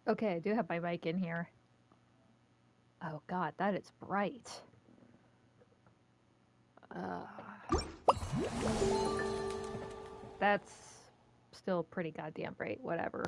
Okay, I do have my mic in here. Oh god, that is bright. That's still pretty goddamn bright, whatever.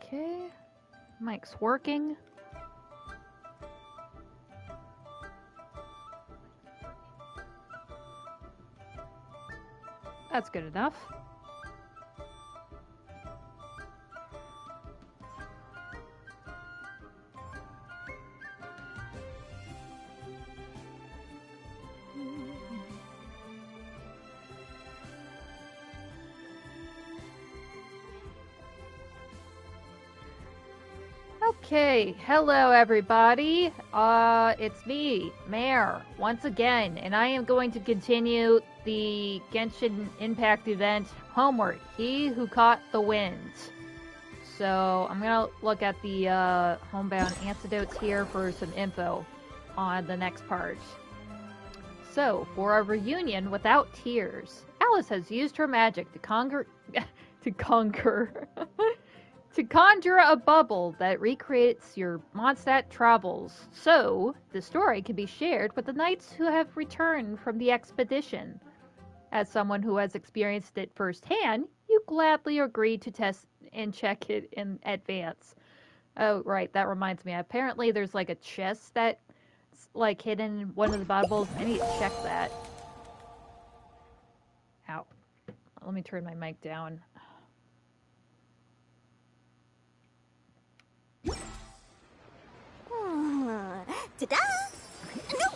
Okay, mic's working. That's good enough. Okay, hello everybody. It's me, Mare, once again, and I am going to continue the Genshin Impact event, Homeward, He Who Caught the Wind. So, I'm gonna look at the homebound anecdotes here for some info on the next part. So, for a reunion without tears, Alice has used her magic to conjure a bubble that recreates your Mondstadt travels, so the story can be shared with the knights who have returned from the expedition. As someone who has experienced it firsthand, you gladly agree to test and check it in advance. Oh, right, that reminds me. Apparently there's like a chest that's like hidden in one of the bubbles. I need to check that. Ow. Let me turn my mic down. Ta-da! No!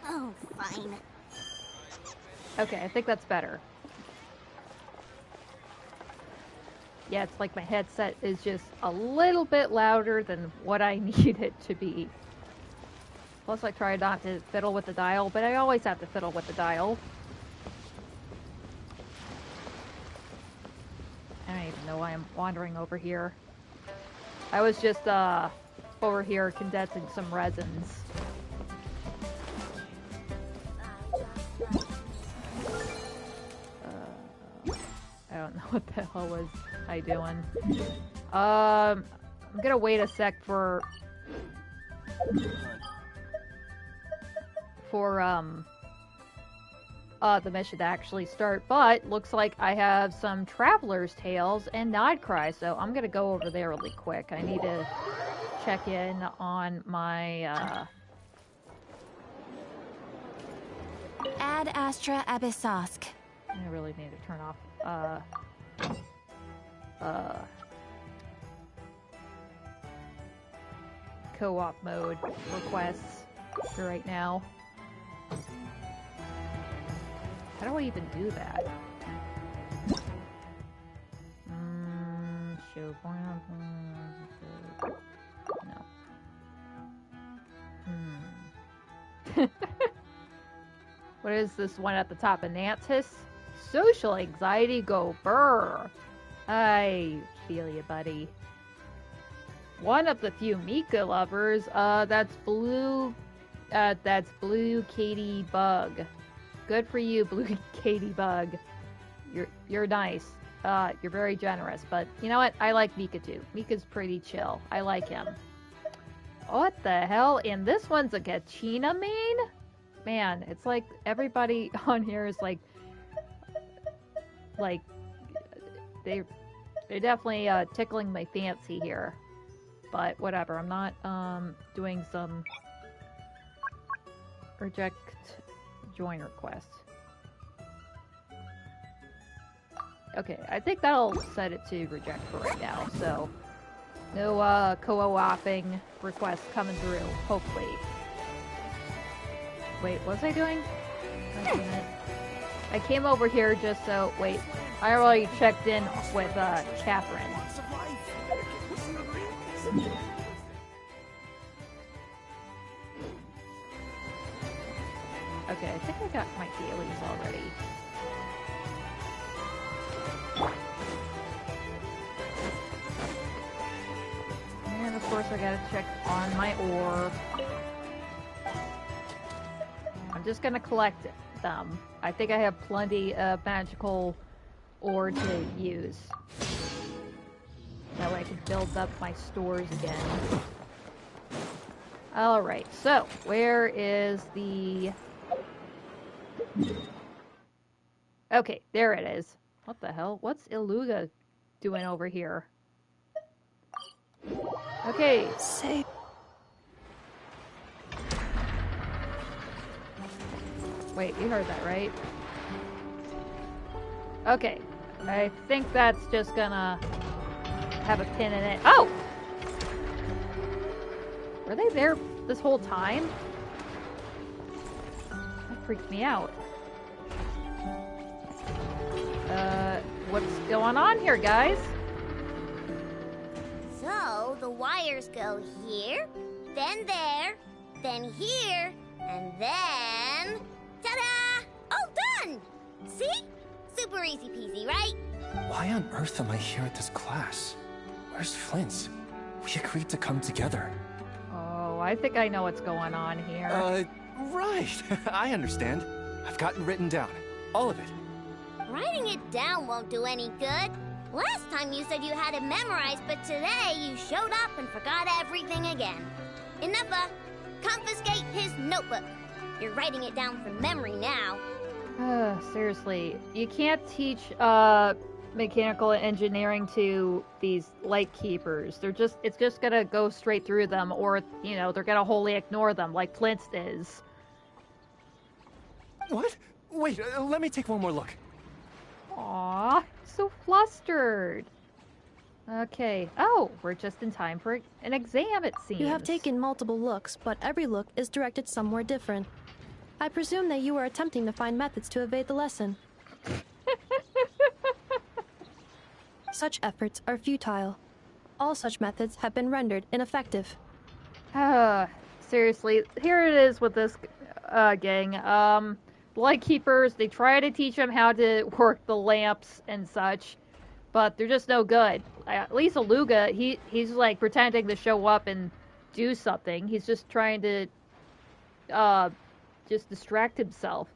Oh, fine. Okay, I think that's better. Yeah, it's like my headset is just a little bit louder than what I need it to be. Plus, I try not to fiddle with the dial, but I always have to fiddle with the dial. I don't even know why I'm wandering over here. I was just, over here condensing some resins. I don't know what the hell was I doing. I'm gonna wait a sec for the mission to actually start, but looks like I have some Traveler's Tales and Nodcry, so I'm gonna go over there really quick. I need to check in on my, Ad Astra Abyssosk. I really need to turn off, co-op mode requests for right now. How do I even do that? Show no. What is this one at the top? Anantis? Social anxiety go brr. I feel you, buddy. One of the few Mika lovers, that's Blue Katie Bug. Good for you, Blue Katie Bug. You're nice. You're very generous, but you know what? I like Mika too. Mika's pretty chill. I like him. What the hell? And this one's a Kachina main? Man, it's like everybody on here is like they're definitely tickling my fancy here. But whatever, I'm not doing some reject join request. Okay, I think that'll set it to reject for right now, so no co-oping requests coming through, hopefully. Wait, what was I doing? I came over here just so... Wait, I already checked in with Catherine. Okay, I think I got my dailies already. And of course I gotta check on my ore. I'm just gonna collect them. I think I have plenty of magical ore to use. That way I can build up my stores again. Alright, so where is the... Okay, there it is. What the hell? What's Illuga doing over here? Okay. Say. Wait, you heard that, right? Okay. I think that's just gonna have a pin in it. Oh! Were they there this whole time? That freaked me out. What's going on here, guys? So, the wires go here, then there, then here, and then... Ta-da! All done! See? Super easy peasy, right? Why on earth am I here at this class? Where's Flint? We agreed to come together. Oh, I think I know what's going on here. Right. I understand. I've got it written down. All of it. Writing it down won't do any good. Last time you said you had it memorized, but today you showed up and forgot everything again. Enough, confiscate his notebook. You're writing it down from memory now. Seriously, you can't teach mechanical engineering to these light keepers. It's just gonna go straight through them, or you know, they're gonna wholly ignore them like Flint is. What? Wait, let me take one more look. Aww, so flustered. Okay. Oh, we're just in time for an exam, it seems. You have taken multiple looks, but every look is directed somewhere different. I presume that you are attempting to find methods to evade the lesson. Such efforts are futile. All such methods have been rendered ineffective. Seriously, here it is with this gang. Light keepers, they try to teach them how to work the lamps and such, but they're just no good. At least Illuga, he's like pretending to show up and do something. He's just trying to just distract himself.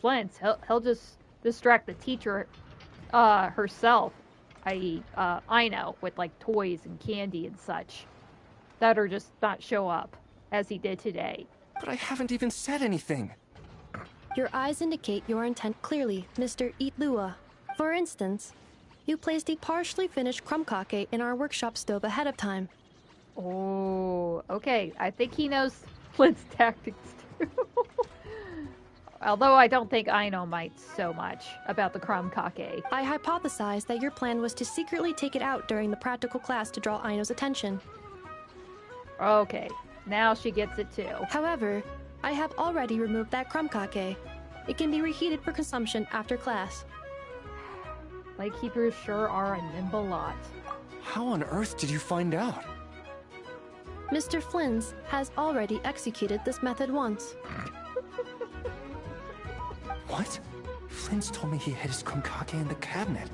Flint, he'll just distract the teacher herself, i.e. I know, with like toys and candy and such that are just not show up as he did today. But I haven't even said anything. Your eyes indicate your intent clearly, Mr. Illuga. For instance, you placed a partially finished crumb-cake in our workshop stove ahead of time. Oh, okay. I think he knows Flint's tactics too. Although I don't think Aino might so much about the crumb-cake. I hypothesized that your plan was to secretly take it out during the practical class to draw Aino's attention. Okay, now she gets it too. However, I have already removed that crumb-cake. It can be reheated for consumption after class. Lightkeepers sure are a nimble lot. How on earth did you find out? Mr. Flynn has already executed this method once. What? Flint's told me he hid his crumb-cake in the cabinet.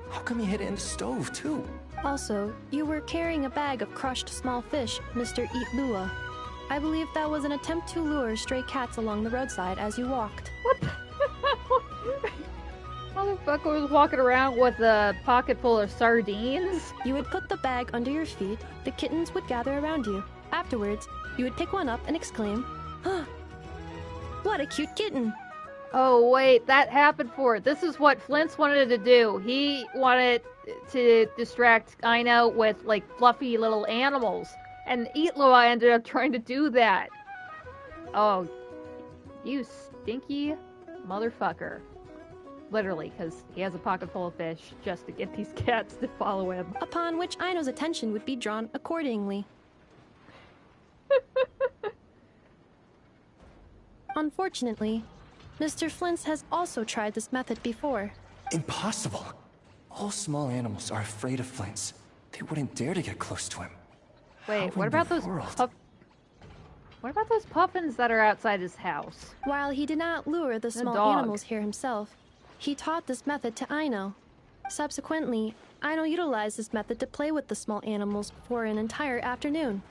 How come he hid it in the stove, too? Also, you were carrying a bag of crushed small fish, Mr. Illuga. I believe that was an attempt to lure stray cats along the roadside as you walked. What the motherfucker was walking around with a pocket full of sardines? You would put the bag under your feet, the kittens would gather around you. Afterwards, you would pick one up and exclaim, "Huh, what a cute kitten!" Oh wait, that happened for it. This is what Flint's wanted to do. He wanted to distract Aino with like fluffy little animals. And Illuga ended up trying to do that. Oh, you stinky motherfucker. Literally, because he has a pocket full of fish just to get these cats to follow him. Upon which Aino's attention would be drawn accordingly. Unfortunately, Mr. Flint has also tried this method before. Impossible. All small animals are afraid of Flint. They wouldn't dare to get close to him. Wait, How what in about the those world? What about those puffins that are outside his house? While he did not lure the small dog. animals here himself, he taught this method to Aino. Subsequently, Aino utilized this method to play with the small animals for an entire afternoon.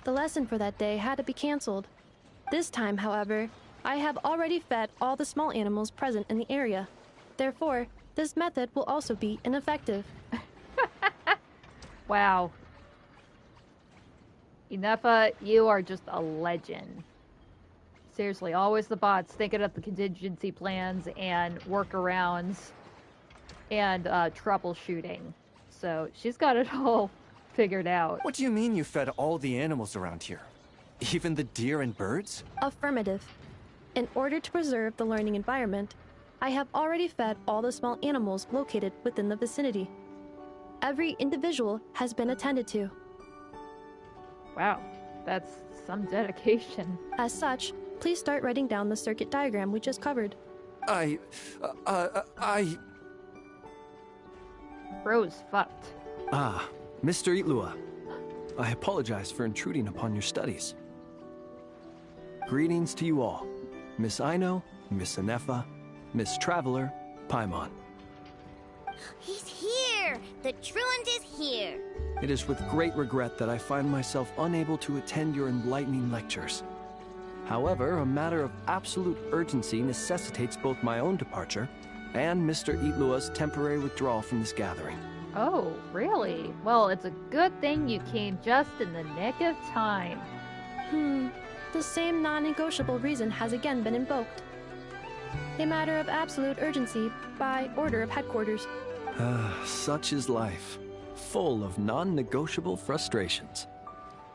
The lesson for that day had to be canceled. This time, however, I have already fed all the small animals present in the area. Therefore, this method will also be ineffective. Wow. Inefa, you are just a legend. Seriously, always the bots thinking of the contingency plans and workarounds and troubleshooting. So she's got it all figured out. What do you mean you fed all the animals around here? Even the deer and birds? Affirmative. In order to preserve the learning environment, I have already fed all the small animals located within the vicinity. Every individual has been attended to. Wow, that's some dedication. As such, please start writing down the circuit diagram we just covered. Bro's fucked. Ah, Mr. Itlua. I apologize for intruding upon your studies. Greetings to you all. Miss Aino, Miss Inefa, Miss Traveler, Paimon. He's here! The truant is here! It is with great regret that I find myself unable to attend your enlightening lectures. However, a matter of absolute urgency necessitates both my own departure and Mr. Itlua's temporary withdrawal from this gathering. Oh, really? Well, it's a good thing you came just in the nick of time. The same non-negotiable reason has again been invoked. A matter of absolute urgency by order of headquarters. Such is life, full of non-negotiable frustrations.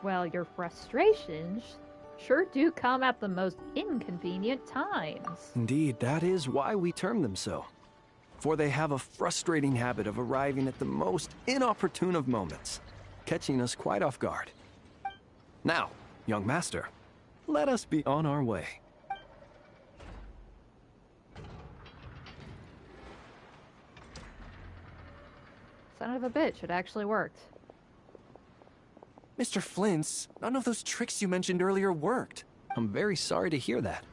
Well, your frustrations sure do come at the most inconvenient times. Indeed, that is why we term them so. For they have a frustrating habit of arriving at the most inopportune of moments, catching us quite off guard. Now, young master, let us be on our way. Son of a bitch, it actually worked. Mr. Flint's, none of those tricks you mentioned earlier worked. I'm very sorry to hear that.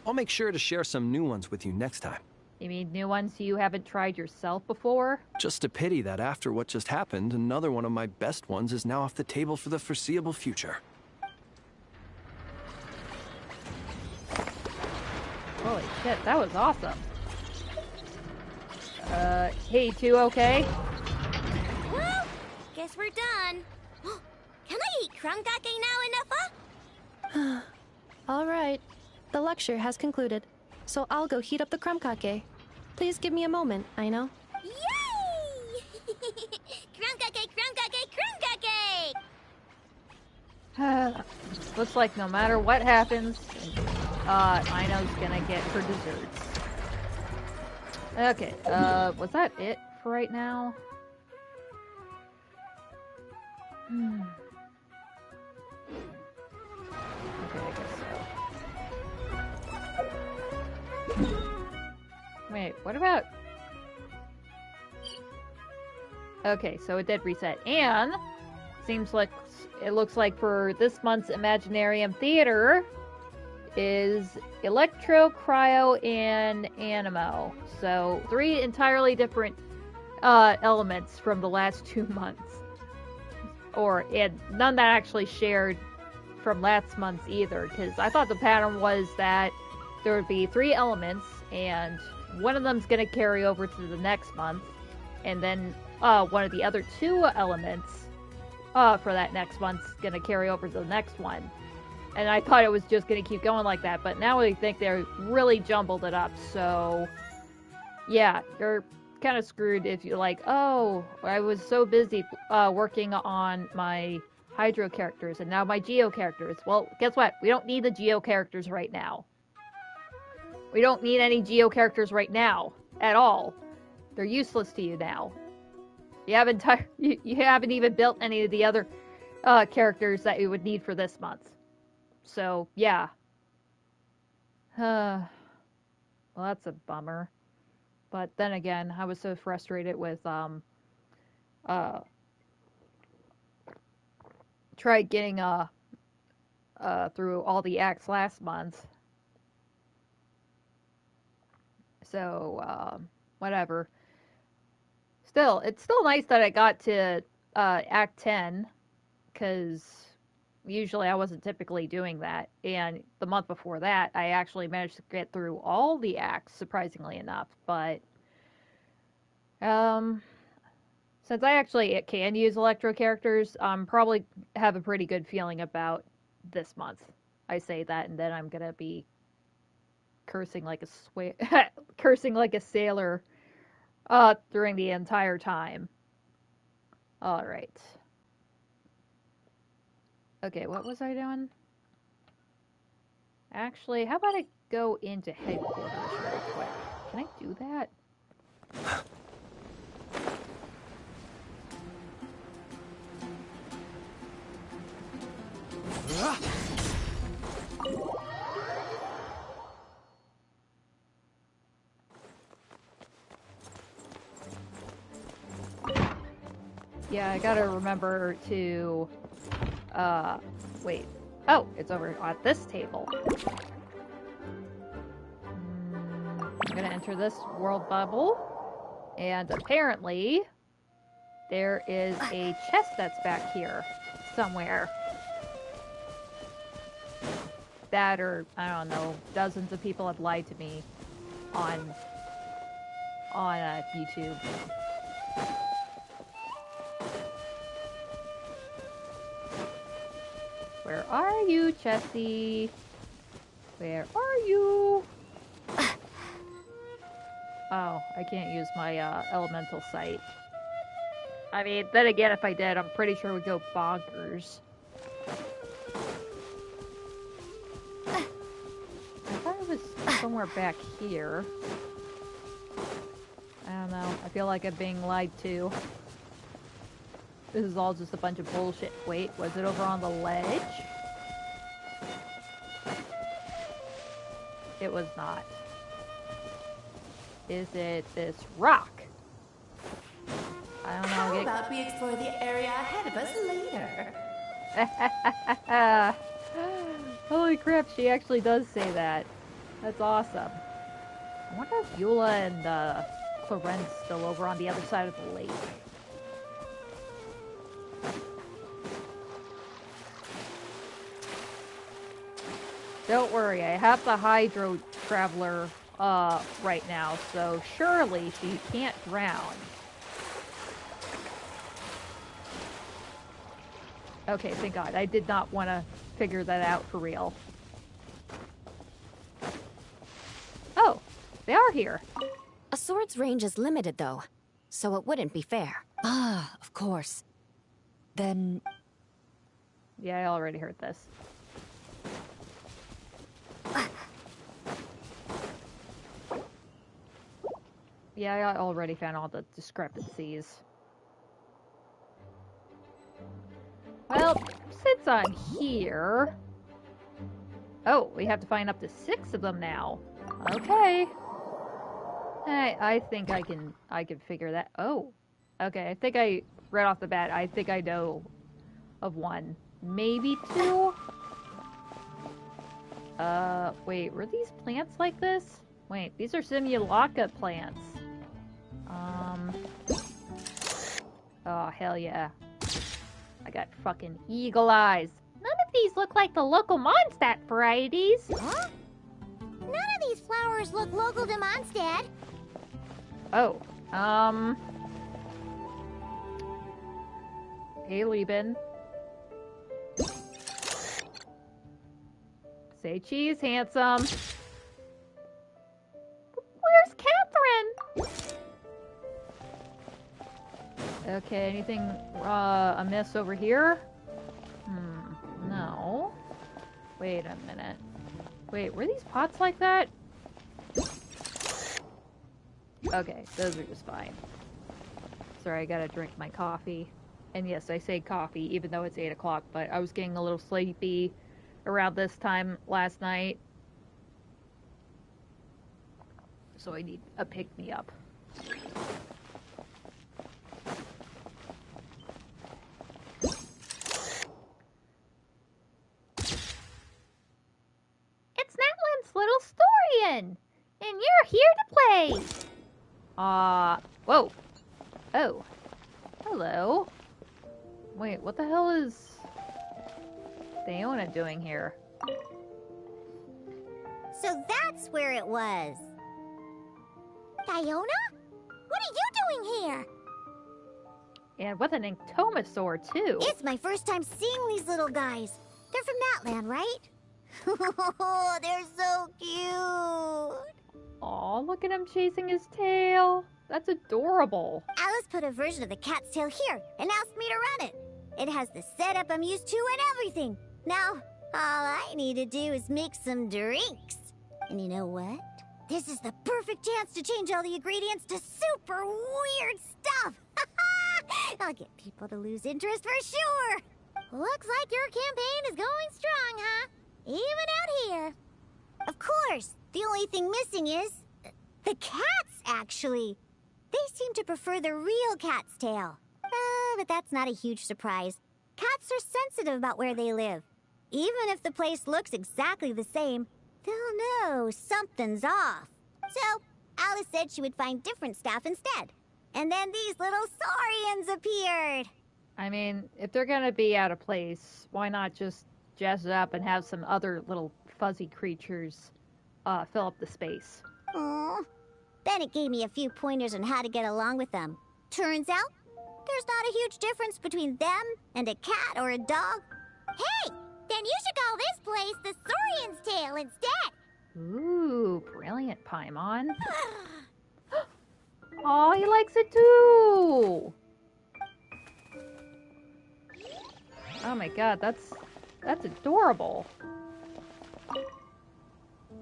I'll make sure to share some new ones with you next time. You mean new ones you haven't tried yourself before? Just a pity that after what just happened, another one of my best ones is now off the table for the foreseeable future. Holy shit, that was awesome. Hey, two okay? Well, guess we're done. Can I eat krumgake now, Inefa? All right. The lecture has concluded, so I'll go heat up the krumkake. Please give me a moment, Aino. Yay! Krumgake, krumgake, krumgake! Looks like no matter what happens, Aino's gonna get her desserts. Okay, was that it for right now? Okay, I guess so. Wait, what about... Okay, so it did reset. And seems like it looks like for this month's Imaginarium Theater is Electro, Cryo, and Animo. So 3 entirely different elements from the last 2 months. And none that actually shared from last month's either, because I thought the pattern was that there would be 3 elements, and one of them's going to carry over to the next month, and then one of the other 2 elements for that next month's going to carry over to the next one. And I thought it was just going to keep going like that, but now I think they're really jumbled it up, so yeah, you're kind of screwed if you're like, oh, I was so busy working on my Hydro characters and now my Geo characters. Well, guess what? We don't need the Geo characters right now. We don't need any Geo characters right now at all. They're useless to you now. You haven't you haven't even built any of the other characters that you would need for this month. So, yeah. Well, that's a bummer. But then again, I was so frustrated with tried getting through all the acts last month. So, whatever. Still, it's still nice that I got to Act 10, because usually I wasn't typically doing that. And the month before that, I actually managed to get through all the acts, surprisingly enough. But, since I actually can use electro characters, probably have a pretty good feeling about this month. I say that, and then I'm gonna be cursing like a cursing like a sailor during the entire time. All right. Okay, what was I doing? Actually, how about I go into headquarters real quick? Can I do that? Yeah, I gotta remember to, wait. Oh, it's over at this table. I'm gonna enter this world bubble, and apparently there is a chest that's back here somewhere. That, or I don't know, dozens of people have lied to me on YouTube. Where are you, Chessie? Where are you? Oh, I can't use my elemental sight. I mean, then again, if I did, I'm pretty sure we'd go bonkers. I thought it was somewhere back here. I don't know. I feel like I'm being lied to. This is all just a bunch of bullshit. Wait, was it over on the ledge? It was not. Is it this rock? I don't know. How about we explore the area ahead of us later? Holy crap, she actually does say that. That's awesome. I wonder if Eula and Clarence still over on the other side of the lake. Don't worry, I have the Hydro Traveler right now, so surely she can't drown. Okay, thank God. I did not want to figure that out for real. Oh, they are here. A sword's range is limited, though, so it wouldn't be fair. Ah, of course. Then... Yeah, I already heard this. Yeah, I already found all the discrepancies. Well, since I'm here... Oh, we have to find up to 6 of them now. Okay. I think I can figure that... Oh. Okay, I think I... Right off the bat, I think I know of 1. Maybe 2? Wait, were these plants like this? Wait, these are Simulacra plants. Oh, hell yeah. I got fucking eagle eyes. None of these look like the local Mondstadt varieties. Huh? None of these flowers look local to Mondstadt. Oh, hey, Lieben. Say cheese, handsome. Where's Catherine? Okay, anything amiss over here? No. Wait a minute. Wait, were these pots like that? Okay, those are just fine. Sorry, I gotta drink my coffee. And yes, I say coffee, even though it's 8 o'clock, but I was getting a little sleepy around this time last night. So I need a pick-me-up. again! And you're here to play! Whoa. Oh. Hello. Wait, what the hell is Theona doing here? So that's where it was. Fiona? What are you doing here? And with an Entomosaur, too. It's my first time seeing these little guys. They're from that land, right? Oh, they're so cute. Aw, look at him chasing his tail. That's adorable. Alice put a version of the cat's tail here and asked me to run it. It has the setup I'm used to and everything. Now, all I need to do is make some drinks. And you know what? This is the perfect chance to change all the ingredients to super weird stuff. I'll get people to lose interest for sure. Looks like your campaign is going strong, huh? Even out here. Of course, the only thing missing is the cats, actually. They seem to prefer the real cat's tail. But that's not a huge surprise. Cats are sensitive about where they live. Even if the place looks exactly the same, they'll know something's off. So, Alice said she would find different staff instead. And then these little saurians appeared. I mean, if they're gonna be out of place, why not just jazz it up and have some other little fuzzy creatures fill up the space? Aww. Bennett gave me a few pointers on how to get along with them. Turns out, there's not a huge difference between them and a cat or a dog. Hey, then you should call this place the Saurian's Tail instead. Ooh, brilliant, Paimon. Aw, he likes it too! Oh my god, that's adorable.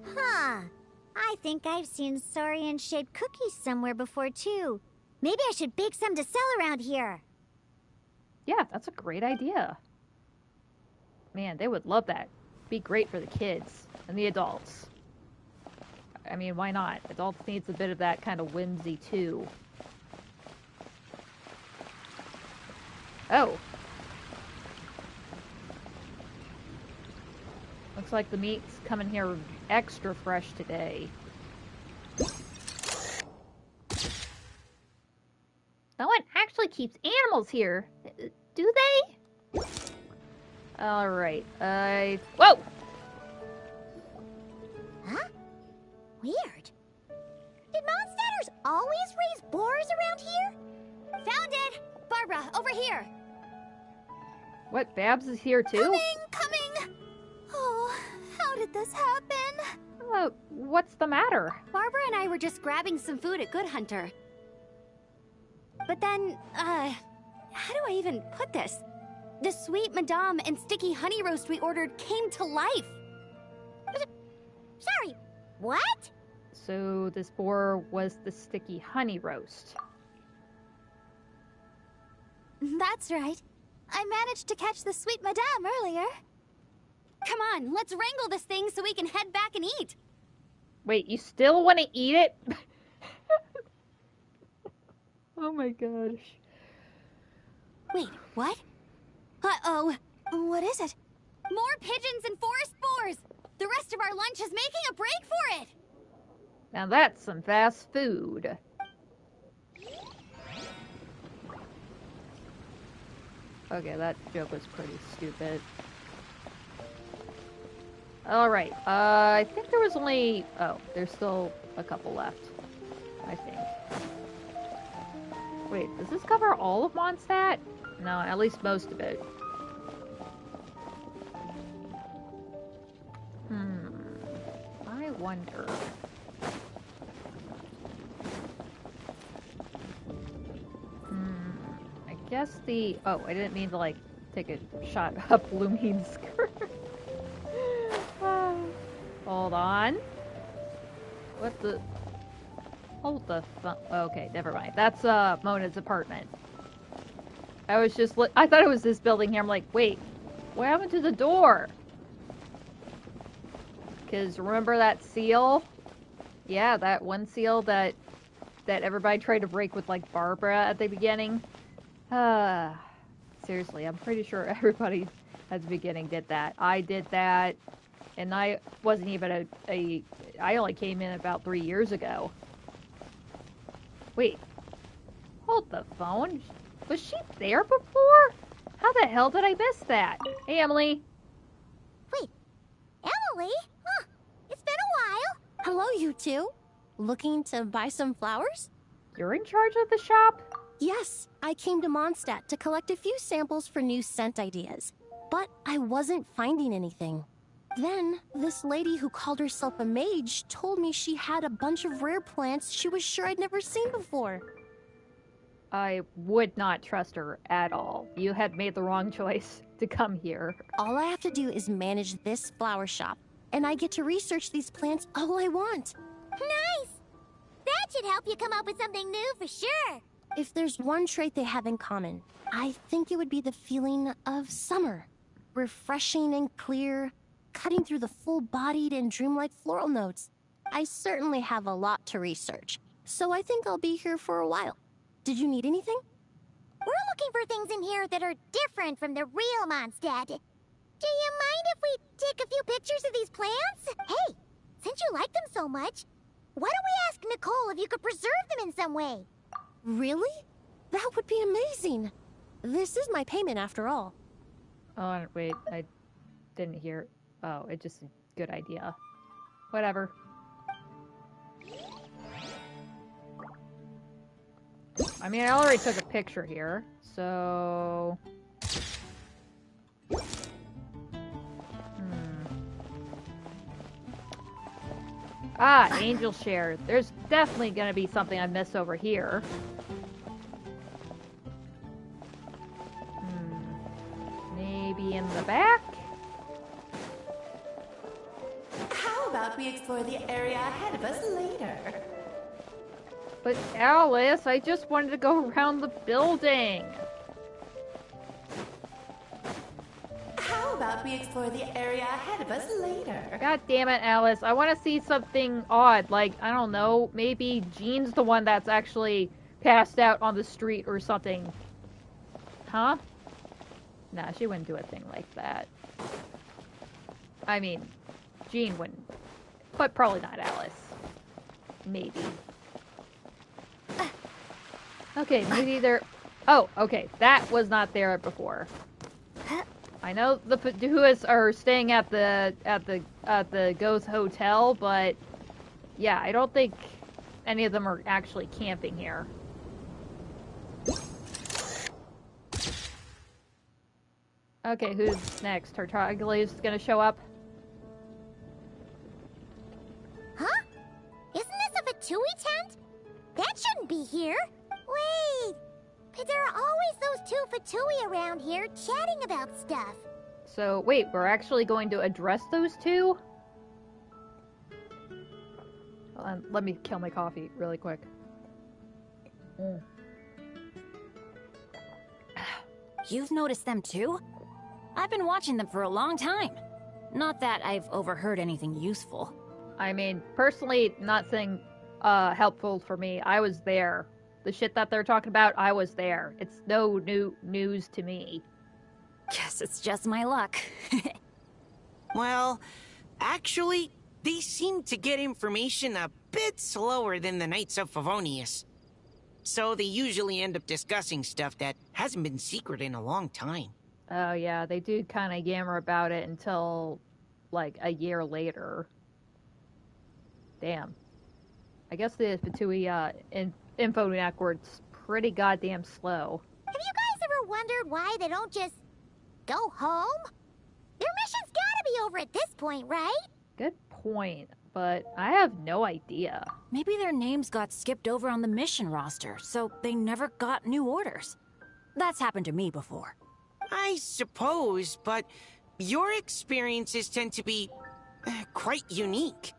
Huh. I think I've seen saurian-shaped cookies somewhere before too. Maybe I should bake some to sell around here. Yeah, that's a great idea. Man, they would love that. Be great for the kids and the adults. I mean, why not? Adults needs a bit of that kind of whimsy too. Oh. Looks like the meat's coming here extra fresh today. No one actually keeps animals here, do they? Alright, whoa! Huh? Weird. Did monsters always raise boars around here? Found it! Barbara, over here! What, Babs is here too? Coming! Oh, how did this happen? What's the matter? Barbara and I were just grabbing some food at Good Hunter. But then, how do I even put this? The sweet madame and sticky honey roast we ordered came to life. Sorry, what? So this boar was the sticky honey roast. That's right. I managed to catch the sweet madame earlier. Come on, let's wrangle this thing so we can head back and eat. Wait, you still want to eat it? Oh my gosh. Wait, what? Uh-oh. What is it? More pigeons and forest boars! The rest of our lunch is making a break for it! Now that's some fast food. Okay, that joke was pretty stupid. Alright, I think there was only... Oh, there's still a couple left. I think. Wait, does this cover all of Mondstadt? No, at least most of it. I wonder... I guess the... Oh, I didn't mean to, like, take a shot up Lumine's skirt. Hold on. What the... Hold the phone. Okay, never mind. That's, Mona's apartment. I was just... I thought it was this building here. I'm like, wait. What happened to the door? Because remember that seal? Yeah, that one seal that everybody tried to break with, like, Barbara at the beginning. Seriously, I'm pretty sure everybody at the beginning did that. I did that. And I wasn't even I only came in about 3 years ago. Wait. Hold the phone. Was she there before? How the hell did I miss that? Hey, Emily. Wait, Emily? Huh, it's been a while. Hello, you two. Looking to buy some flowers? You're in charge of the shop? Yes, I came to Mondstadt to collect a few samples for new scent ideas. But I wasn't finding anything. Then, this lady who called herself a mage told me she had a bunch of rare plants she was sure I'd never seen before. I would not trust her at all. You had made the wrong choice to come here. All I have to do is manage this flower shop, and I get to research these plants all I want. Nice! That should help you come up with something new for sure. If there's one trait they have in common, I think it would be the feeling of summer. Refreshing and clear, cutting through the full-bodied and dreamlike floral notes. I certainly have a lot to research, so I think I'll be here for a while. Did you need anything? We're looking for things in here that are different from the real Mondstadt. Do you mind if we take a few pictures of these plants? Hey, since you like them so much, why don't we ask Nicole if you could preserve them in some way? Really? That would be amazing. This is my payment after all. Oh, wait, I didn't hear. Oh, it's just a good idea. Whatever. I mean, I already took a picture here, so... Ah, Angel Share. There's definitely gonna be something I missed over here. Maybe in the back? How about we explore the area ahead of us later? But Alice, I just wanted to go around the building. How about we explore the area ahead of us later? God damn it, Alice. I want to see something odd. Like, I don't know, maybe Jean's the one that's actually passed out on the street or something. Huh? Nah, she wouldn't do a thing like that. I mean, Jean wouldn't. But probably not Alice. Maybe. Okay, maybe they're... Oh, okay. That was not there before. I know the Paduas are staying at the Ghost Hotel, but yeah, I don't think any of them are actually camping here. Okay, who's next? Tartaglia's gonna show up? Huh? Isn't this a Fatui tent? That shouldn't be here. Wait, but there are always those two Fatui around here chatting about stuff. So, wait, we're actually going to address those two? Let me kill my coffee really quick. You've noticed them too? I've been watching them for a long time. Not that I've overheard anything useful. I mean, personally, nothing helpful for me. I was there. The shit that they're talking about, I was there. It's no new news to me. Guess it's just my luck. Well, actually, they seem to get information a bit slower than the Knights of Favonius. So they usually end up discussing stuff that hasn't been secret in a long time. Oh yeah, they do kind of yammer about it until, like, a year later. Damn. I guess the Fatui info network's pretty goddamn slow. Have you guys ever wondered why they don't just go home? Their mission's gotta be over at this point, right? Good point, but I have no idea. Maybe their names got skipped over on the mission roster, so they never got new orders. That's happened to me before. I suppose, but your experiences tend to be quite unique.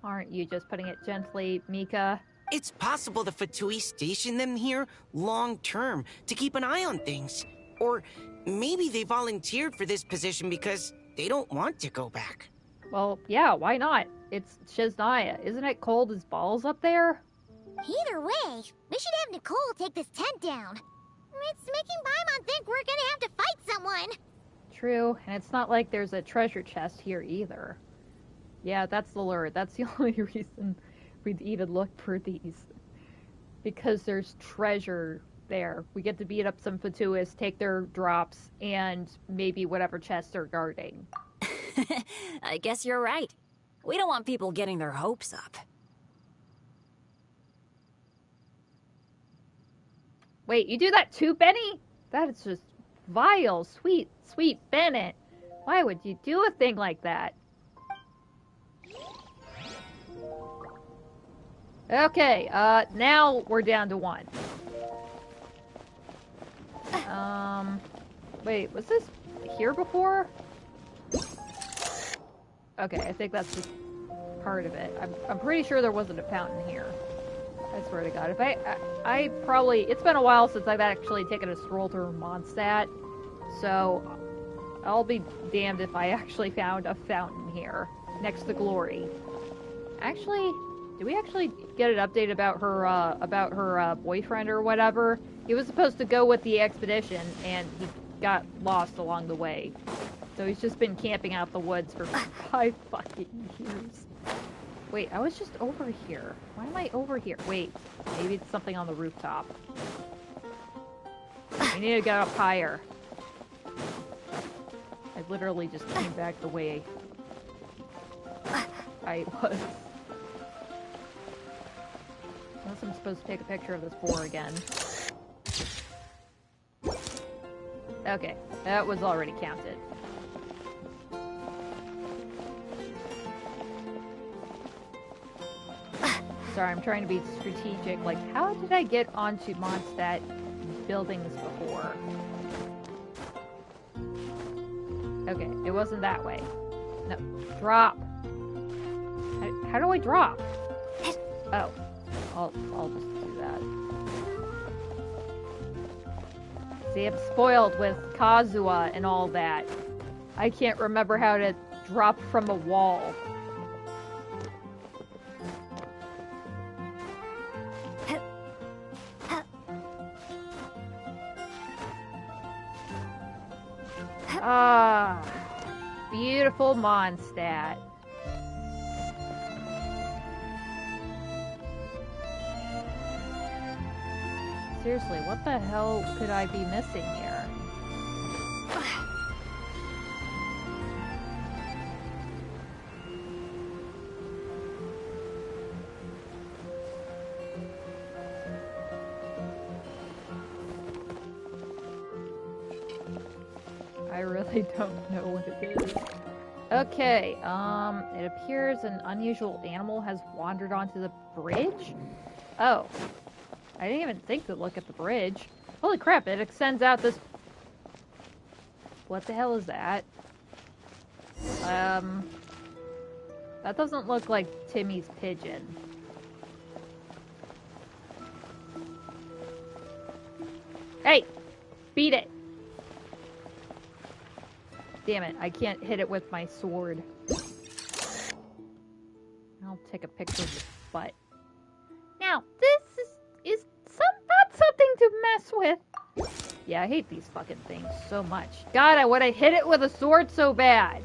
Aren't you just putting it gently, Mika? It's possible the Fatui stationed them here long-term to keep an eye on things. Or maybe they volunteered for this position because they don't want to go back. Well, yeah, why not? It's Shiznaya. Isn't it cold as balls up there? Either way, we should have Nicole take this tent down. It's making Paimon think we're gonna have to fight someone. True, and it's not like there's a treasure chest here either. Yeah, that's the lure. That's the only reason we'd even look for these. Because there's treasure there. We get to beat up some Fatuus, take their drops, and maybe whatever chests they're guarding. I guess you're right. We don't want people getting their hopes up. Wait, you do that too, Benny? That is just vile. Sweet, sweet Bennett. Why would you do a thing like that? Okay, now we're down to 1. Wait, was this here before? Okay, I think that's just part of it. I'm pretty sure there wasn't a fountain here. I swear to God. If I probably... It's been a while since I've actually taken a stroll through Mondstadt, so I'll be damned if I actually found a fountain here, next to Glory. Actually, did we actually get an update about her boyfriend or whatever? He was supposed to go with the expedition, and he got lost along the way. So he's just been camping out the woods for 5 fucking years. Wait, I was just over here. Why am I over here? Wait, maybe it's something on the rooftop. I need to get up higher. I literally just came back the way I was. Unless I'm supposed to take a picture of this boar again. Okay, that was already counted. Sorry, I'm trying to be strategic. Like, how did I get onto Mondstadt buildings before? Okay, it wasn't that way. No, drop. How do I drop? Oh, I'll just do that. See, I'm spoiled with Kazuha and all that. I can't remember how to drop from a wall. Ah, beautiful Mondstadt. Seriously, what the hell could I be missing here? I really don't know what it is. Okay, it appears an unusual animal has wandered onto the bridge? Oh. I didn't even think to look at the bridge. Holy crap, it extends out this... What the hell is that? That doesn't look like Timmy's pigeon. Hey! Beat it! Damn it, I can't hit it with my sword. I'll take a picture of the butt. Now, this is not something to mess with. Yeah, I hate these fucking things so much. God, I would have hit it with a sword so bad.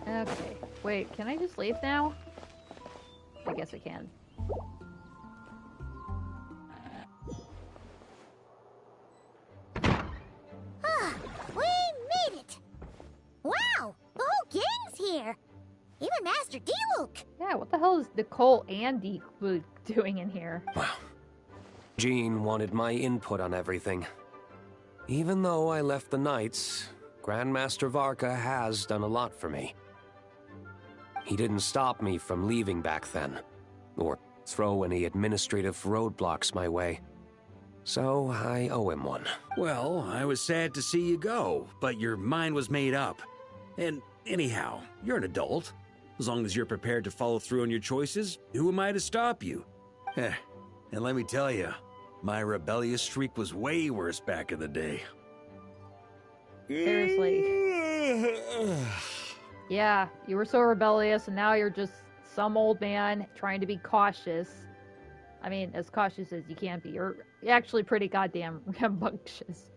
Okay, wait, can I just leave now? I guess I can. Here. Even Master D-Luke. Yeah, what the hell is Nicole and D-Luke doing in here? Wow. Jean wanted my input on everything. Even though I left the Knights, Grandmaster Varka has done a lot for me. He didn't stop me from leaving back then, or throw any administrative roadblocks my way. So I owe him one. Well, I was sad to see you go, but your mind was made up. And anyhow, you're an adult. As long as you're prepared to follow through on your choices, who am I to stop you? And let me tell you, my rebellious streak was way worse back in the day. Seriously. Yeah, you were so rebellious and now you're just some old man trying to be cautious. I mean, as cautious as you can be. You're actually pretty goddamn rambunctious.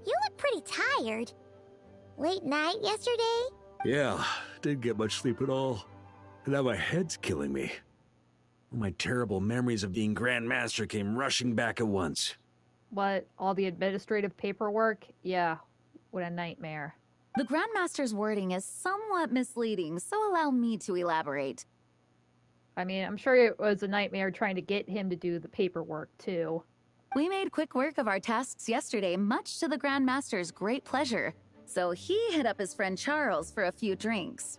You look pretty tired. Late night yesterday? Yeah, didn't get much sleep at all. And now my head's killing me. My terrible memories of being Grand Master came rushing back at once. What, all the administrative paperwork? Yeah, what a nightmare. The Grandmaster's wording is somewhat misleading, so allow me to elaborate. I mean, I'm sure it was a nightmare trying to get him to do the paperwork, too. We made quick work of our tasks yesterday, much to the Grandmaster's great pleasure. So he hit up his friend Charles for a few drinks.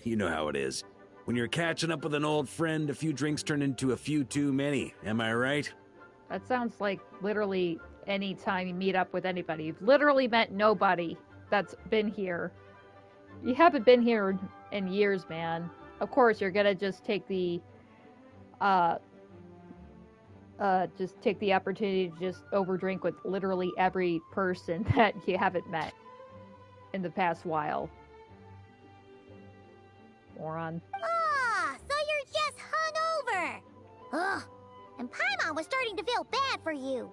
You know how it is. When you're catching up with an old friend, a few drinks turn into a few too many. Am I right? That sounds like literally any time you meet up with anybody. You've literally met nobody that's been here. You haven't been here in years, man. Of course, you're gonna just take the opportunity to just overdrink with literally every person that you haven't met in the past while. Moron. Ah, so you're just hungover. Ugh, and Paimon was starting to feel bad for you.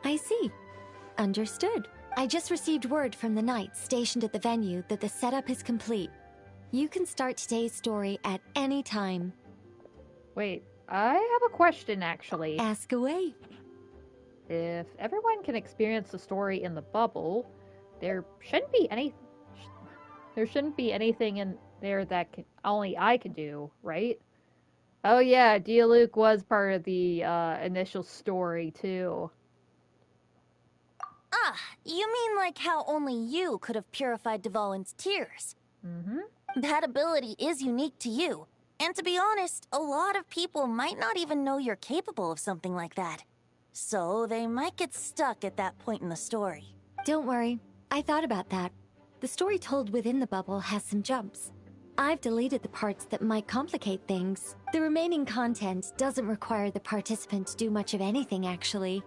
I see. Understood. I just received word from the knights stationed at the venue that the setup is complete. You can start today's story at any time. Wait, I have a question, actually. Ask away. If everyone can experience the story in the bubble, there shouldn't be anything in there that only I can do, right? Oh yeah, Diluc was part of the initial story, too. Ah, you mean like how only you could have purified Dvalin's tears? Mm-hmm. That ability is unique to you. And to be honest, a lot of people might not even know you're capable of something like that. So they might get stuck at that point in the story. Don't worry. I thought about that. The story told within the bubble has some jumps. I've deleted the parts that might complicate things. The remaining content doesn't require the participant to do much of anything, actually.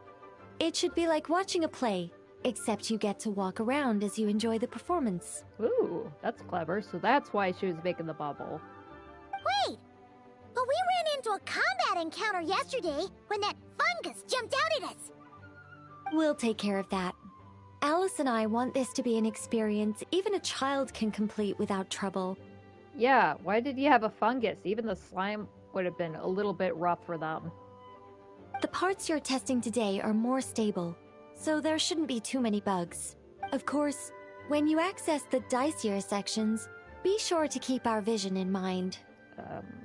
It should be like watching a play, except you get to walk around as you enjoy the performance. Ooh, that's clever. So that's why she was making the bubble. Wait! But we ran into a combat encounter yesterday when that fungus jumped out at us. We'll take care of that. Alice and I want this to be an experience even a child can complete without trouble. Yeah, why did you have a fungus? Even the slime would have been a little bit rough for them. The parts you're testing today are more stable, so there shouldn't be too many bugs. Of course, when you access the dicier sections, be sure to keep our vision in mind.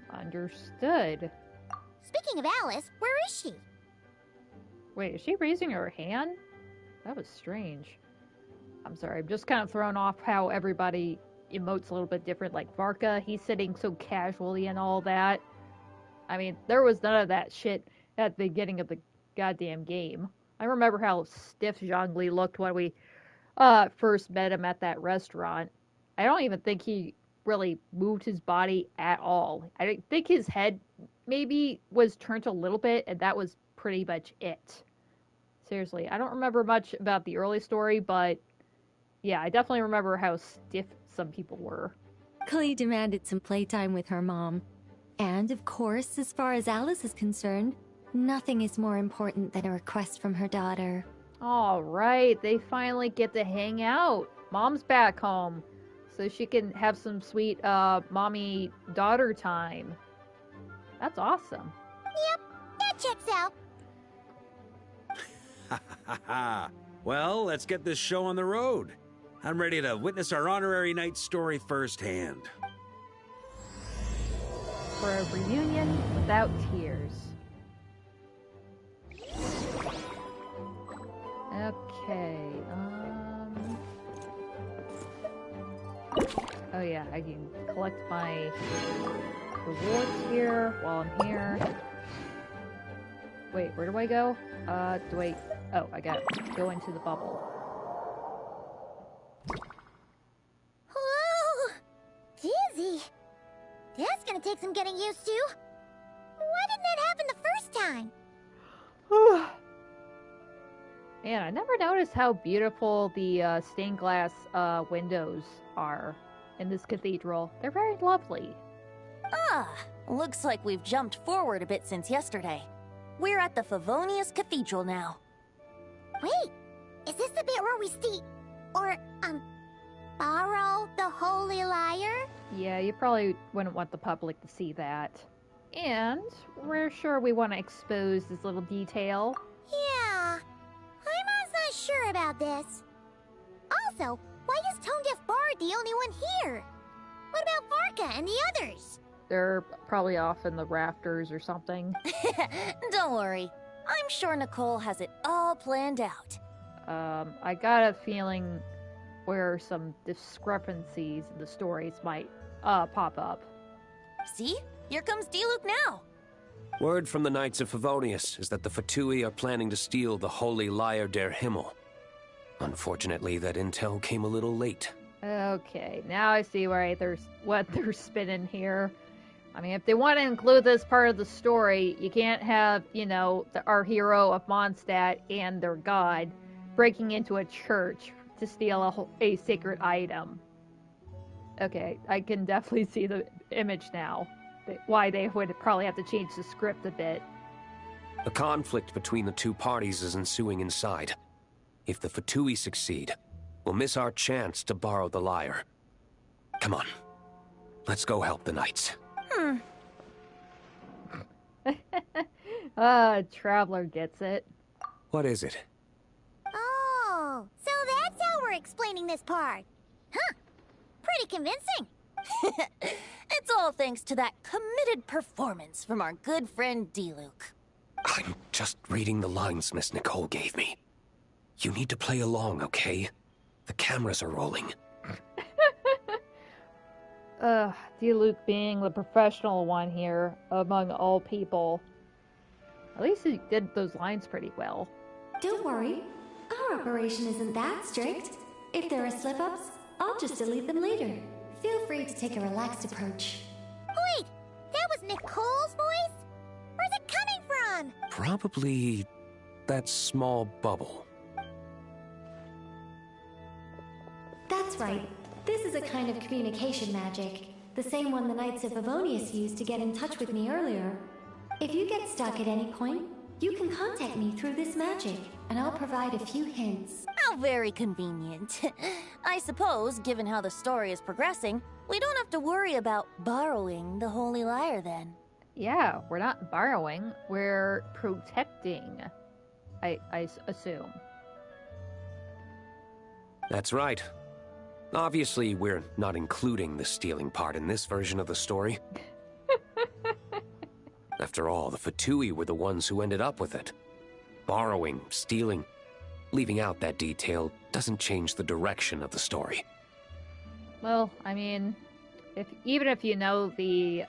Understood. Speaking of Alice, where is she? Wait, is she raising her hand? That was strange. I'm sorry, I'm just kind of thrown off how everybody emotes a little bit different. Like Varka, he's sitting so casually and all that. I mean, there was none of that shit at the beginning of the goddamn game. I remember how stiff Zhongli looked when we first met him at that restaurant. I don't even think he really moved his body at all. I think his head maybe was turned a little bit, and that was pretty much it. Seriously, I don't remember much about the early story, but yeah, I definitely remember how stiff some people were. Klee demanded some playtime with her mom. And of course, as far as Alice is concerned, nothing is more important than a request from her daughter. All right, they finally get to hang out. Mom's back home, so she can have some sweet mommy-daughter time. That's awesome. Yep, that checks out. Well, let's get this show on the road. I'm ready to witness our honorary knight story firsthand. For a reunion without tears. Okay, oh yeah, I can collect my rewards here while I'm here. Wait, where do I go? Oh, I gotta go into the bubble. Ooh, dizzy. That's gonna take some getting used to. Why didn't that happen the first time? Man, I never noticed how beautiful the stained glass windows are in this cathedral. They're very lovely. Ah, looks like we've jumped forward a bit since yesterday. We're at the Favonius Cathedral now. Wait, is this the bit where we see... or, borrow the Holy Lyre? Yeah, you probably wouldn't want the public to see that. And we're sure we want to expose this little detail. Yeah, I'm not sure about this. Also, why is Tone Deaf Bard the only one here? What about Varka and the others? They're probably off in the rafters or something. Don't worry. I'm sure Nicole has it all planned out. I got a feeling where some discrepancies in the stories might pop up. See? Here comes Diluc now. Word from the Knights of Favonius is that the Fatui are planning to steal the Holy Lyre der Himmel. Unfortunately, that intel came a little late. Okay, now I see what they're spinning here. I mean, if they want to include this part of the story, you can't have, our hero of Mondstadt and their god breaking into a church to steal a sacred item. Okay, I can definitely see the image now. Why they would probably have to change the script a bit. A conflict between the two parties is ensuing inside. If the Fatui succeed, we'll miss our chance to borrow the lyre. Come on, let's go help the knights. Traveler gets it. What is it? Oh, so that's how we're explaining this part. Huh, pretty convincing. It's all thanks to that committed performance from our good friend Diluc. I'm just reading the lines Miss Nicole gave me. You need to play along, okay? The cameras are rolling. Diluc being the professional one here among all people. At least he did those lines pretty well. Don't worry. Our operation isn't that strict. If there are slip-ups, I'll just delete them later. Feel free to take a relaxed approach. Wait, that was Nicole's voice? Where's it coming from? Probably that small bubble. That's right. This is a kind of communication magic. The same one the Knights of Favonius used to get in touch with me earlier. If you get stuck at any point, you can contact me through this magic, and I'll provide a few hints. How very convenient. I suppose, given how the story is progressing, we don't have to worry about borrowing the Holy Lyre then. Yeah, we're not borrowing, we're protecting, I assume. That's right. Obviously, we're not including the stealing part in this version of the story. After all, the Fatui were the ones who ended up with it. Borrowing, stealing, leaving out that detail doesn't change the direction of the story. Well, I mean, even if you know the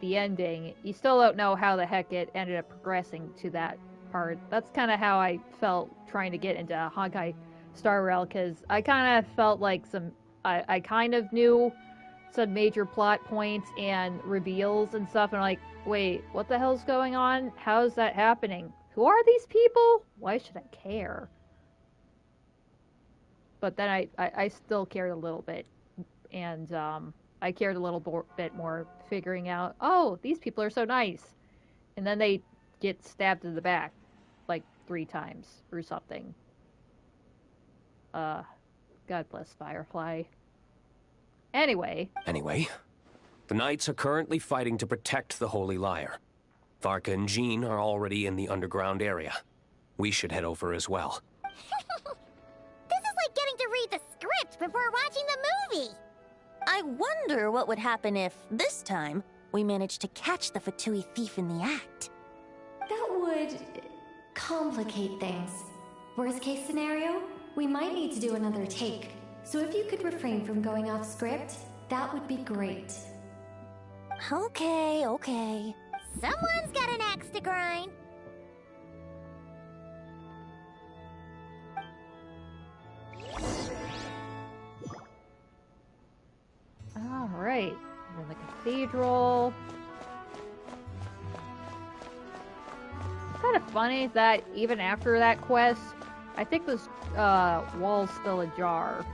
ending, you still don't know how the heck it ended up progressing to that part. That's kind of how I felt trying to get into Honkai Star Rail, because I kind of felt like I kind of knew some major plot points and reveals and stuff, and I'm like, wait, what the hell's going on? How is that happening? Who are these people? Why should I care? But then I still cared a little bit, and I cared a little bit more figuring out, oh, these people are so nice. And then they get stabbed in the back like 3 times or something. God bless Firefly. Anyway, the Knights are currently fighting to protect the Holy Lyre. Varka and Jean are already in the underground area. We should head over as well. This is like getting to read the script before watching the movie. I wonder what would happen if, this time, we managed to catch the Fatui thief in the act. That would complicate things. Worst case scenario, we might need to do another take. So if you could refrain from going off script, that would be great. Okay. Someone's got an axe to grind. alright. We're in the cathedral. Kind it funny that even after that quest, I think this wall's still ajar.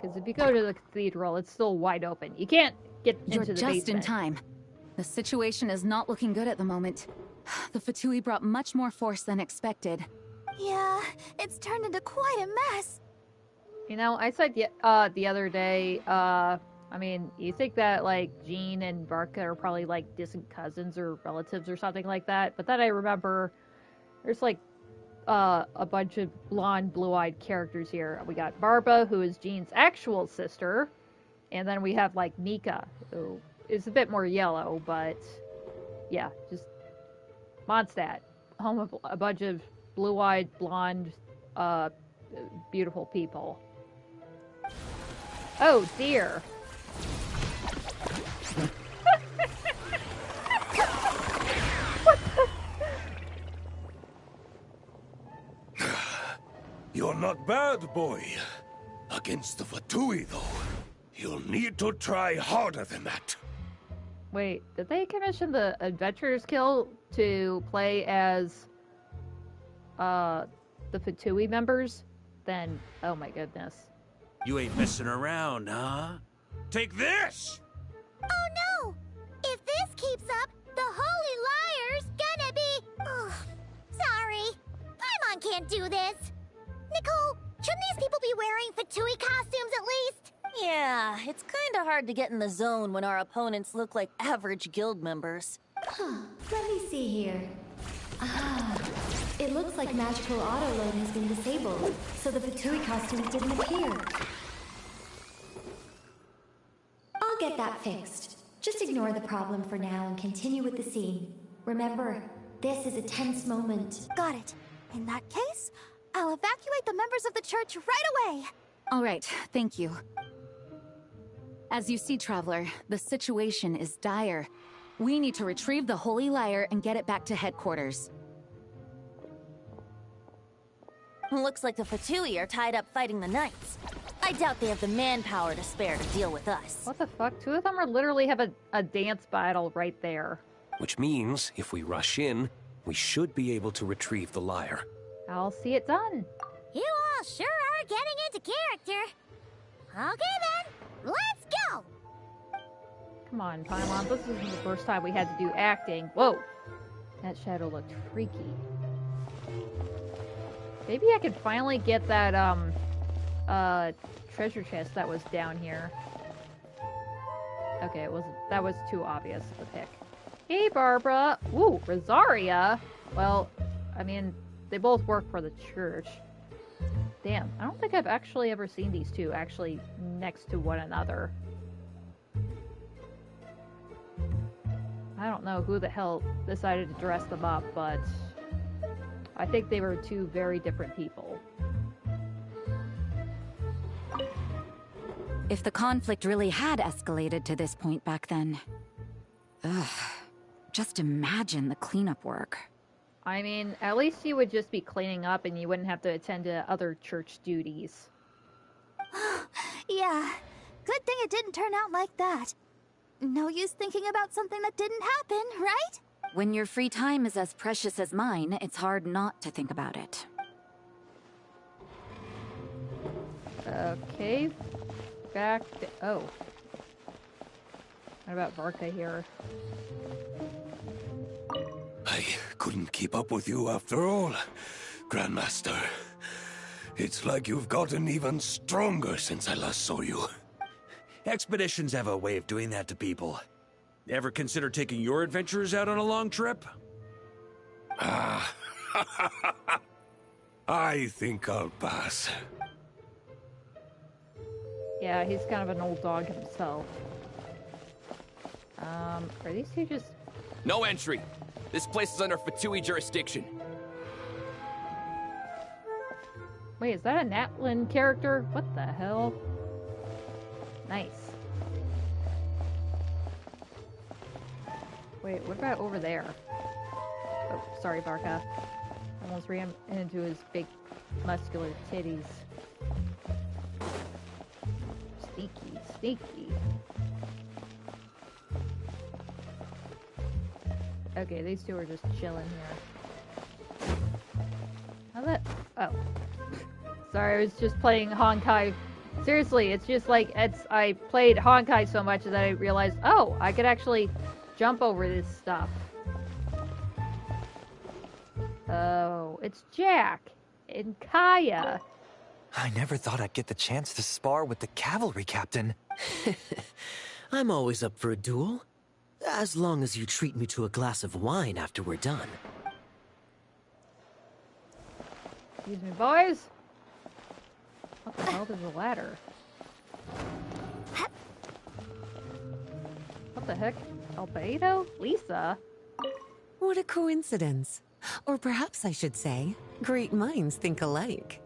Because if you go to the cathedral, it's still wide open. You can't get into the basement. You're just in time. The situation is not looking good at the moment. The Fatui brought much more force than expected. Yeah, it's turned into quite a mess. You know, I said the other day, I mean, you think that, like, Jean and Barca are probably, like, distant cousins or relatives or something like that, but then I remember there's, like, a bunch of blonde, blue-eyed characters here. We got Barba, who is Jean's actual sister, and then we have, like, Mika, who is a bit more yellow, but, yeah, just Mondstadt, home of a bunch of blue-eyed, blonde, beautiful people. Oh, dear. You're not bad, boy. Against the Fatui, though, you'll need to try harder than that. Wait, did they commission the Adventurers Guild to play as the Fatui members? Then, oh my goodness. You ain't messing around, huh? Take this! Oh no! If this keeps up, the Holy Liar's gonna be... Ugh, sorry. Paimon can't do this. Nicole, shouldn't these people be wearing Fatui costumes at least? Yeah, it's kinda hard to get in the zone when our opponents look like average guild members. Huh, let me see here. Ah, it looks like magical autoload has been disabled, so the Fatui costumes didn't appear. I'll get that fixed. Just ignore the problem for now and continue with the scene. Remember, this is a tense moment. Got it. In that case, I'll evacuate the members of the church right away. All right, thank you. As you see, Traveler, the situation is dire. We need to retrieve the Holy Lyre and get it back to headquarters. Looks like the Fatui are tied up fighting the Knights. I doubt they have the manpower to spare to deal with us. What the fuck? Two of them are literally have a dance battle right there. Which means, if we rush in, we should be able to retrieve the lyre. I'll see it done. You all sure are getting into character. Okay then, let's go! Come on, Paimon. This isn't the first time we had to do acting. Whoa! That shadow looked freaky. Maybe I could finally get that, treasure chest that was down here. Okay, that was too obvious of a pick. Hey, Barbara! Ooh, Rosaria! Well, I mean, they both work for the church. Damn, I don't think I've actually ever seen these two actually next to one another. I don't know who the hell decided to dress them up, but I think they were two very different people. If the conflict really had escalated to this point back then... Ugh. Just imagine the cleanup work. I mean, at least you would just be cleaning up and you wouldn't have to attend to other church duties. Yeah, good thing it didn't turn out like that. No use thinking about something that didn't happen, right? When your free time is as precious as mine, it's hard not to think about it. Okay. Back to... Oh. What about Barca here? I couldn't keep up with you after all, Grandmaster. It's like you've gotten even stronger since I last saw you. Expeditions have a way of doing that to people. Ever consider taking your adventurers out on a long trip? Ah, I think I'll pass. Yeah, he's kind of an old dog himself. Are these two just... No entry! This place is under Fatui jurisdiction. Wait, is that a Natlin character? What the hell? Nice. Wait, what about over there? Oh, sorry, Barca. Almost ran into his big, muscular titties. Sneaky, sneaky. Okay, these two are just chilling here. How that? Oh. Sorry, I was just playing Honkai. Seriously, it's just like, I played Honkai so much that I realized, oh, I could actually jump over this stuff. Oh, it's Jack and Kaya. I never thought I'd get the chance to spar with the cavalry captain. I'm always up for a duel. As long as you treat me to a glass of wine after we're done. Excuse me, boys. What the hell is a ladder? What the heck? Albedo? Lisa? What a coincidence. Or perhaps I should say, great minds think alike.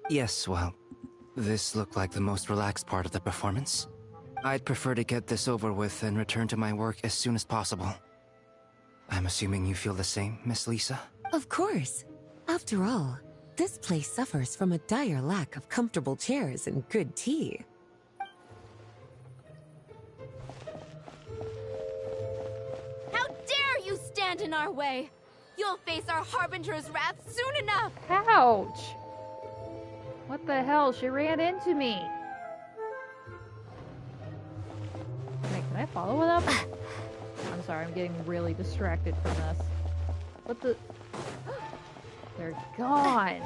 Yes, well, this looked like the most relaxed part of the performance. I'd prefer to get this over with and return to my work as soon as possible. I'm assuming you feel the same, Miss Lisa? Of course. After all, this place suffers from a dire lack of comfortable chairs and good tea. How dare you stand in our way! You'll face our Harbinger's wrath soon enough! Ouch! What the hell? She ran into me! Can I follow it up? I'm sorry, I'm getting really distracted from this. What the... They're gone!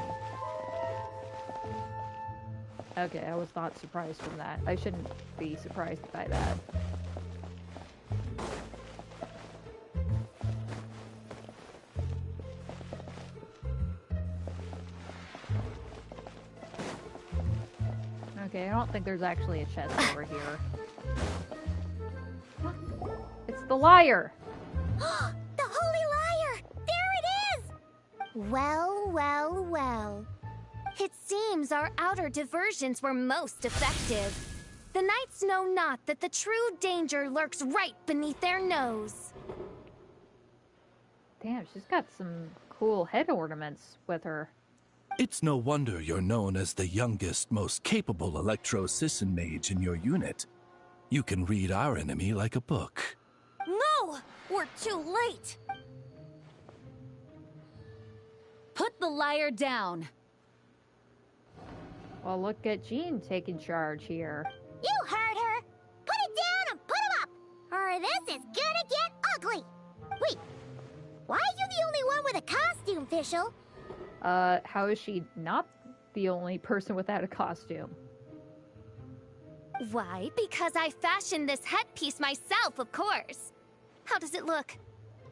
Okay, I was not surprised from that. I shouldn't be surprised by that. Okay, I don't think there's actually a chest over here. It's the liar! The Holy Liar! There it is! Well, well, well. It seems our outer diversions were most effective. The knights know not that the true danger lurks right beneath their nose. Damn, she's got some cool head ornaments with her. It's no wonder you're known as the youngest, most capable electro-Sisson mage in your unit. You can read our enemy like a book. No! We're too late! Put the liar down. Well, look at Jean taking charge here. You heard her! Put it down and put him up! Or this is gonna get ugly! Wait, why are you the only one with a costume, Fischl? How is she not the only person without a costume? Why, because I fashioned this headpiece myself, of course. How does it look?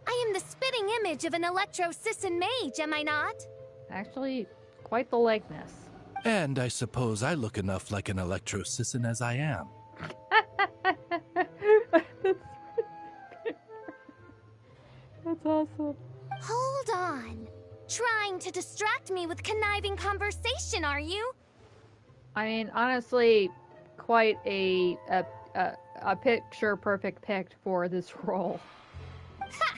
I am the spitting image of an electro-Sisson mage, am I not? Actually, quite the likeness. And I suppose I look enough like an electro-Sisson as I am. That's awesome. Hold on. Trying to distract me with conniving conversation, are you? I mean, honestly, quite a picture-perfect pick for this role. Ha!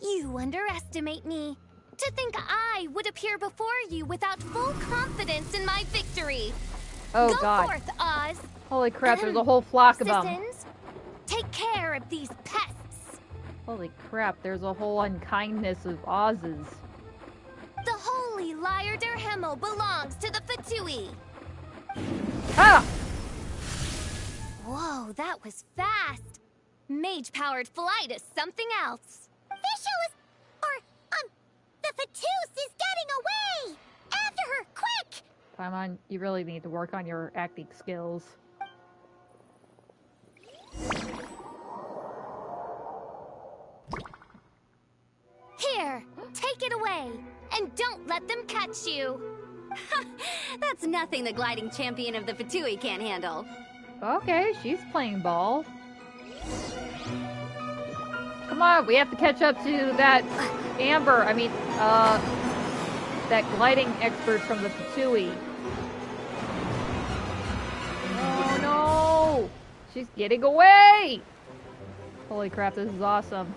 You underestimate me. To think I would appear before you without full confidence in my victory. Oh, Go God. forth, Oz. Holy crap, there's a whole flock of them. Sissons, take care of these pests. Holy crap, there's a whole unkindness of Oz's. The Holy Liar der Himmel belongs to the Fatui. Ah! Whoa, that was fast. Mage-powered flight is something else. Fischl is... the Fatus is getting away! After her, quick! Paimon, you really need to work on your acting skills. Here, take it away, and don't let them catch you. That's nothing the gliding champion of the Fatui can't handle. Okay, she's playing ball. Come on, we have to catch up to that that gliding expert from the Fatui. Oh no! She's getting away! Holy crap, this is awesome.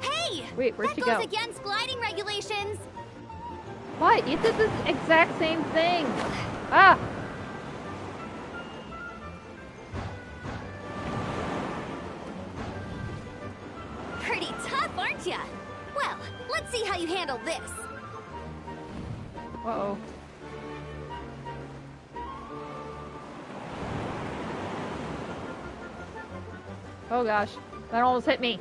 Hey! Wait, where'd she go? That goes against gliding regulations. What? You did the exact same thing. Ah! tough, aren't ya? Well, let's see how you handle this. Uh-oh. Oh gosh, that almost hit me.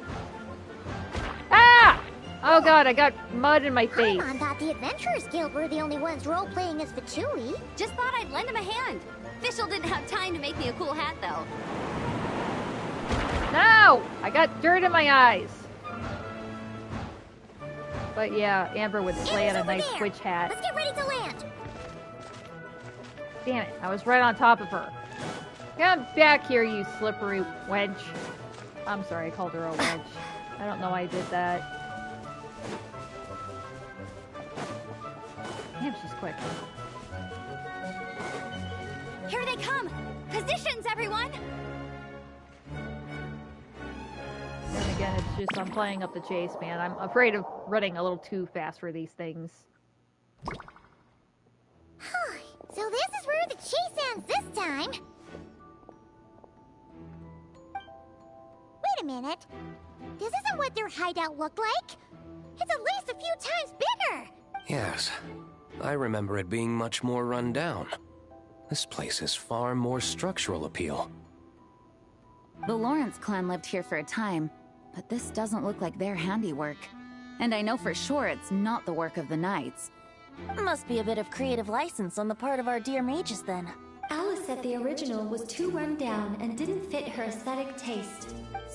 Ah! Oh god, I got mud in my face. Paimon thought the Adventurers Guild were the only ones role-playing as Fatui. Just thought I'd lend him a hand. Fischl didn't have time to make me a cool hat, though. No! I got dirt in my eyes. But yeah, Amber would slay on a nice witch hat. Let's get ready to land. Damn it, I was right on top of her. Come back here, you slippery wench. I'm sorry, I called her a wench. I don't know why I did that. Damn, she's quick. Here they come! Positions, everyone! And again, it's just I'm playing up the chase, man. I'm afraid of running a little too fast for these things. So this is where the chase ends this time. Wait a minute. This isn't what their hideout looked like. It's at least a few times bigger. Yes. I remember it being much more run down. This place has far more structural appeal. The Lawrence clan lived here for a time, but this doesn't look like their handiwork. And I know for sure it's not the work of the Knights. Must be a bit of creative license on the part of our dear mages, then. Alice said the original was too run down and didn't fit her aesthetic taste.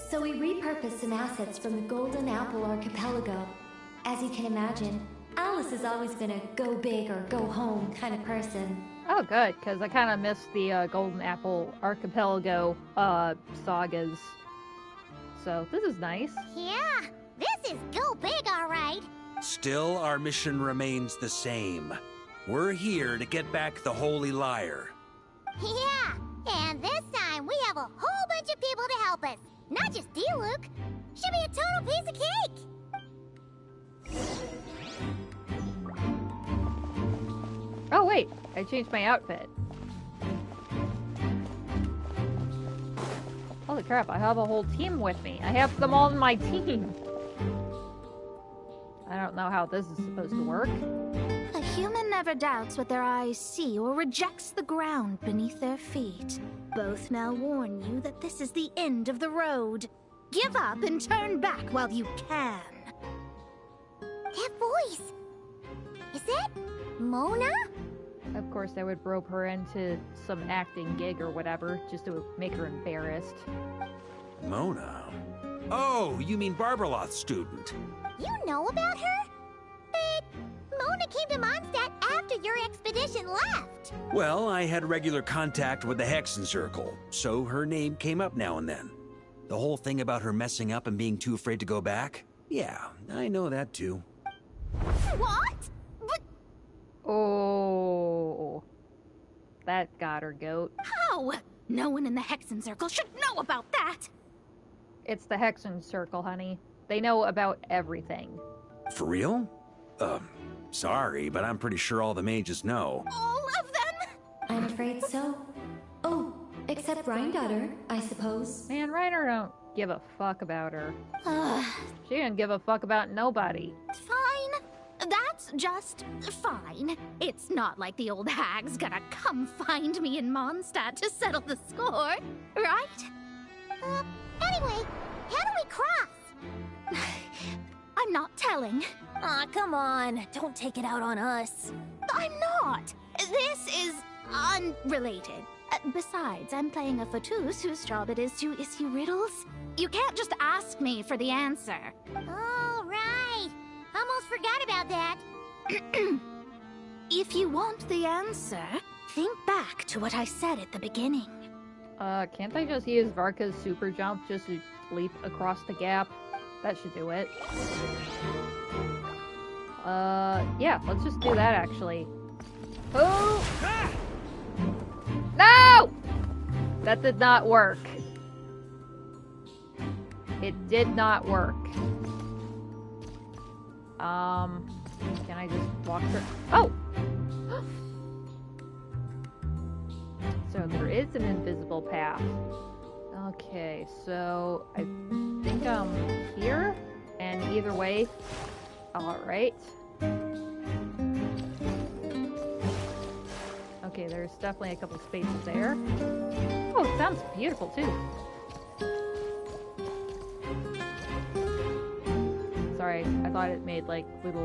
So we repurposed some assets from the Golden Apple Archipelago. As you can imagine, Alice has always been a go big or go home kind of person. Oh, good, because I kind of missed the Golden Apple Archipelago sagas. So this is nice. Yeah, this is go big, all right. Still, our mission remains the same. We're here to get back the Holy Lyre. Yeah, and this time we have a whole bunch of people to help us. Not just you, Luke. Should be a total piece of cake. Oh, wait, I changed my outfit. Holy crap, I have a whole team with me. I have them all in my team. I don't know how this is supposed to work. A human never doubts what their eyes see or rejects the ground beneath their feet. Both now warn you that this is the end of the road. Give up and turn back while you can. That voice! Is it Mona? Of course, I would rope her into some acting gig or whatever, just to make her embarrassed. Mona? Oh, you mean Barbarloth's student. You know about her? But Mona came to Mondstadt after your expedition left. Well, I had regular contact with the Hexenzirkel, so her name came up now and then. The whole thing about her messing up and being too afraid to go back? Yeah, I know that too. What? But oh, that got her, goat. how? No one in the Hexenzirkel should know about that. It's the Hexenzirkel, honey. They know about everything. For real? Sorry, but I'm pretty sure all the mages know. All of them? I'm afraid so. Oh, except Rhindaughter, I suppose. Man, Reiner don't give a fuck about her. She didn't give a fuck about nobody. Fine. That's just fine. It's not like the old hag's gonna come find me in Mondstadt to settle the score, right? Anyway, how do we cross? I'm not telling. Aw, come on. Don't take it out on us. I'm not. This is unrelated. Besides, I'm playing a Fatus whose job it is to issue riddles. You can't just ask me for the answer. All right. Almost forgot about that. If you want the answer, think back to what I said at the beginning. Can't I just use Varka's super jump just to leap across the gap? That should do it. Yeah, let's just do that actually. Oh! No! That did not work. It did not work. Can I just walk through? Oh! So there is an invisible path. Okay, so I think I'm here, and either way. Alright. Okay, there's definitely a couple spaces there. Oh, it sounds beautiful too. Sorry, I thought it made like little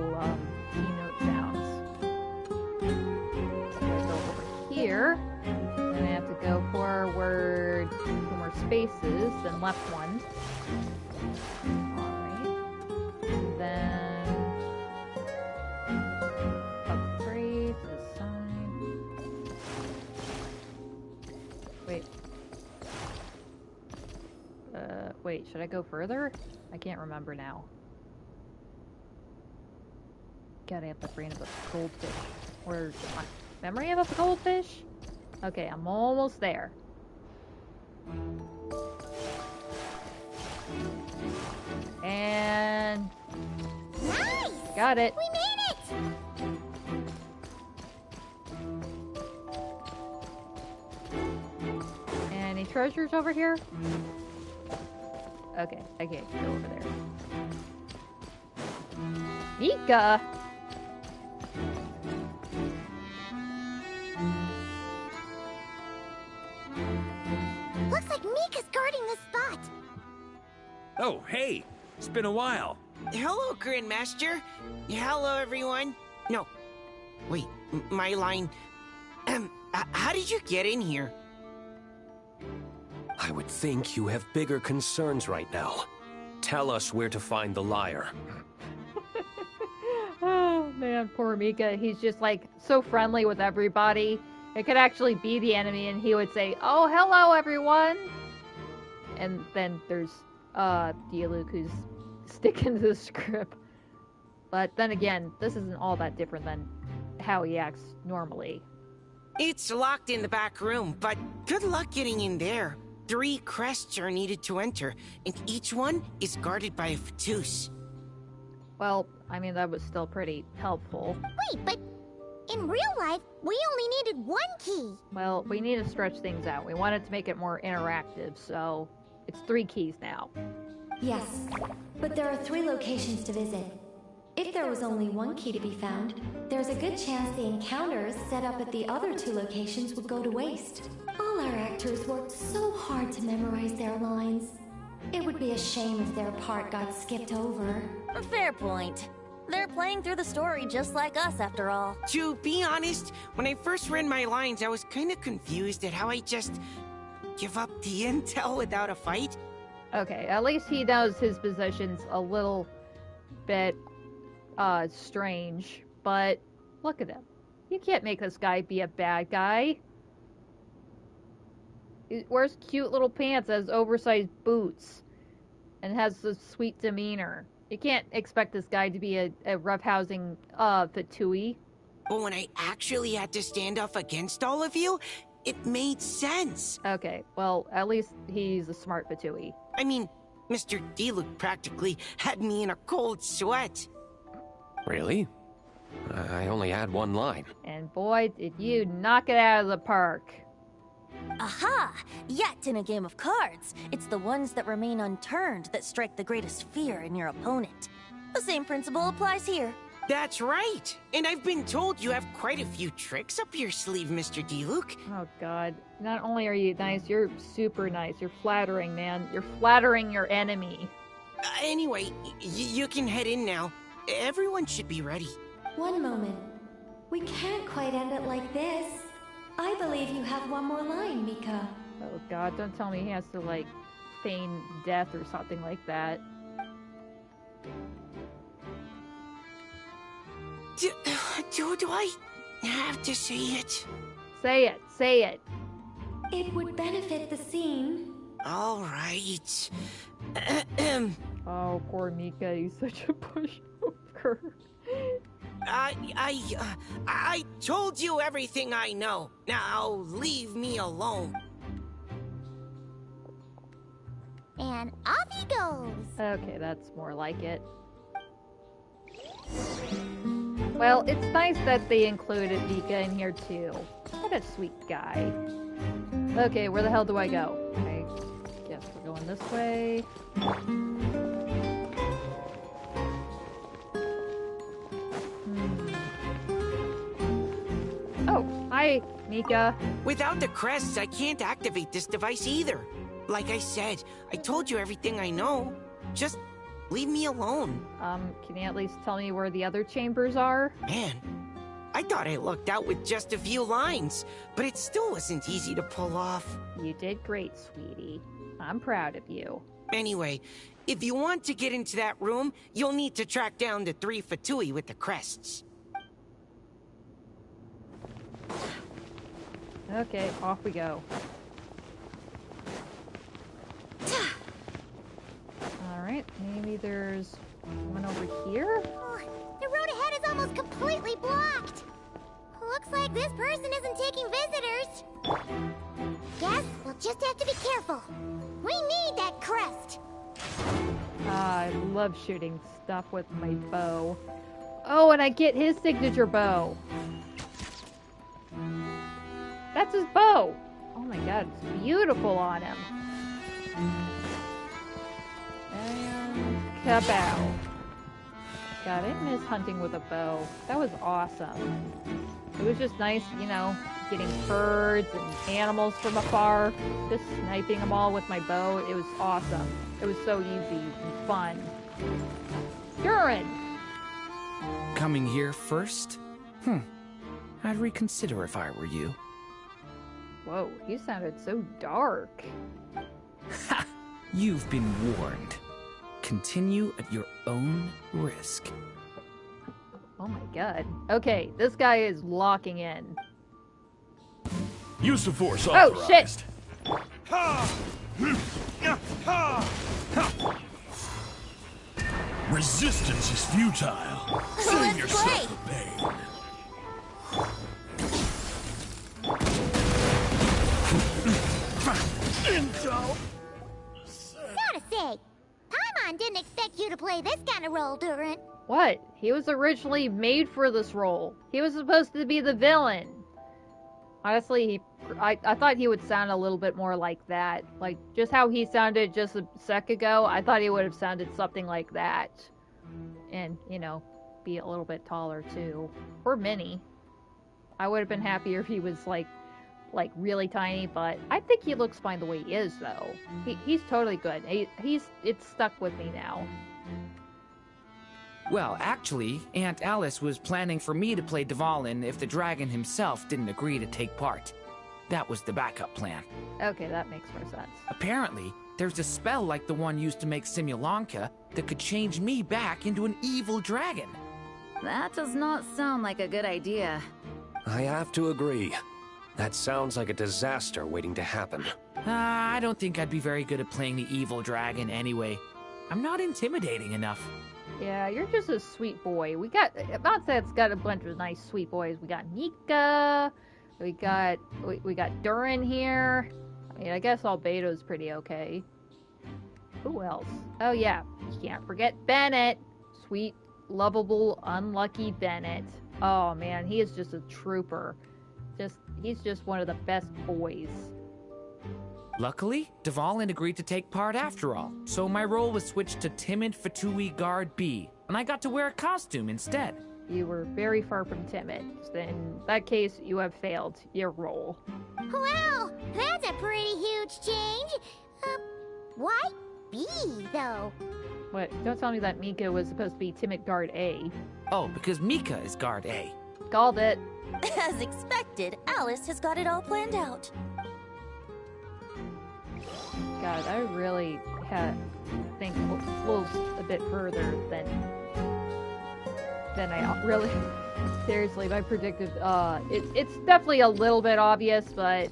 keynote sounds. So I go over here, and I have to go forward 2 more spaces, then left one. Alright. And then upgrade to the side. Wait, should I go further? I can't remember now. God, I have the brain of a goldfish. Or my memory of a goldfish? Okay, I'm almost there. And... Nice! Got it! We made it! Any treasures over here? Okay, I can't go over there. Mika! Looks like Mika's guarding this spot. Oh, hey! It's been a while. Hello, Grandmaster. Hello, everyone. No. Wait, my line... how did you get in here? I would think you have bigger concerns right now. Tell us where to find the liar. Oh man, poor Mika. He's just like so friendly with everybody. It could actually be the enemy and he would say, "Oh, hello everyone." And then there's Diluc who's sticking to the script. But then again, this isn't all that different than how he acts normally. It's locked in the back room, but good luck getting in there. 3 crests are needed to enter, and each one is guarded by a Fatus. Well, I mean, that was still pretty helpful. Wait, but in real life, we only needed 1 key. Well, we need to stretch things out. We wanted to make it more interactive, so it's 3 keys now. Yes, but there are 3 locations to visit. If there was only 1 key to be found, there's a good chance the encounters set up at the other 2 locations would go to waste. All our actors worked so hard to memorize their lines. It would be a shame if their part got skipped over. Fair point. They're playing through the story just like us, after all. To be honest, when I first read my lines, I was kind of confused at how I just give up the intel without a fight. Okay, at least he knows his position's a little bit strange, but look at him. You can't make this guy be a bad guy. He wears cute little pants, has oversized boots, and has a sweet demeanor. You can't expect this guy to be a roughhousing Fatui. But when I actually had to stand up against all of you, it made sense. Okay, well, at least he's a smart Fatui. I mean, Mr. Diluc practically had me in a cold sweat. Really? I only had 1 line. And boy, did you knock it out of the park. Aha! Yet in a game of cards, it's the ones that remain unturned that strike the greatest fear in your opponent. The same principle applies here. That's right! And I've been told you have quite a few tricks up your sleeve, Mr. Diluc. Oh god. Not only are you nice, you're super nice. You're flattering, man. You're flattering your enemy. Anyway, you can head in now. Everyone should be ready. One moment. We can't quite end it like this. I believe you have 1 more line, Mika. Oh god, don't tell me he has to, like, feign death or something like that. Do I have to say it? Say it, say it. It would benefit the scene. All right. Oh, poor Mika, he's such a pushover. I told you everything I know. Now leave me alone. And off he goes. Okay, that's more like it. Well, it's nice that they included Mika in here too. What a sweet guy. Okay, where the hell do I go? I guess we're going this way. Okay, Mika. Without the crests, I can't activate this device either. Like I said, I told you everything I know. Just leave me alone. Can you at least tell me where the other chambers are? Man, I thought I lucked out with just a few lines, but it still wasn't easy to pull off. You did great, sweetie. I'm proud of you. Anyway, if you want to get into that room, you'll need to track down the 3 Fatui with the crests. Okay, off we go. Alright, maybe there's one over here? Oh, the road ahead is almost completely blocked. Looks like this person isn't taking visitors. Guess we'll just have to be careful. We need that crest. I love shooting stuff with my bow. Oh, and I get his signature bow. That's his bow. Oh my god, it's beautiful on him. And kabow. God, I miss hunting with a bow. That was awesome. It was just nice, you know, getting birds and animals from afar. Just sniping them all with my bow. It was awesome. It was so easy and fun. Durin! Coming here first? I'd reconsider if I were you. Whoa, you sounded so dark. Ha! You've been warned. Continue at your own risk. Oh my god. Okay, this guy is locking in. Use the force authorized. Resistance is futile. Save yourself the pain. Gotta say, Paimon didn't expect you to play this kind of role, Durin. What? He was originally made for this role. He was supposed to be the villain. Honestly, I thought he would sound a little bit more like that. Like, just how he sounded just a sec ago, I thought he would have sounded something like that. And, you know, be a little bit taller, too. Or mini. I would have been happier if he was, like really tiny, but I think he looks fine the way he is, though. He's totally good. It's stuck with me now. Well, actually, Aunt Alice was planning for me to play Dvalin if the dragon himself didn't agree to take part. That was the backup plan. Okay, that makes more sense. Apparently, there's a spell like the one used to make Simulanka that could change me back into an evil dragon. That does not sound like a good idea. I have to agree. That sounds like a disaster waiting to happen. I don't think I'd be very good at playing the evil dragon anyway. I'm not intimidating enough. Yeah, you're just a sweet boy. Montset's got a bunch of nice sweet boys. We got Mika. We got Durin here. I mean, I guess Albedo's pretty okay. Who else? Oh yeah, you can't forget Bennett. Sweet, lovable, unlucky Bennett. Oh man, he is just a trooper. He's just one of the best boys. Luckily, Dvalin agreed to take part after all, so my role was switched to Timid Fatui Guard B, and I got to wear a costume instead. You were very far from timid. In that case, you have failed your role. Wow, that's a pretty huge change. Why B, though? What? Don't tell me that Mika was supposed to be Timid Guard A. Oh, because Mika is Guard A. Called it. As expected, Alice has got it all planned out. God, I really think a little a bit further than I really. Seriously, I predicted. It's definitely a little bit obvious, but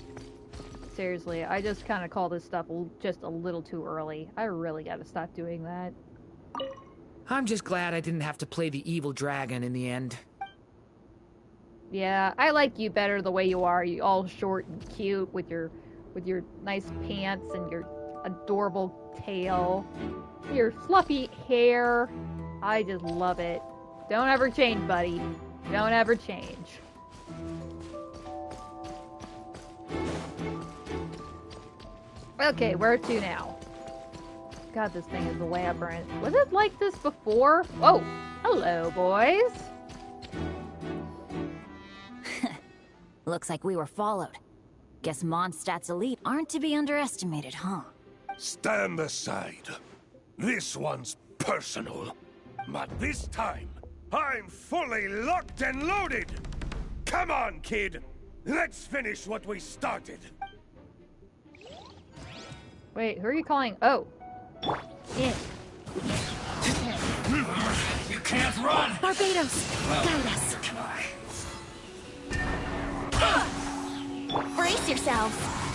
seriously, I just kind of call this stuff just a little too early. I really got to stop doing that. I'm just glad I didn't have to play the evil dragon in the end. Yeah, I like you better the way you are. You all short and cute with your nice pants and your adorable tail, your fluffy hair. I just love it. Don't ever change, buddy. Don't ever change. Okay, where to now? God, this thing is a labyrinth. Was it like this before? Oh, hello, boys. Looks like we were followed. Guess Mondstadt's elite aren't to be underestimated, huh? Stand aside. This one's personal. But this time, I'm fully locked and loaded! Come on, kid! Let's finish what we started! Wait, who are you calling? Oh. Yeah. You can't run! Barbados! Guide us! Brace yourself.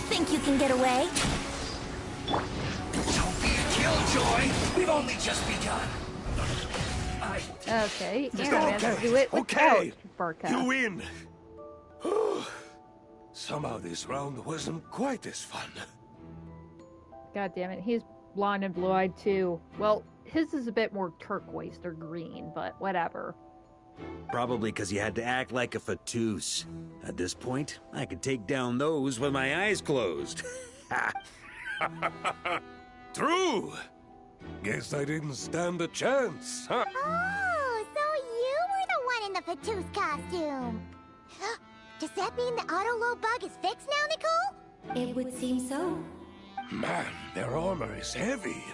Think you can get away? Don't be a killjoy! We've only just begun. Okay, and we have to do it without Barca. You win! Somehow this round wasn't quite as fun. God damn it, he's blonde and blue-eyed too. Well, his is a bit more turquoise or green, but whatever. Probably because you had to act like a Fatous. At this point, I could take down those with my eyes closed. True! Guess I didn't stand a chance, huh? Oh, so you were the one in the Fatous costume. Does that mean the auto-load bug is fixed now, Nicole? It would seem so. Man, their armor is heavy,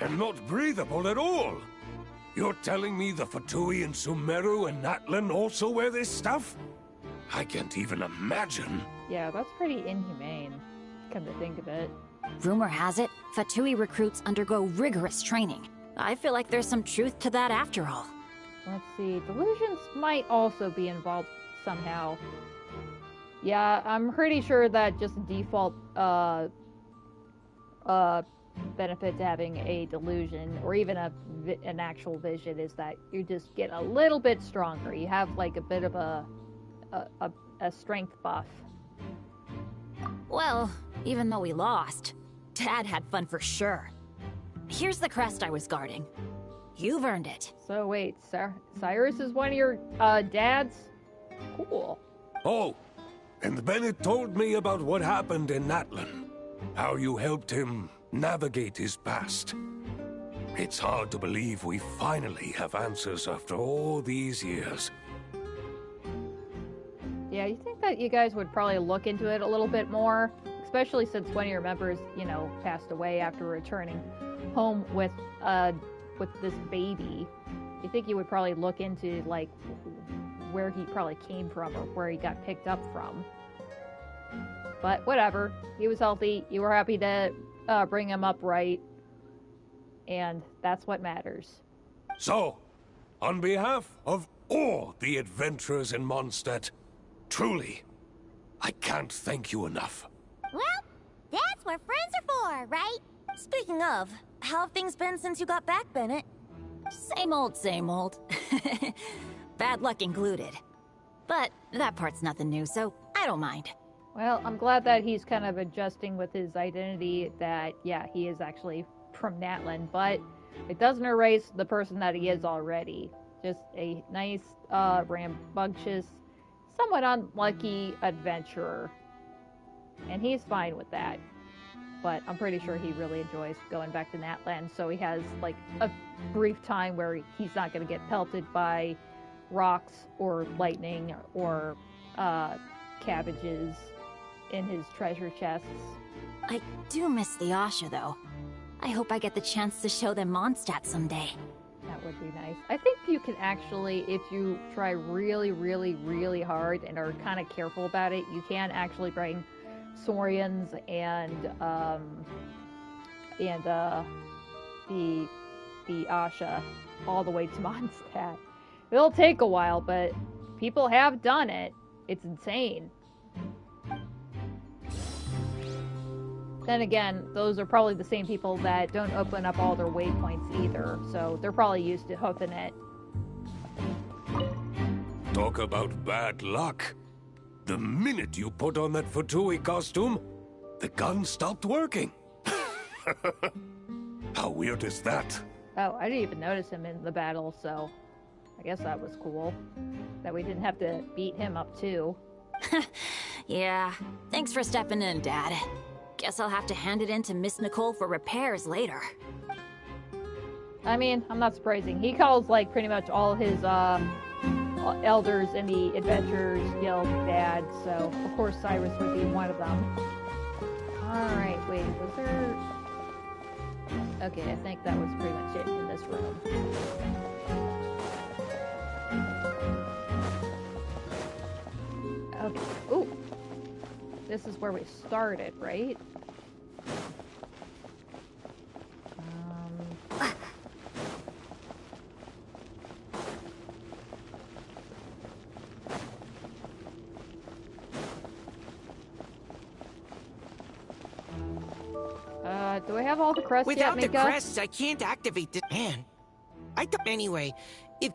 and not breathable at all. You're telling me the Fatui in Sumeru and Natlan also wear this stuff? I can't even imagine. Yeah, that's pretty inhumane, come to think of it. Rumor has it, Fatui recruits undergo rigorous training. I feel like there's some truth to that after all. Let's see, delusions might also be involved somehow. Yeah, I'm pretty sure that just default benefit to having a delusion or even an actual vision is that you just get a little bit stronger. You have like a bit of a strength buff. Well, even though we lost, Dad had fun for sure. Here's the crest I was guarding. You've earned it. So wait, Cyrus is one of your dads? Cool. Oh, and Bennett told me about what happened in Natlan. How you helped him navigate his past. It's hard to believe we finally have answers after all these years. Yeah, you think that you guys would probably look into it a little bit more? Especially since one of your members, you know, passed away after returning home with this baby. You think you would probably look into, like, where he probably came from or where he got picked up from. But whatever. He was healthy. You were happy to bring him up right. And that's what matters. So, on behalf of all the adventurers in Mondstadt, truly, I can't thank you enough. Well, that's what friends are for, right? Speaking of, how have things been since you got back, Bennett? Same old, same old. Bad luck included. But that part's nothing new, so I don't mind. Well, I'm glad that he's kind of adjusting with his identity that, yeah, he is actually from Natlan, but it doesn't erase the person that he is already. Just a nice, rambunctious, somewhat unlucky adventurer. And he's fine with that. But I'm pretty sure he really enjoys going back to Natlan, so he has, like, a brief time where he's not going to get pelted by rocks or lightning or cabbages in his treasure chests. I do miss the Asha, though. I hope I get the chance to show them Mondstadt someday. That would be nice. I think you can actually, if you try really, really, really hard and are kind of careful about it, you can actually bring Saurians and the Asha all the way to Mondstadt. It'll take a while, but people have done it. It's insane. Then again, those are probably the same people that don't open up all their waypoints either, so they're probably used to hoofing it. Talk about bad luck. The minute you put on that Fatui costume, the gun stopped working. How weird is that? Oh, I didn't even notice him in the battle, so I guess that was cool. That we didn't have to beat him up too. Yeah, thanks for stepping in, Dad. Guess I'll have to hand it in to Miss Nicole for repairs later. I mean, I'm not surprising. He calls, like, pretty much all his, elders in the Adventurers Guild bad, so of course Cyrus would be one of them. Alright, wait, was there... Okay, I think that was pretty much it in this room. Okay, ooh! This is where we started, right? Do I have all the crests Without yet, the Mika? crests, I can't activate this. Man, anyway, if...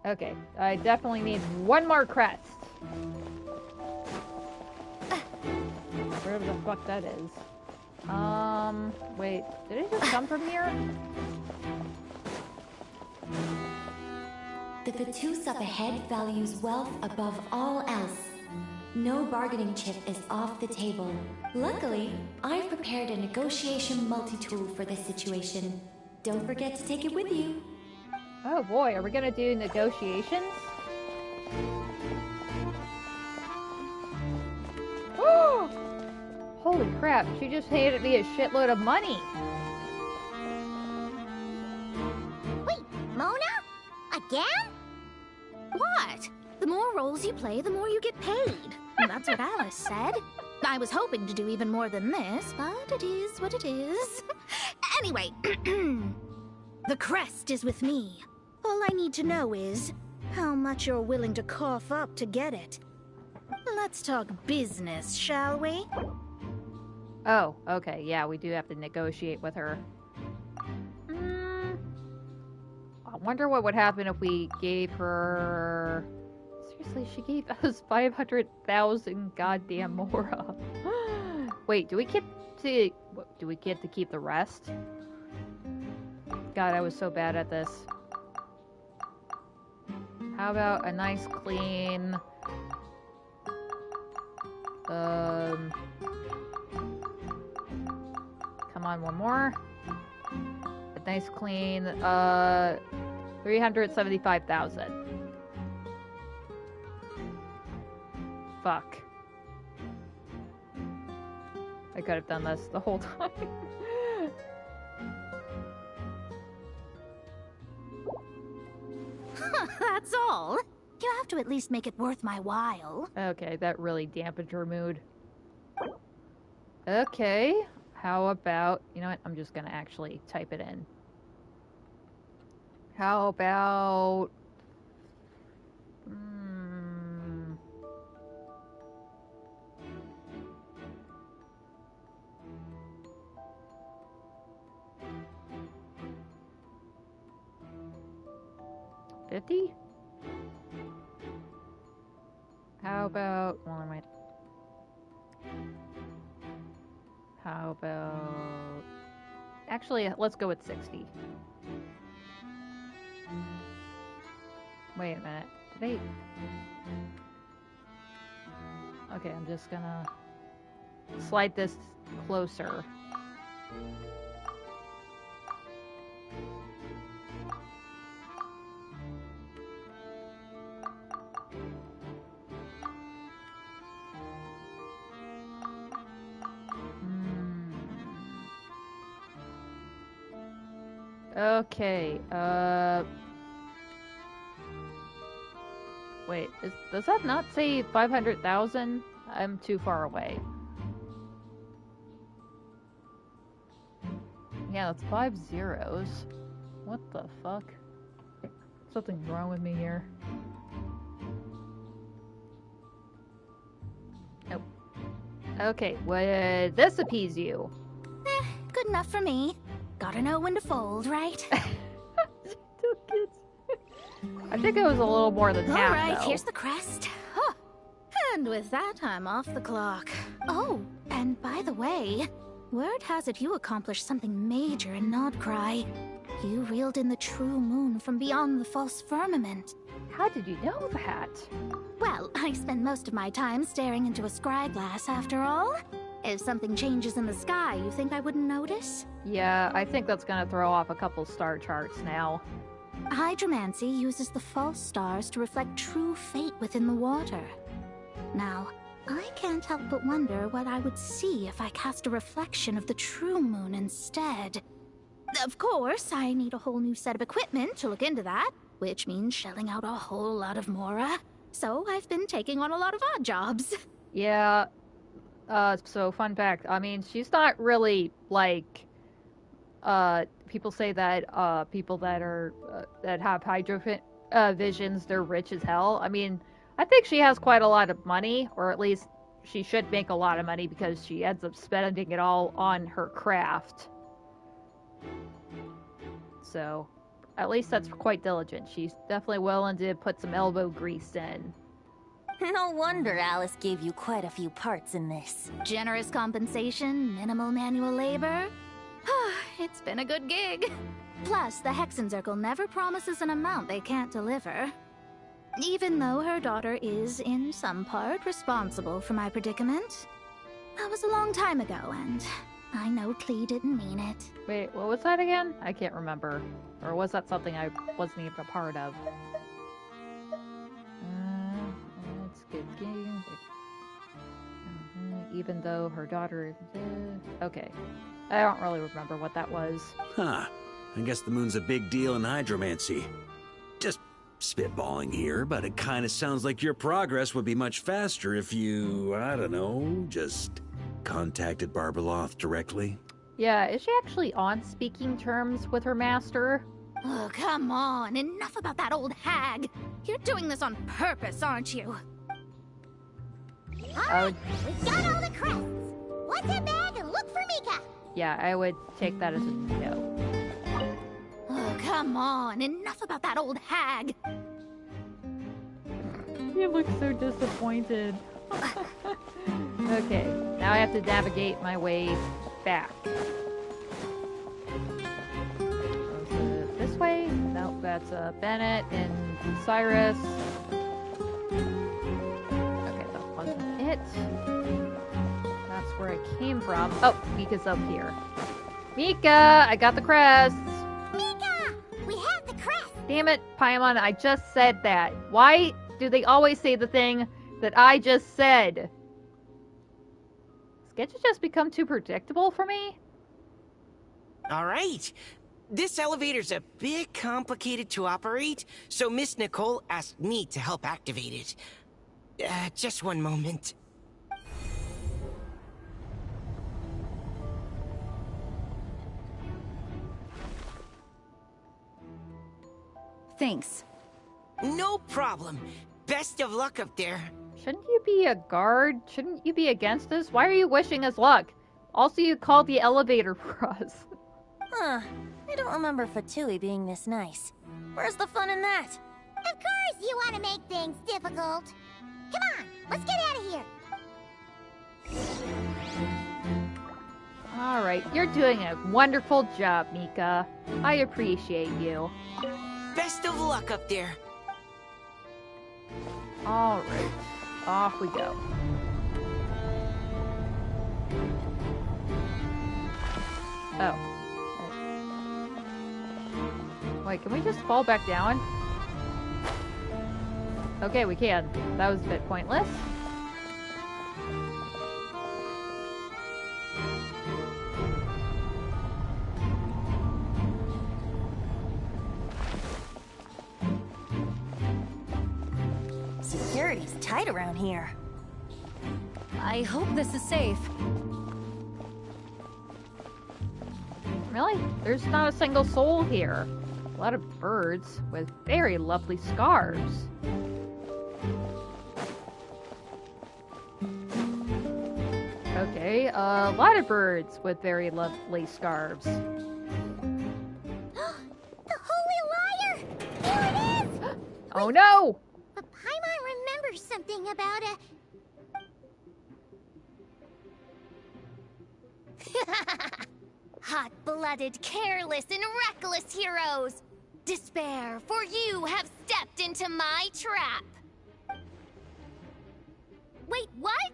Okay, I definitely need one more crest. Wherever the fuck that is. Wait, did it just come from here? The Fatus up ahead values wealth above all else. No bargaining chip is off the table. Luckily, I've prepared a negotiation multi-tool for this situation. Don't forget to take it with you. Oh boy, are we gonna do negotiations? Holy crap, she just handed me a shitload of money. Wait, Mona? Again? What? The more roles you play, the more you get paid. That's what Alice said. I was hoping to do even more than this, but it is what it is. Anyway, the crest is with me. All I need to know is how much you're willing to cough up to get it. Let's talk business, shall we? Oh, okay, yeah, we do have to negotiate with her. I wonder what would happen if we gave her... Seriously, she gave us 500,000 goddamn Mora. Wait, do we get to keep the rest? God, I was so bad at this. How about a nice clean... Come on, one more. A nice clean, 375,000. Fuck. I could have done this the whole time. That's all. You have to at least make it worth my while. Okay, that really dampened her mood. Okay, how about... You know what? I'm just gonna actually type it in. How about... $50? How about... Well, I might... How about... Actually, let's go with 60. Wait a minute. Did I... Okay, I'm just gonna... slide this closer. Okay, wait, does that not say 500,000? I'm too far away. Yeah, that's 5 zeros. What the fuck? Something's wrong with me here. Nope. Okay, would this appease you? Good enough for me. Gotta know when to fold, right? I think it was a little more than half, Alright, though. here's the crest. Huh. And with that, I'm off the clock. Oh, and by the way, word has it you accomplished something major in Nodcry. You reeled in the true moon from beyond the false firmament. How did you know that? Well, I spend most of my time staring into a scry glass, after all. If something changes in the sky, you think I wouldn't notice? Yeah, I think that's gonna throw off a couple star charts now. Hydromancy uses the false stars to reflect true fate within the water. Now, I can't help but wonder what I would see if I cast a reflection of the true moon instead. Of course, I need a whole new set of equipment to look into that, which means shelling out a whole lot of mora. So I've been taking on a lot of odd jobs. Yeah. So fun fact, I mean, she's not really like, people say that, people that are, that have visions, they're rich as hell. I mean, I think she has quite a lot of money, or at least she should make a lot of money because she ends up spending it all on her craft. So, at least that's quite diligent. She's definitely willing to put some elbow grease in. No wonder Alice gave you quite a few parts in this. Generous compensation, minimal manual labor. It's been a good gig. Plus, the Hexenzirkel never promises an amount they can't deliver. Even though her daughter is, in some part, responsible for my predicament. That was a long time ago, and I know Klee didn't mean it. Wait, what was that again? I can't remember. Or was that something I wasn't even a part of? It's a good game. Even though her daughter is... okay. I don't really remember what that was. Huh. I guess the moon's a big deal in hydromancy. Just spitballing here, but it kind of sounds like your progress would be much faster if you, I don't know, just contacted Barbeloth directly. Yeah, is she actually on speaking terms with her master? Oh, come on. Enough about that old hag. You're doing this on purpose, aren't you? Alright, we've got all the crests. What's her bag and look for Mika? Yeah, I would take that as a no. Oh, come on. Enough about that old hag. You look so disappointed. Okay, now I have to navigate my way back. This way? Nope, that's Bennett and Cyrus. Okay, that wasn't it. That's where I came from. Oh, Mika's up here. Mika, I got the crests. Mika, we have the crest. Damn it, Paimon, I just said that. Why do they always say the thing that I just said? Sketches just become too predictable for me? Alright. This elevator's a bit complicated to operate, so Miss Nicole asked me to help activate it. Just one moment. Thanks. No problem. Best of luck up there. Shouldn't you be a guard? Shouldn't you be against us? Why are you wishing us luck? Also, you called the elevator for us. Huh. I don't remember Fatui being this nice. Where's the fun in that? Of course you want to make things difficult. Come on, let's get out of here. Alright, you're doing a wonderful job, Mika. I appreciate you. Best of luck up there. Alright, off we go. Oh. Wait, can we just fall back down? Okay, we can. That was a bit pointless. Security's tight around here. I hope this is safe. Really? There's not a single soul here. A lot of birds with very lovely scarves. Okay, a lot of birds with very lovely scarves. The Holy Liar! Here it is! Oh no! But Paimon remembers something about a... Hot-blooded, careless, and reckless heroes! Despair, for you have stepped into my trap! Wait, what?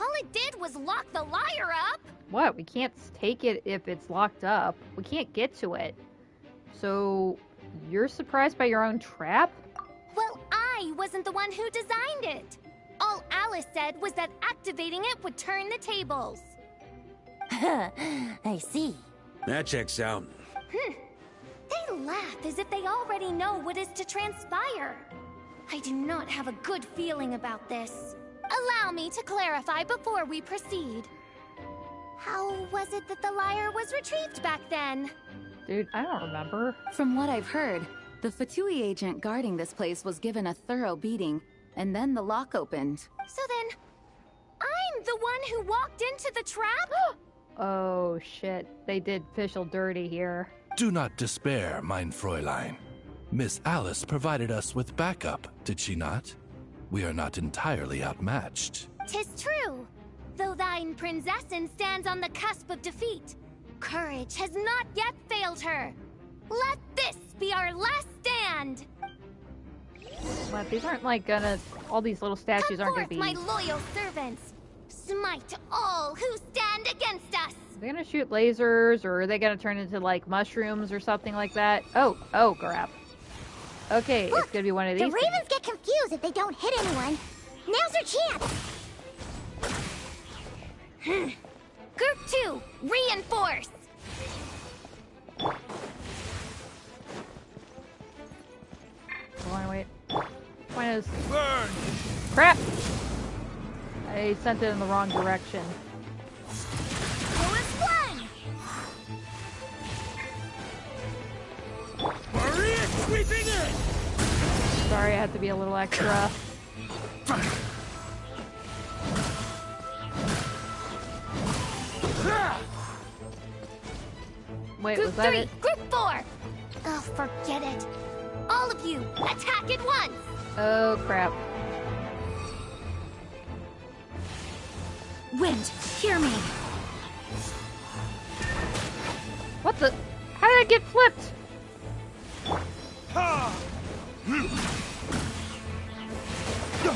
All it did was lock the liar up! What? We can't take it if it's locked up. We can't get to it. So, You're surprised by your own trap? Well, I wasn't the one who designed it. All Alice said was that activating it would turn the tables. I see. That checks out. They laugh as if they already know what is to transpire. I do not have a good feeling about this. Allow me to clarify before we proceed. How was it that the lyre was retrieved back then? Dude, I don't remember. From what I've heard, the Fatui agent guarding this place was given a thorough beating, and then the lock opened. So then, I'm the one who walked into the trap? Oh shit, they did Fischl dirty here. Do not despair, mein Fräulein. Miss Alice provided us with backup, did she not? We are not entirely outmatched. 'Tis true. Though thine Prinzessin stands on the cusp of defeat, courage has not yet failed her. Let this be our last stand! What, these aren't like gonna... All these little statues aren't gonna be... my loyal servants! Smite all who stand against us! Are they gonna shoot lasers, or are they gonna turn into, like, mushrooms or something like that? Oh, crap. Okay, Look, it's gonna be one of the these ravens get confused if they don't hit anyone. Now's their chance! Group 2, reinforce! Hold on, wait. Point is... Burn! Crap! I sent it in the wrong direction. Maria sweeping in! Sorry, I had to be a little extra. Wait, Group was that 3, it? Group 4! Oh, forget it. All of you, attack at once! Oh, crap. Wind, hear me! What the? How did I get flipped?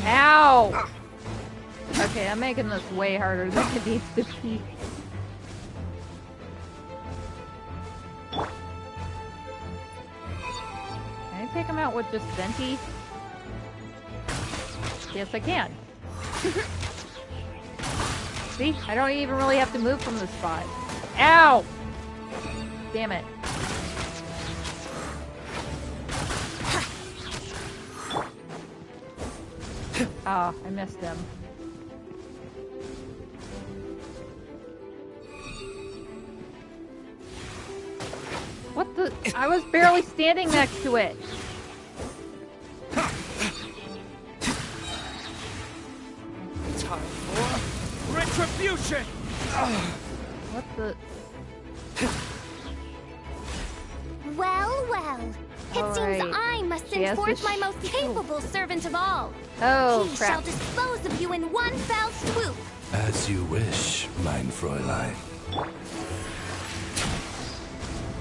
Ow! Okay, I'm making this way harder than it needs to be. Can I take him out with just Venti? Yes, I can. See? I don't even really have to move from this spot. Ow! Damn it. Ah, I missed him. What the? I was barely standing next to it. Time for retribution! What the? Well, well. It seems I must enforce my most capable servant of all. Oh, he crap. shall dispose of you in one fell swoop. As you wish, mein Fräulein.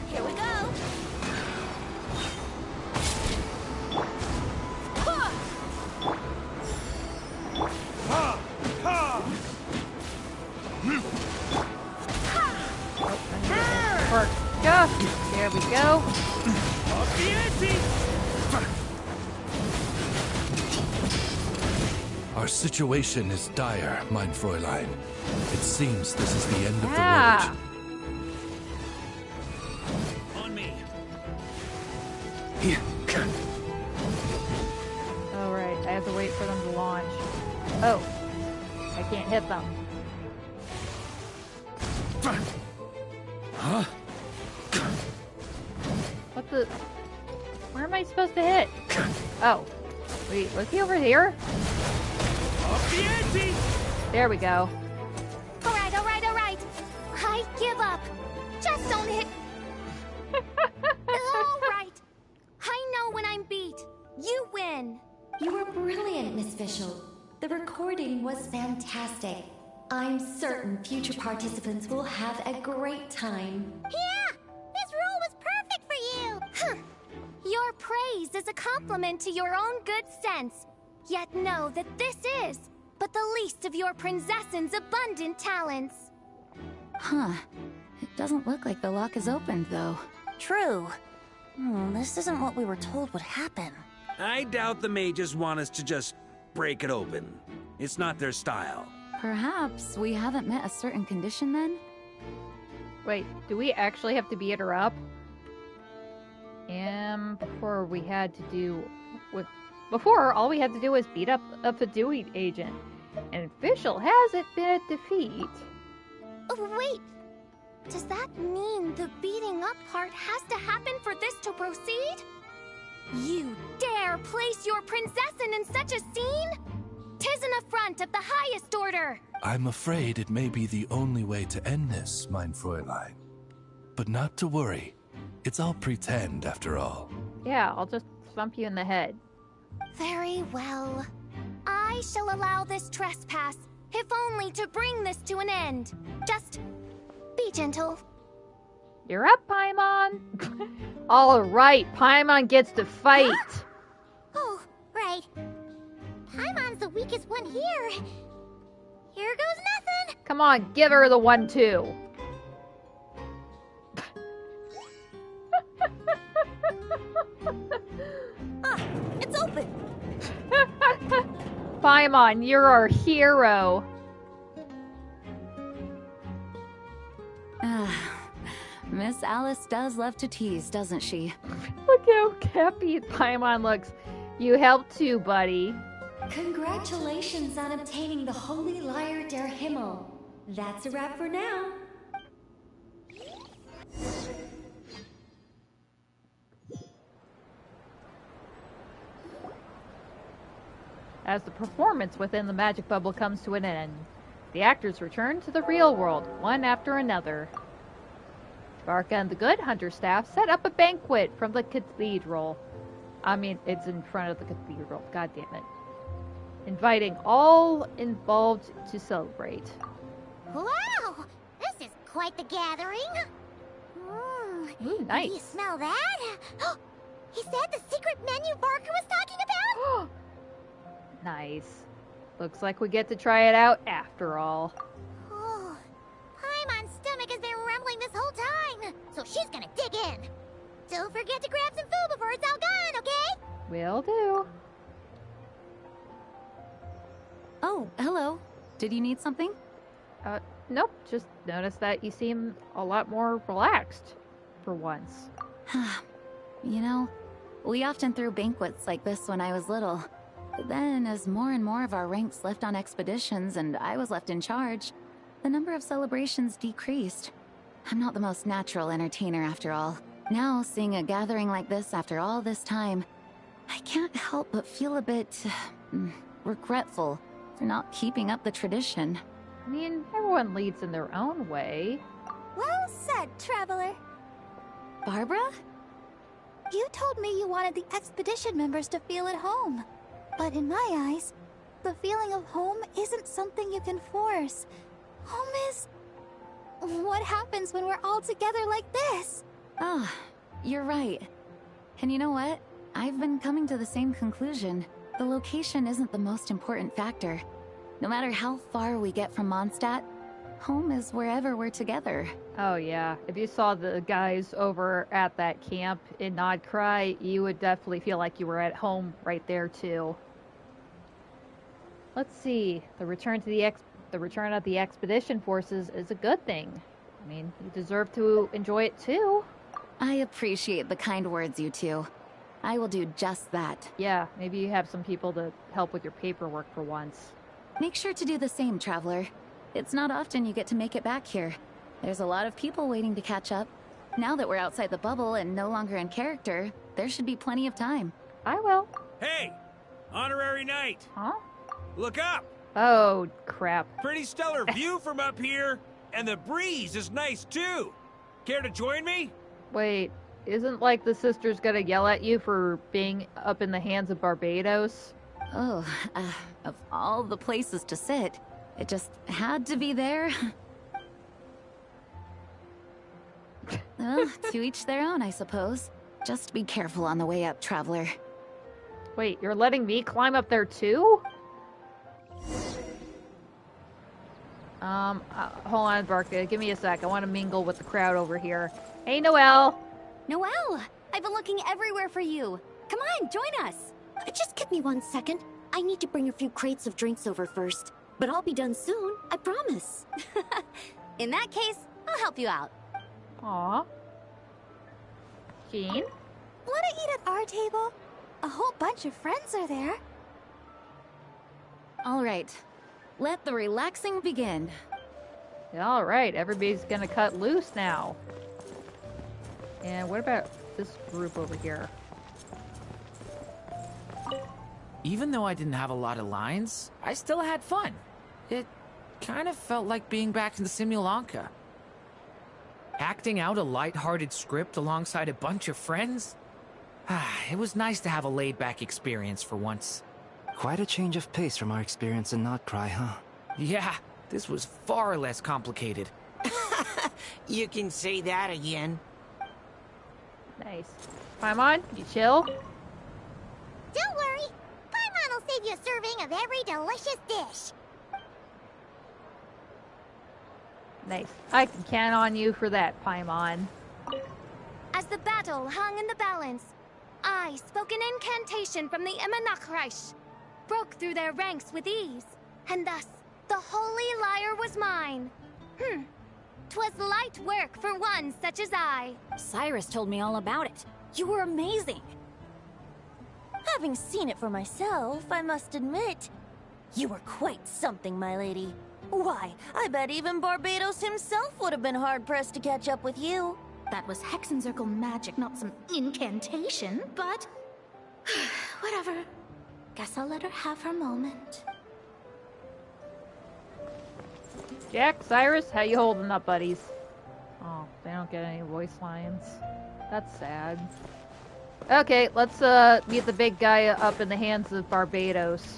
Here we go. There we go. Our situation is dire, mein Fräulein. It seems this is the end of the road. On me. Oh, right. I have to wait for them to launch. Oh. I can't hit them. Huh? What the? Where am I supposed to hit? Oh. Wait, was he over here? There we go. All right. I give up. Just don't hit. All right. I know when I'm beat. You win. You were brilliant, Miss Fischl. The recording was fantastic. I'm certain future participants will have a great time. Yeah! This rule was perfect for you! Huh. Your praise is a compliment to your own good sense. Yet know that this is but the least of your Prinzessin's abundant talents. Huh. It doesn't look like the lock is opened, though. True. This isn't what we were told would happen. I doubt the mages want us to just break it open. It's not their style. Perhaps we haven't met a certain condition then? Wait, do we actually have to beat her up? And before we had to do... Before, all we had to do was beat up a Fadui agent. An official hasn't been a defeat. Oh, wait! Does that mean the beating up part has to happen for this to proceed? You dare place your princessin in such a scene? 'Tis an affront of the highest order! I'm afraid it may be the only way to end this, mein Fräulein. But not to worry. It's all pretend, after all. Yeah, I'll just thump you in the head. Very well. I shall allow this trespass, if only to bring this to an end. Just be gentle. You're up, Paimon! Alright, Paimon gets to fight! Oh, right. Paimon's the weakest one here. Here goes nothing! Come on, give her the 1-2. It's open! Paimon, you're our hero. Miss Alice does love to tease, doesn't she? Look how happy Paimon looks. You helped too, buddy. Congratulations on obtaining the Holy Lyre der Himmel. That's a wrap for now. As the performance within the magic bubble comes to an end, the actors return to the real world, one after another. Barca and the Good Hunter staff set up a banquet from the cathedral. I mean, it's in front of the cathedral, god damn it. Inviting all involved to celebrate. Wow! This is quite the gathering. Ooh, nice. Do you smell that? Is that the secret menu Barker was talking about? Nice. Looks like we get to try it out after all. Oh, Paimon's stomach has been rumbling this whole time, so she's gonna dig in. Don't forget to grab some food before it's all gone, okay? Will do. Oh, hello. Did you need something? Nope. Just noticed that you seem a lot more relaxed for once. You know, we often threw banquets like this when I was little. But then, as more and more of our ranks left on expeditions and I was left in charge, the number of celebrations decreased. I'm not the most natural entertainer after all. Now, seeing a gathering like this after all this time, I can't help but feel a bit regretful for not keeping up the tradition. I mean, everyone leads in their own way. Well said, Traveler. Barbara? You told me you wanted the expedition members to feel at home. But in my eyes, the feeling of home isn't something you can force. Home is... what happens when we're all together like this? Ah, you're right. And you know what? I've been coming to the same conclusion. The location isn't the most important factor. No matter how far we get from Mondstadt, home is wherever we're together. Oh yeah, if you saw the guys over at that camp in Nodcry, you would definitely feel like you were at home right there too. Let's see. The return of the expedition forces is a good thing. I mean, you deserve to enjoy it too. I appreciate the kind words, you two. I will do just that. Yeah, maybe you have some people to help with your paperwork for once. Make sure to do the same, Traveler. It's not often you get to make it back here. There's a lot of people waiting to catch up. Now that we're outside the bubble and no longer in character, there should be plenty of time. I will. Hey! Honorary Knight! Huh? Look up! Oh, crap. Pretty stellar view from up here, and the breeze is nice too. Care to join me? Wait, isn't like the sisters gonna yell at you for being up in the hands of Barbados? Oh, of all the places to sit, it just had to be there. Well, to each their own, I suppose. Just be careful on the way up, Traveler. Wait, you're letting me climb up there too? Hold on, Barca. Give me a sec. I want to mingle with the crowd over here. Hey, Noelle! Noelle! I've been looking everywhere for you. Come on, join us. Just give me 1 second. I need to bring a few crates of drinks over first. But I'll be done soon, I promise. In that case, I'll help you out. Aw. Jean? Wanna eat at our table? A whole bunch of friends are there. All right. Let the relaxing begin. All right, everybody's gonna cut loose now. And what about this group over here? Even though I didn't have a lot of lines, I still had fun. It kind of felt like being back in the Simulanka. Acting out a light-hearted script alongside a bunch of friends? It was nice to have a laid-back experience for once. Quite a change of pace from our experience in Not Cry, huh? Yeah, this was far less complicated. You can say that again. Nice. Paimon, you chill? Don't worry. Paimon will save you a serving of every delicious dish. Nice. I can count on you for that, Paimon. As the battle hung in the balance, I spoke an incantation from the Imanakresh, broke through their ranks with ease, and thus the holy lyre was mine. 'Twas light work for one such as I. Cyrus told me all about it. You were amazing. Having seen it for myself, I must admit, you were quite something, my lady. Why, I bet even Barbados himself would have been hard-pressed to catch up with you. That was Hexenzirkel magic, not some incantation, but... whatever. Guess I'll let her have her moment. Jack, Cyrus, how you holding up, buddies? Oh, they don't get any voice lines. That's sad. Okay, let's meet the big guy up in the hands of Barbados.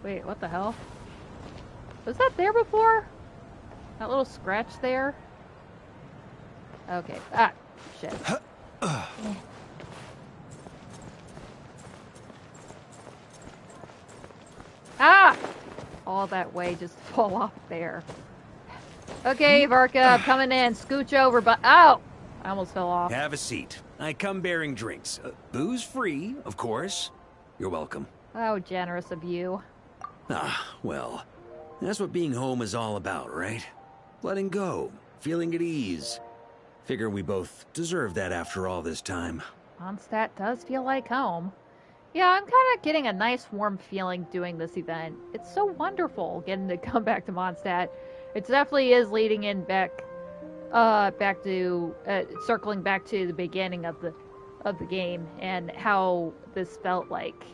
Wait, what the hell? Was that there before? That little scratch there? Okay. Ah, shit. Ah! All that way just fall off there. Okay, Varka, I'm coming in. Scooch over, but... Ow! I almost fell off. Have a seat. I come bearing drinks. Booze free, of course. You're welcome. Oh, generous of you. Ah, well, that's what being home is all about, right? Letting go, feeling at ease. Figure we both deserve that after all this time. Mondstadt does feel like home. Yeah, I'm kind of getting a nice warm feeling doing this event. It's so wonderful getting to come back to Mondstadt. It definitely is leading in back to circling back to the beginning of the game and how this felt like.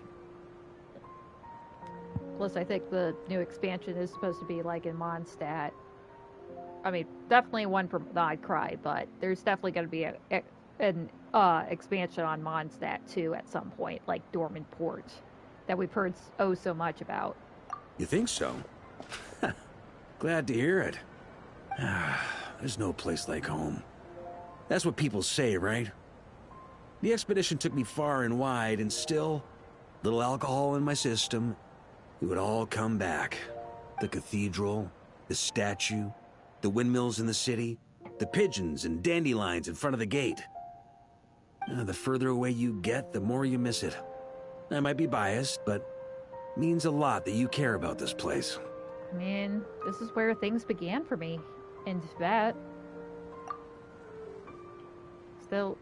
Plus, I think the new expansion is supposed to be like in Mondstadt. I mean, definitely one for Not Cry, but there's definitely going to be an expansion on Mondstadt too at some point, like Dormant Port, that we've heard so much about. You think so? Glad to hear it. There's no place like home. That's what people say, right? The expedition took me far and wide, and still, little alcohol in my system, it would all come back. The cathedral, the statue, the windmills in the city, the pigeons and dandelions in front of the gate. The further away you get, the more you miss it. I might be biased, but it means a lot that you care about this place. I mean, this is where things began for me, in Tibet. Still,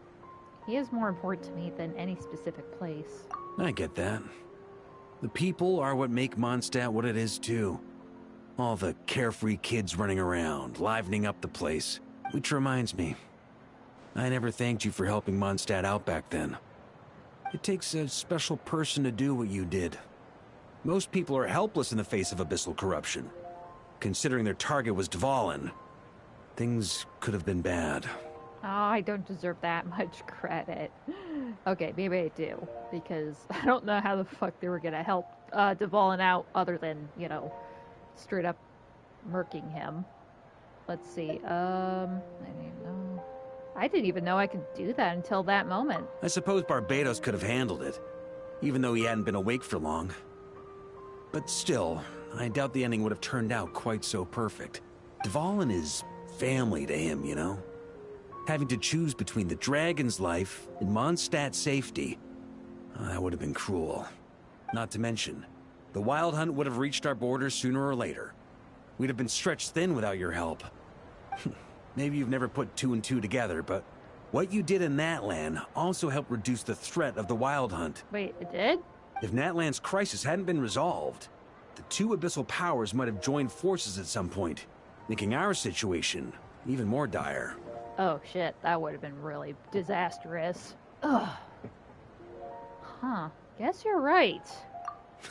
he is more important to me than any specific place. I get that. The people are what make Mondstadt what it is, too. All the carefree kids running around, livening up the place. Which reminds me, I never thanked you for helping Mondstadt out back then. It takes a special person to do what you did. Most people are helpless in the face of abyssal corruption. Considering their target was Dvalin, things could have been bad. Oh, I don't deserve that much credit. Okay, maybe I do, because I don't know how the fuck they were gonna help Dvalin out other than, you know, straight up murking him. Let's see, I didn't even know I could do that until that moment. I suppose Barbados could have handled it, even though he hadn't been awake for long. But still, I doubt the ending would have turned out quite so perfect. Dvalin is family to him, you know? Having to choose between the dragon's life and Mondstadt's safety. That would have been cruel. Not to mention, the Wild Hunt would have reached our borders sooner or later. We'd have been stretched thin without your help. Maybe you've never put two and two together, but what you did in Natlan also helped reduce the threat of the Wild Hunt. Wait, it did? If Natlan's crisis hadn't been resolved, the two abyssal powers might have joined forces at some point, making our situation even more dire. Oh shit, that would have been really disastrous. Ugh. Huh, guess you're right.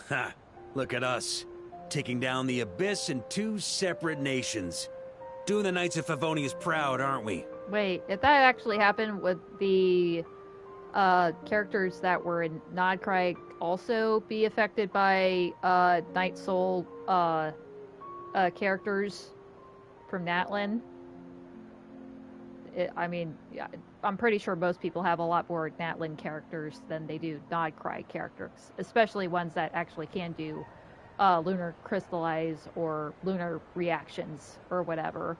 Ha! Look at us, taking down the Abyss in two separate nations. Doing the Knights of Favonius proud, aren't we? Wait, if that actually happened, would the characters that were in Nodcry also be affected by Night Soul characters from Natlan? I mean, I'm pretty sure most people have a lot more Natlan characters than they do Nodcry characters, especially ones that actually can do lunar crystallize or lunar reactions or whatever.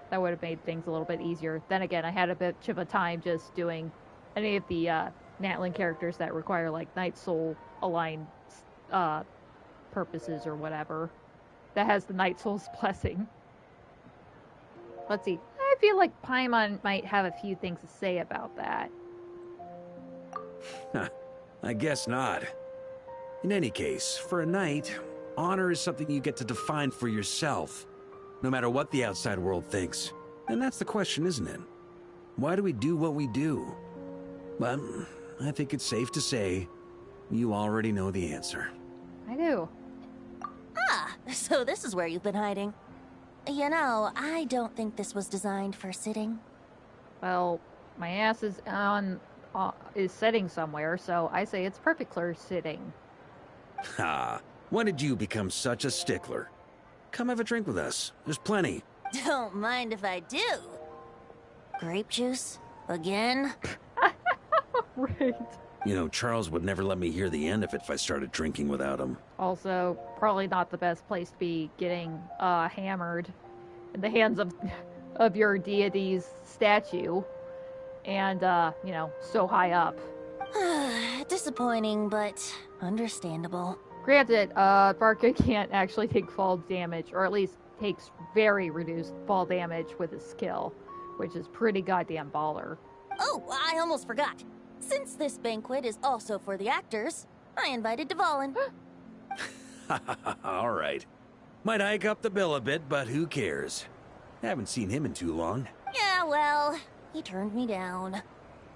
That would have made things a little bit easier. Then again, I had a bit of a time just doing any of the Natlan characters that require like Night Soul aligned purposes or whatever. That has the Night Soul's blessing. Let's see. I feel like Paimon might have a few things to say about that. I guess not. In any case, for a knight, honor is something you get to define for yourself, no matter what the outside world thinks. And that's the question, isn't it? Why do we do what we do? But I think it's safe to say you already know the answer. I do. Ah, so this is where you've been hiding. You know, I don't think this was designed for sitting. Well, my ass is is sitting somewhere, so I say it's perfect for sitting. Ha! When did you become such a stickler? Come have a drink with us. There's plenty. Don't mind if I do. Grape juice? Again? Right. You know, Charles would never let me hear the end of it if I started drinking without him. Also, probably not the best place to be getting hammered in the hands of your deity's statue. And, you know, so high up. Disappointing, but understandable. Granted, Barca can't actually take fall damage, or at least takes very reduced fall damage with his skill, which is pretty goddamn baller. Oh, I almost forgot. Since this banquet is also for the actors, I invited Dvalin. All right. Might hike up the bill a bit, but who cares? Haven't seen him in too long. Yeah, well, he turned me down.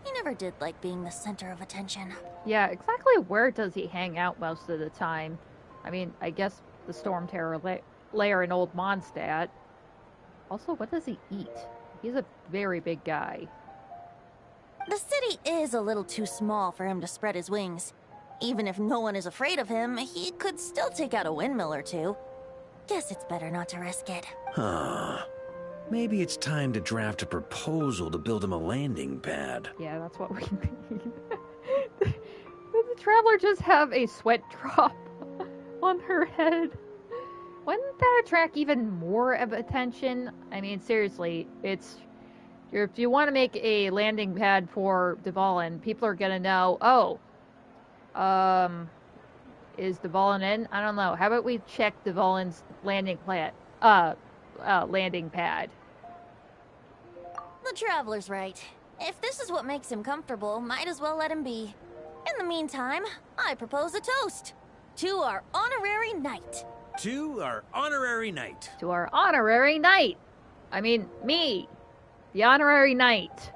He never did like being the center of attention. Yeah, exactly where does he hang out most of the time? I mean, I guess the Storm Terror lair in Old Mondstadt. Also, what does he eat? He's a very big guy. The city is a little too small for him to spread his wings. Even if no one is afraid of him, he could still take out a windmill or two. Guess it's better not to risk it. Huh. Maybe it's time to draft a proposal to build him a landing pad. Yeah, that's what we need. Did the Traveler just have a sweat drop on her head? Wouldn't that attract even more of attention? I mean, seriously, if you want to make a landing pad for Dvalin, people are gonna know, oh, is Dvalin in? I don't know. How about we check Dvalin's landing pad? The Traveler's right. If this is what makes him comfortable, might as well let him be. In the meantime, I propose a toast. To our honorary knight. To our honorary knight. To our honorary knight. I mean, me. The honorary knight.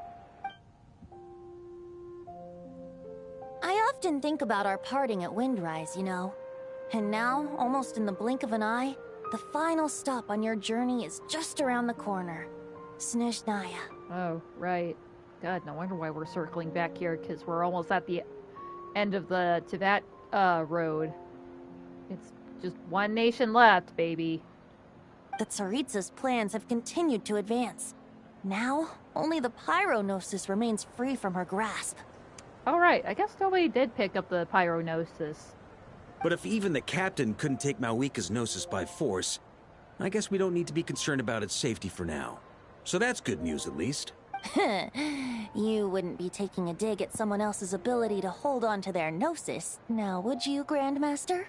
I often think about our parting at Windrise, you know. And now, almost in the blink of an eye, the final stop on your journey is just around the corner. Snezhnaya. Oh, right. God, no wonder why we're circling back here, because we're almost at the end of the Teyvat road. It's just one nation left, baby. The Tsaritsa's plans have continued to advance. Now, only the Pyronosis remains free from her grasp. Alright, I guess nobody did pick up the Pyronosis. But if even the captain couldn't take Malwika's Gnosis by force, I guess we don't need to be concerned about its safety for now. so that's good news at least. You wouldn't be taking a dig at someone else's ability to hold on to their gnosis, now would you, Grandmaster?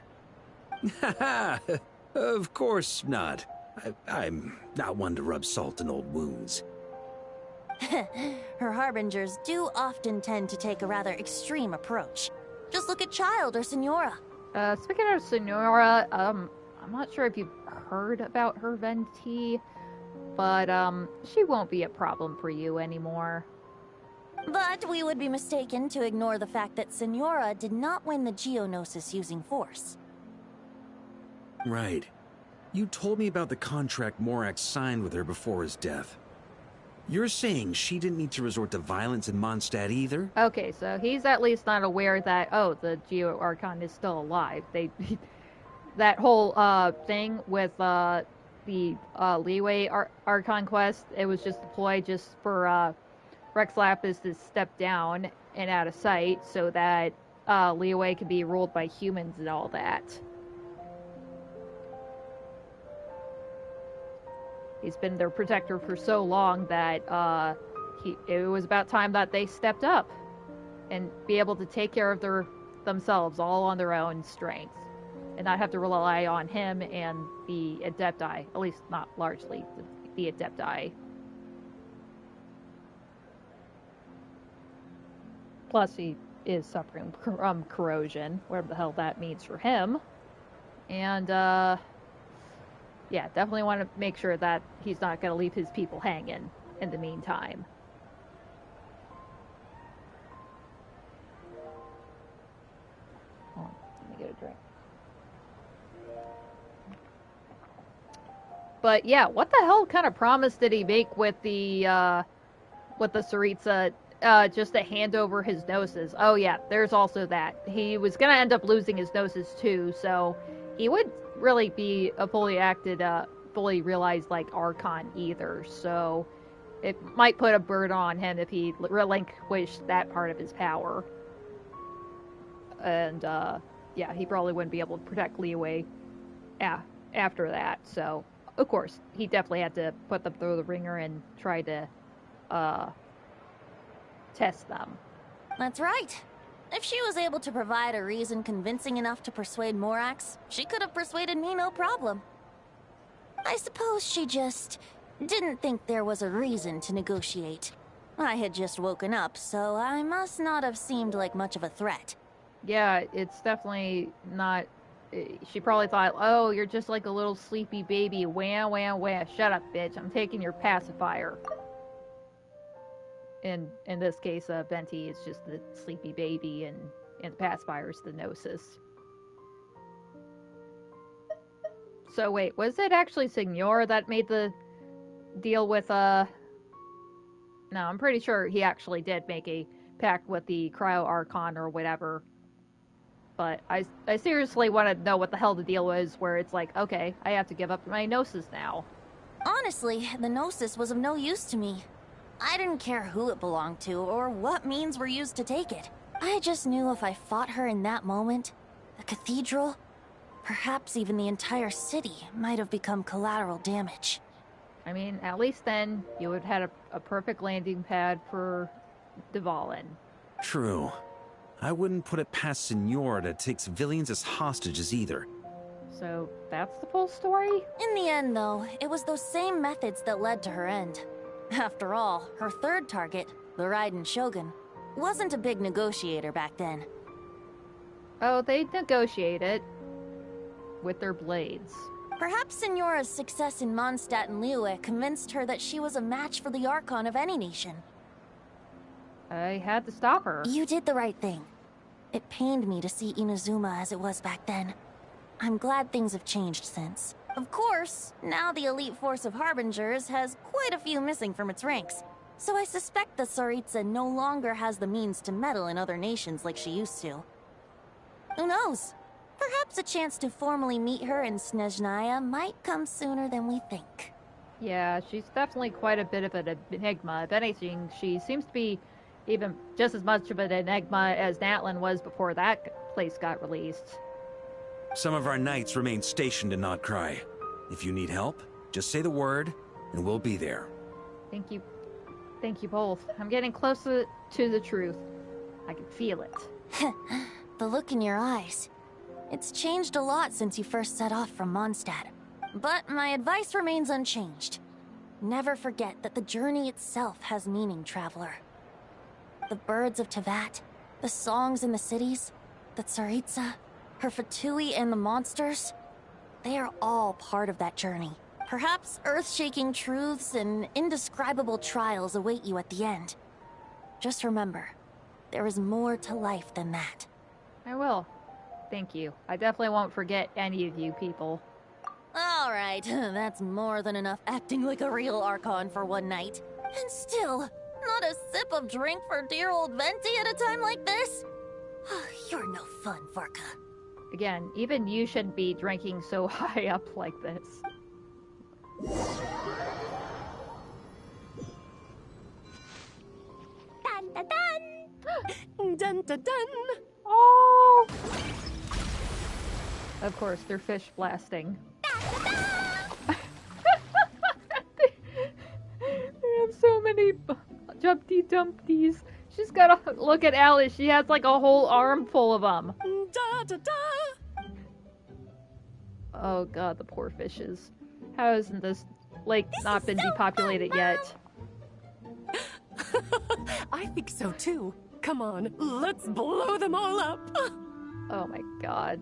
Haha, of course not. I'm not one to rub salt in old wounds. Her harbingers do often tend to take a rather extreme approach. Just look at Child or Senora. Speaking of Senora, I'm not sure if you've heard about her, Venti, but, she won't be a problem for you anymore. But we would be mistaken to ignore the fact that Senora did not win the Geonosis using force. Right. You told me about the contract Morax signed with her before his death. You're saying she didn't need to resort to violence in Mondstadt either? Okay, so he's at least not aware that, oh, the Geo Archon is still alive. That whole, thing with, the, Leeway Archon quest, it was just deployed just for, Rex Lapis to step down and out of sight so that, Leeway can be ruled by humans and all that. He's been their protector for so long that it was about time that they stepped up and be able to take care of themselves all on their own strength and not have to rely on him and the Adepti, at least not largely the Adepti. Plus, he is suffering from corrosion, whatever the hell that means for him. And, yeah, definitely want to make sure that he's not going to leave his people hanging in the meantime. Hold on, let me get a drink. But yeah, what the hell kind of promise did he make with the Tsaritsa, just to hand over his gnosis? Oh yeah, there's also that. He was going to end up losing his gnosis too, so he would really be a fully realized, like, Archon either, so it might put a burden on him if he relinquished that part of his power. And, yeah, he probably wouldn't be able to protect Leeway after that, so, of course, he definitely had to put them through the ringer and try to, test them. That's right. If she was able to provide a reason convincing enough to persuade Morax, she could have persuaded me no problem. I suppose she just didn't think there was a reason to negotiate. I had just woken up, so I must not have seemed like much of a threat. Yeah, it's definitely not... She probably thought, oh, you're just like a little sleepy baby. Wah, wah, wah. Shut up, bitch. I'm taking your pacifier. In this case, Venti is just the sleepy baby, and the pacifier is the gnosis. So wait, was it actually Signor that made the deal with, No, I'm pretty sure he actually did make a pact with the Cryo Archon or whatever. But I seriously want to know what the hell the deal was, where it's like, okay, I have to give up my gnosis now. Honestly, the gnosis was of no use to me. I didn't care who it belonged to, or what means were used to take it. I just knew if I fought her in that moment, the cathedral, perhaps even the entire city, might have become collateral damage. I mean, at least then, you would have had a perfect landing pad for Dvalin. True. I wouldn't put it past Senor to take civilians as hostages either. So, that's the full story? In the end, though, it was those same methods that led to her end. After all, her third target, the Raiden Shogun, wasn't a big negotiator back then. Oh, they negotiated with their blades. Perhaps Senora's success in Mondstadt and Liyue convinced her that she was a match for the Archon of any nation. I had to stop her. You did the right thing. It pained me to see Inazuma as it was back then. I'm glad things have changed since. Of course, now the elite force of Harbingers has quite a few missing from its ranks, so I suspect the Tsaritsa no longer has the means to meddle in other nations like she used to. Who knows? Perhaps a chance to formally meet her in Snezhnaya might come sooner than we think. Yeah, she's definitely quite a bit of an enigma. If anything, she seems to be even just as much of an enigma as Natlin was before that place got released. Some of our knights remain stationed in Not Cry. If you need help, just say the word, and we'll be there. Thank you. Thank you both. I'm getting closer to the truth. I can feel it. The look in your eyes. It's changed a lot since you first set off from Mondstadt. But my advice remains unchanged. Never forget that the journey itself has meaning, traveler. The birds of Tevat, the songs in the cities, the Tsaritsa, her Fatui and the monsters, they are all part of that journey. Perhaps earth-shaking truths and indescribable trials await you at the end. Just remember, there is more to life than that. I will. Thank you. I definitely won't forget any of you people. All right, that's more than enough acting like a real Archon for one night. And still, not a sip of drink for dear old Venti at a time like this? You're no fun, Vorka. Again, even you shouldn't be drinking so high up like this. Dun dun dun! Dun dun dun! Oh! Of course, they're fish blasting. They have so many Jumpty Dumpties. She's gotta look at Alice. She has like a whole armful of them. Da da da! Oh god, the poor fishes. How hasn't this lake not been depopulated yet? I think so too. Come on, let's blow them all up. Oh my god.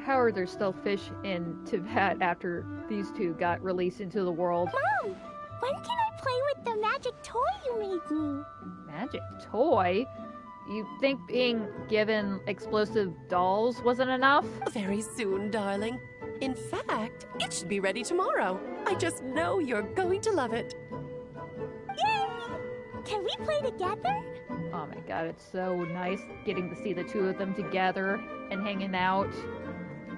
How are there still fish in Tibet after these two got released into the world? Mom, when can I play with the magic toy you made me? Magic toy? You think being given explosive dolls wasn't enough? Very soon, darling. In fact, it should be ready tomorrow. I just know you're going to love it. Yay! Can we play together? Oh my god, it's so nice getting to see the two of them together and hanging out,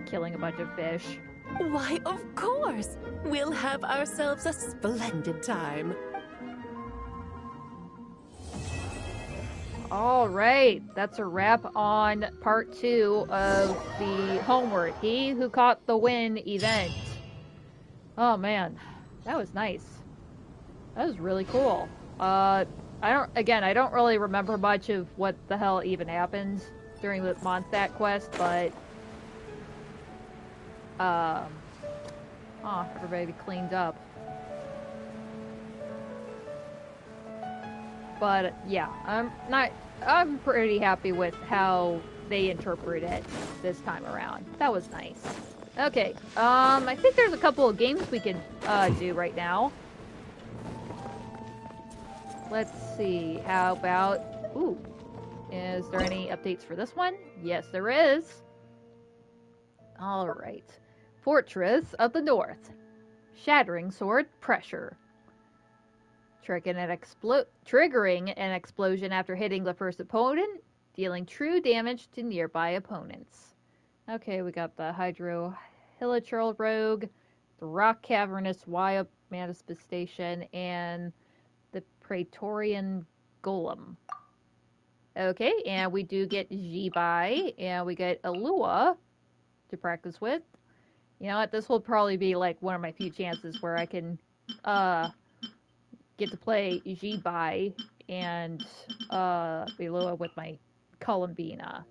killing a bunch of fish. Why, of course! We'll have ourselves a splendid time. Alright, that's a wrap on part 2 of the Homeward, He Who Caught the Wind event. Oh man, that was nice. That was really cool. I don't really remember much of what the hell even happened during the Mondstadt quest, but everybody cleaned up. But yeah, I'm pretty happy with how they interpret it this time around. That was nice. Okay, I think there's a couple of games we can do right now. Let's see, how about, is there any updates for this one? Yes, there is. Alright. Fortress of the North. Shattering Sword Pressure. Triggering an explosion after hitting the first opponent, dealing true damage to nearby opponents. Okay, we got the Hydro Hilichurl Rogue, the Rock Cavernous Wild Manifestation, and the Praetorian Golem. Okay, and we do get Jibai, and we get Illuga to practice with. You know what, this will probably be like one of my few chances where I can get to play Jibai and Illuga with my Columbina.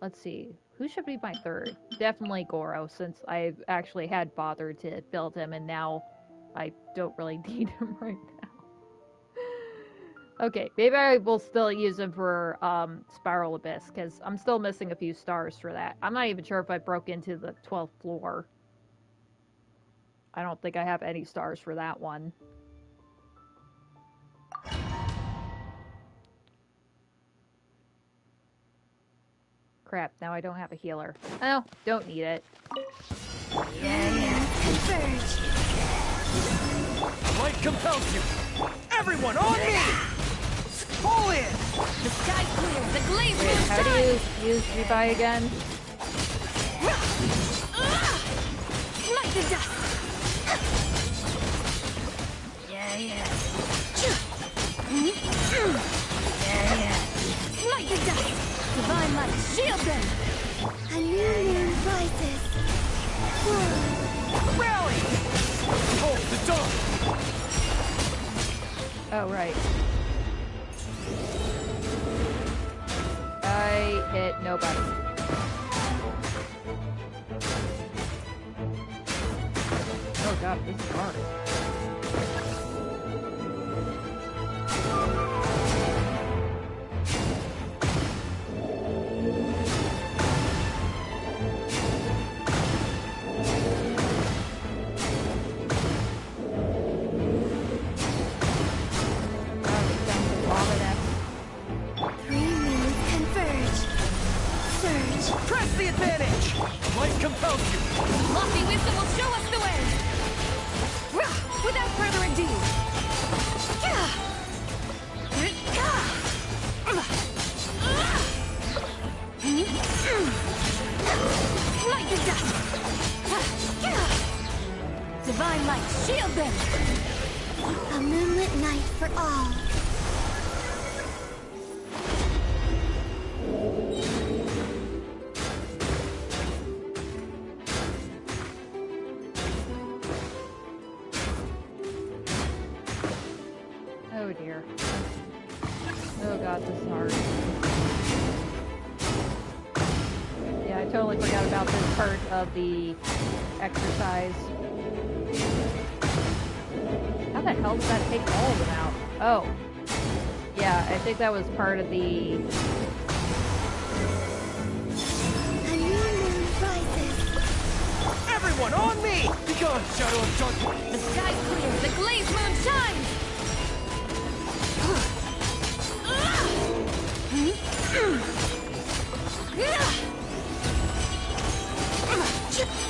Let's see, who should be my third? Definitely Goro, since I've actually had bothered to build him, and now I don't really need him right now. Okay, maybe I will still use him for Spiral Abyss, because I'm still missing a few stars for that. I'm not even sure if I broke into the 12th floor. I don't think I have any stars for that one. Crap, now I don't have a healer. Oh, don't need it. Converge. Light compels you! Everyone on me! Fall in! The sky clears, the glaze Wait, how do you use Jibai again? Light the dust! Yeah. Light the dust! Divine light, shield them! A new moon rises. Rally! Hold the dawn! Oh, right. I hit nobody. Oh god, this is hard. Divine light, shield them! A moonlit night for all. Oh dear. Oh god, this is hard. Yeah, I totally forgot about this part of the exercise. How the hell did that take all of them out? Oh. Yeah, I think that was part of the... A new moon rises. Everyone on me! Be gone, Shadow of Darkness! The sky clears, the glazed moon shines!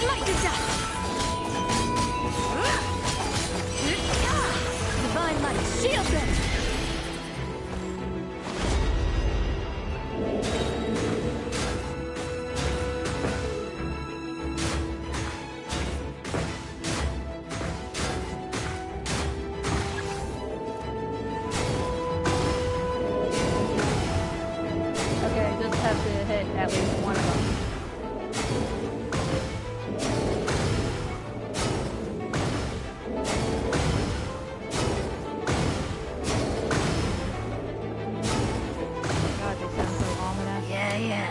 Light the dust! Divine light, shield them! Okay, I just have to hit at least one of them. God, they sound so ominous. Yeah.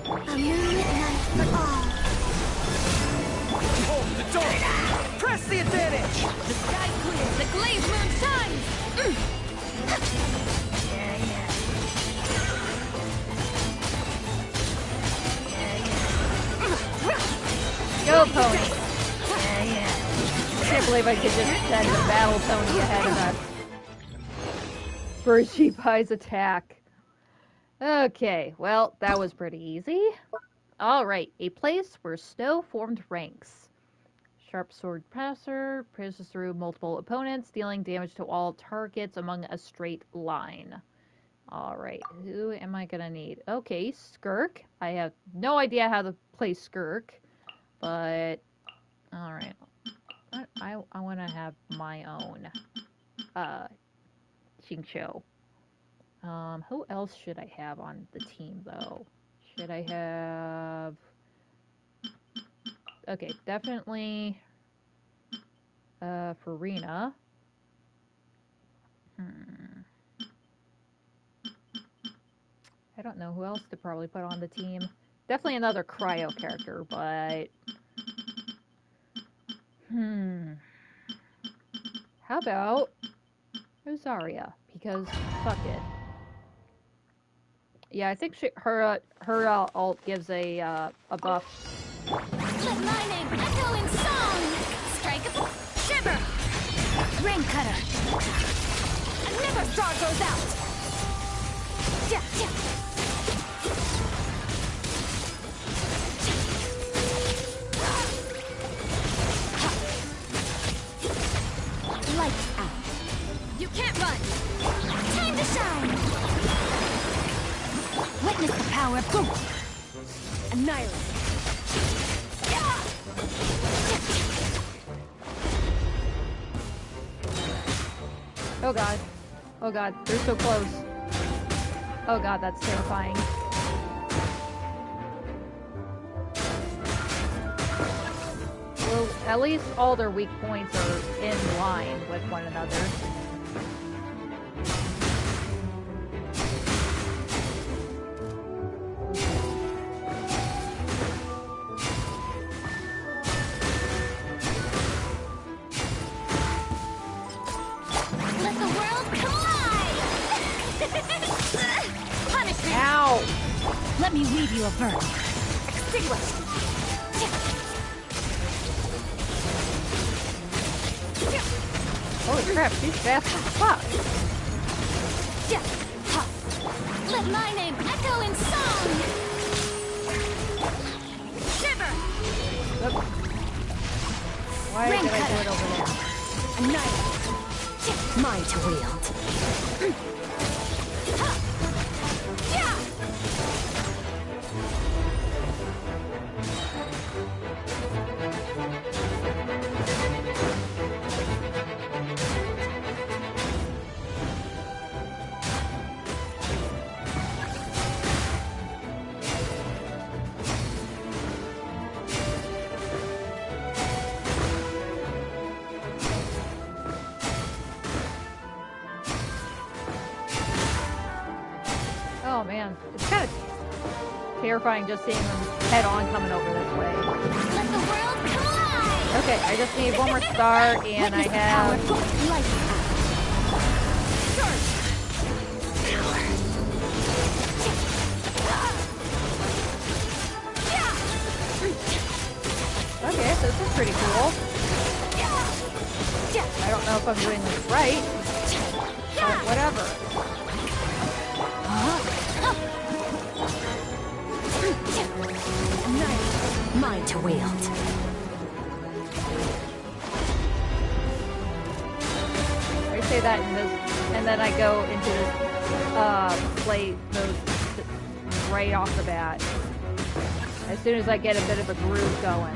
A moonlit night for all. Hold the door! Press the advantage! The sky clears, the glazed moon shines! Go, Pony! I can't believe I could just send the battle Pony ahead of us. For Sheep Eye's attack. Okay, well, that was pretty easy. Alright, a place where snow formed ranks. Sharp sword passer passes through multiple opponents, dealing damage to all targets among a straight line. Alright, who am I gonna need? Okay, Skirk. I have no idea how to play Skirk, but alright. I want to have my own Xingqiu. Who else should I have on the team, though? Should I have... Okay, definitely Farina. I don't know who else to probably put on the team. Definitely another cryo character, but... How about Rosaria? Because fuck it. Yeah, I think her ult gives a buff. Let lightning echo in song! Strike, shiver! Rain cutter! And never star goes out! Lights out. You can't run! Time to shine! Witness the power of boom! Annihilate! Oh god. Oh god, they're so close. Oh god, that's terrifying. Well, at least all their weak points are in line with one another. Punish me! Ow! Let me weave you a verb. Extinguish! Holy crap, she's fast as fuck. Let my name echo in song! Shiver! Why did I do it over there? Annihilate! Mine to wield. Oh man, it's kind of terrifying just seeing them head on coming over this way. Let the world collide! Okay, I just need one more star, and I have... Okay, so this is pretty cool. I don't know if I'm doing this right, but whatever. Mine to wield. I say that in this, and then I go into this play mode right off the bat. As soon as I get a bit of a groove going.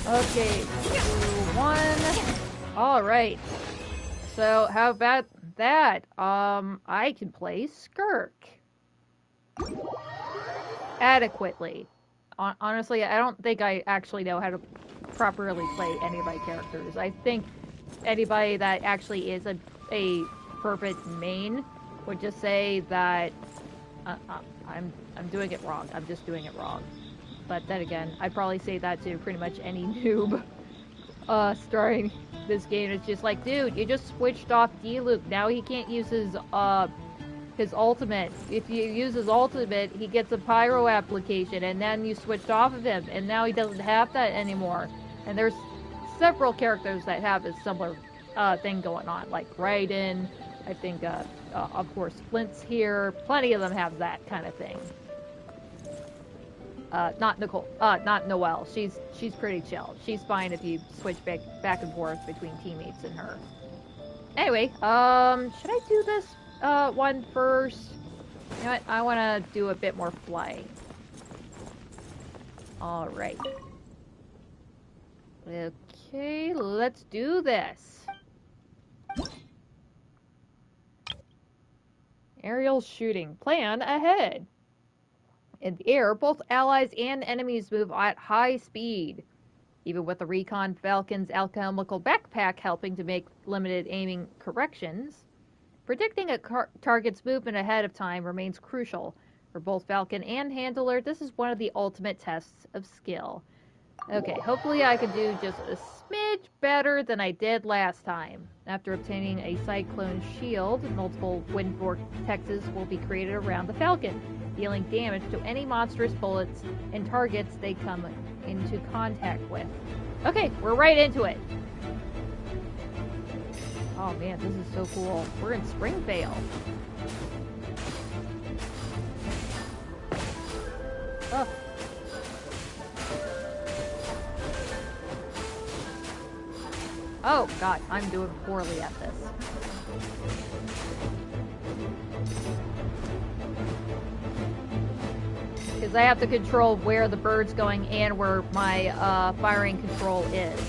Okay, 2, 1. All right. So how about that? I can play Skirk adequately. Honestly, I don't think I actually know how to properly play any of my characters. I think anybody that actually is a perfect main would just say that I'm doing it wrong. I'm just doing it wrong. But then again, I'd probably say that to pretty much any noob starting this game. It's just like, dude, you just switched off D-Luke. Now he can't use his ultimate. If you use his ultimate, he gets a pyro application, and then you switched off of him, and now he doesn't have that anymore. And there's several characters that have a similar thing going on, like Raiden. I think, of course, Flint's here. Plenty of them have that kind of thing. Not Noelle. She's pretty chill. She's fine if you switch back and forth between teammates and her. Anyway, should I do this one first? You know what? I want to do a bit more flying. All right. Okay, let's do this. Aerial shooting. Plan ahead. In the air, both allies and enemies move at high speed. Even with the Recon Falcon's alchemical backpack helping to make limited aiming corrections, predicting a target's movement ahead of time remains crucial. For both Falcon and Handler, this is one of the ultimate tests of skill. Okay, hopefully I can do just a smidge better than I did last time. After obtaining a Cyclone Shield, multiple wind vortexes will be created around the Falcon, dealing damage to any monstrous bullets and targets they come into contact with. Okay, we're right into it. Oh man, this is so cool. We're in Springvale. Oh. Oh god, I'm doing poorly at this. Because I have to control where the bird's going and where my firing control is.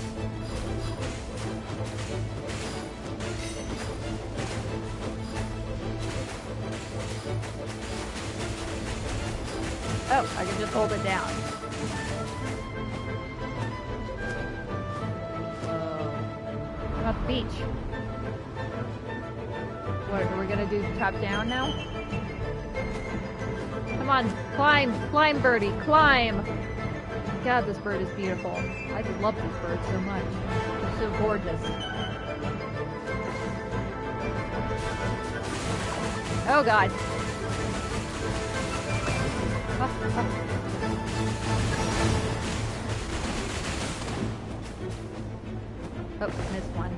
Oh, I can just hold it down. What about the beach? What, are we gonna do top down now? Come on, climb, climb, birdie, climb! God, this bird is beautiful. I just love this bird so much. It's so gorgeous. Oh God. Oh, missed one.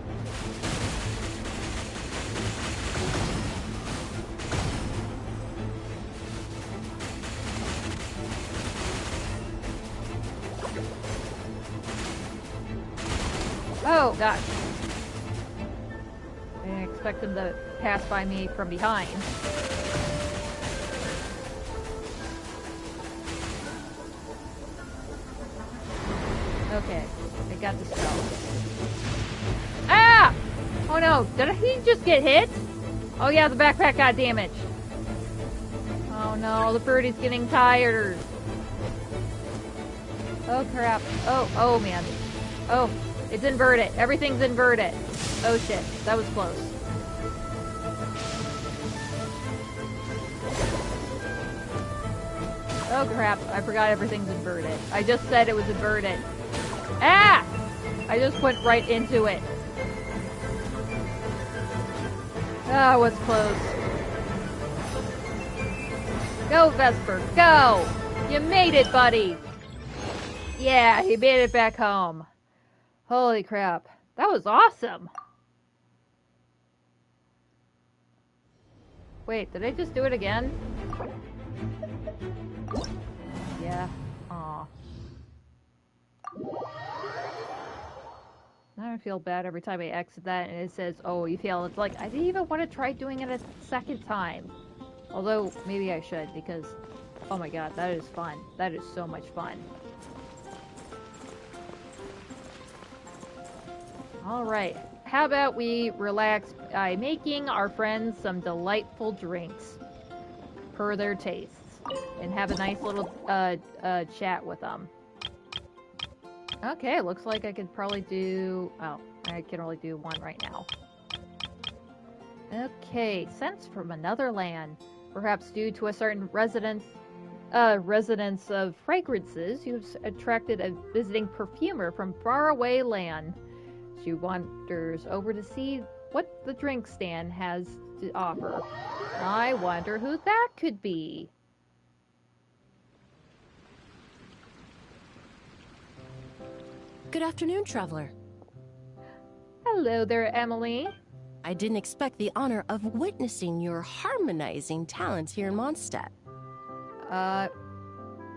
Oh, gosh. I didn't expect him to pass by me from behind. Okay, I got the spell. Ah! Oh no, did he just get hit? Oh yeah, the backpack got damaged. Oh no, the birdie's getting tired. Oh crap. Oh man. Oh, it's inverted. Everything's inverted. Oh shit, that was close. Oh crap, I forgot everything's inverted. I just said it was inverted. Ah! I just went right into it. Ah, it was close. Go, Vesper, go! You made it, buddy! Yeah, he made it back home. Holy crap. That was awesome. Wait, did I just do it again? Yeah. Aw. I feel bad every time I exit that and it says, oh, you failed. It's like, I didn't even want to try doing it a second time. Although, maybe I should, because, oh my god, that is fun. That is so much fun. Alright, how about we relax by making our friends some delightful drinks per their tastes and have a nice little chat with them. Okay, looks like I could probably do... Oh, I can only do one right now. Okay, scents from another land. Perhaps due to a certain resonance of fragrances, you've attracted a visiting perfumer from faraway land. She wanders over to see what the drink stand has to offer. I wonder who that could be. Good afternoon, traveler. Hello there, Emily. I didn't expect the honor of witnessing your harmonizing talents here in Mondstadt.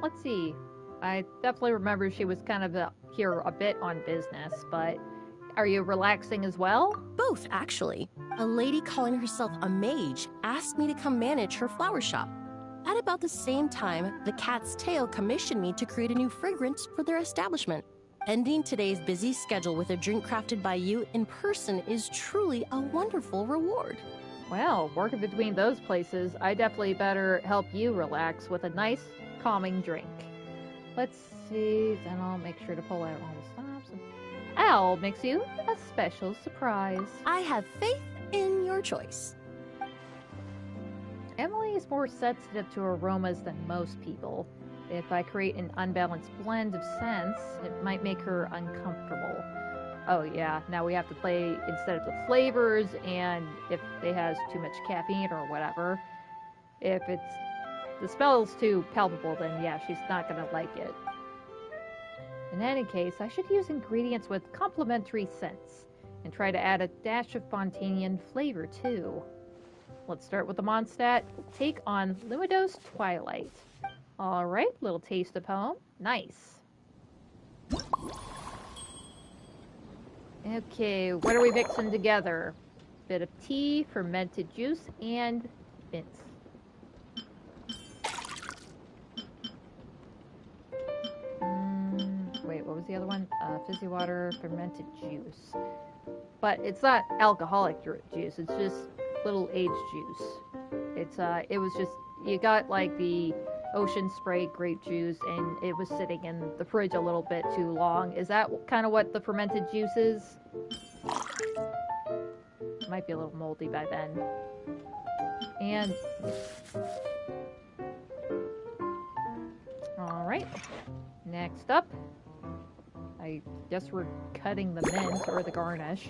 Let's see. I definitely remember she was kind of here a bit on business, but are you relaxing as well? Both, actually. A lady calling herself a mage asked me to come manage her flower shop. At about the same time, the Cat's Tail commissioned me to create a new fragrance for their establishment. Ending today's busy schedule with a drink crafted by you in person is truly a wonderful reward. Well, working between those places, I definitely better help you relax with a nice, calming drink. Let's see, then I'll make sure to pull out all the stops. I'll mix you a special surprise. I have faith in your choice. Emily is more sensitive to aromas than most people. If I create an unbalanced blend of scents, it might make her uncomfortable. Oh yeah, now we have to play instead of the flavors, and if it has too much caffeine or whatever. If the smell's too palpable, then yeah, she's not gonna like it. In any case, I should use ingredients with complementary scents, and try to add a dash of Fontanian flavor too. Let's start with the Mondstadt. Take on Lumidos Twilight. Alright, little taste of home. Nice. Okay, what are we mixing together? Bit of tea, fermented juice, and mints. Wait, what was the other one? Fizzy water, fermented juice. But it's not alcoholic juice, it's just little aged juice. It was just, you got like the ocean spray grape juice, and it was sitting in the fridge a little bit too long. Is that kind of what the fermented juice is? Might be a little moldy by then. And alright, next up, I guess we're cutting the mint or the garnish.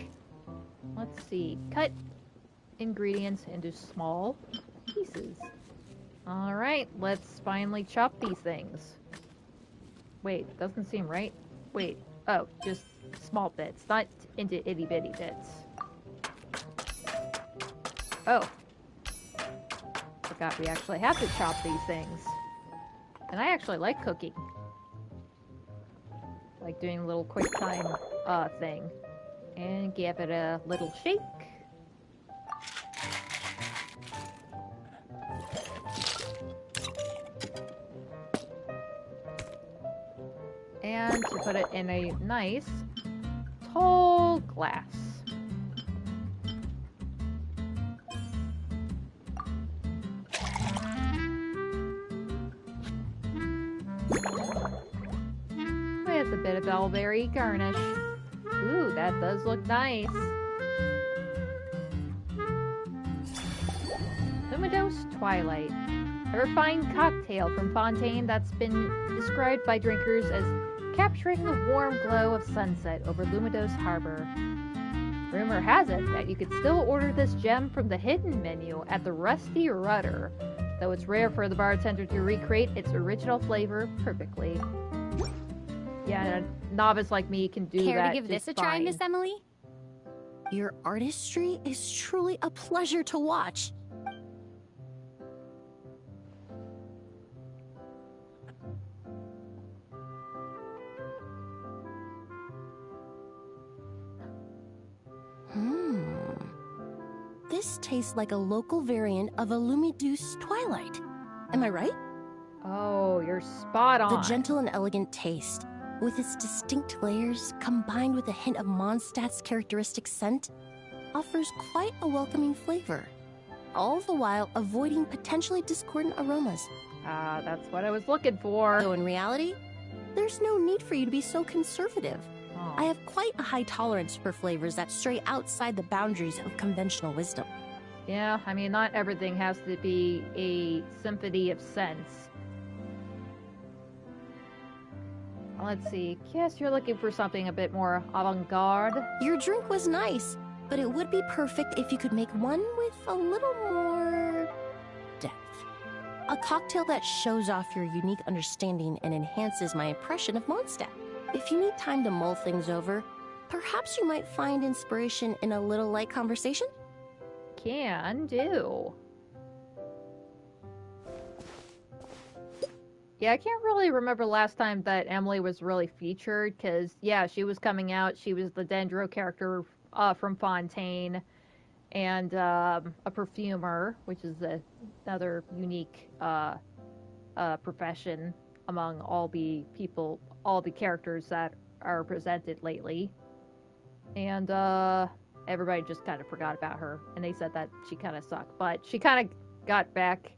Let's see, cut ingredients into small pieces. Alright, let's finally chop these things. Wait, doesn't seem right. Wait, oh, just small bits, not into itty bitty bits. Oh. Forgot we actually have to chop these things. And I actually like cooking. Like doing a little quick time thing. And give it a little shake. And to put it in a nice tall glass. With a bit of elderberry garnish. Ooh, that does look nice. Luminous Twilight. A refined cocktail from Fontaine that's been described by drinkers as capturing the warm glow of sunset over Lumidos Harbor. Rumor has it that you could still order this gem from the hidden menu at the Rusty Rudder, though it's rare for the bartender to recreate its original flavor perfectly. Yeah, a novice like me can do that. Care to give this a try, Miss Emily? Your artistry is truly a pleasure to watch. This tastes like a local variant of a Lumidos Twilight. Am I right? Oh, you're spot on. The gentle and elegant taste, with its distinct layers combined with a hint of Mondstadt's characteristic scent, offers quite a welcoming flavor, all the while avoiding potentially discordant aromas. Ah, that's what I was looking for. Though in reality, there's no need for you to be so conservative. Oh. I have quite a high tolerance for flavors that stray outside the boundaries of conventional wisdom. Yeah, I mean, not everything has to be a symphony of scents. Let's see. Guess you're looking for something a bit more avant-garde. Your drink was nice, but it would be perfect if you could make one with a little more depth. A cocktail that shows off your unique understanding and enhances my impression of Mondstadt. If you need time to mull things over, perhaps you might find inspiration in a little light conversation? Can do. Yeah, I can't really remember last time that Emily was really featured, because, yeah, she was coming out. She was the Dendro character from Fontaine, and a perfumer, which is another unique profession among all the people, all the characters that are presented lately. And everybody just kind of forgot about her, and they said that she kind of sucked. But she kind of got back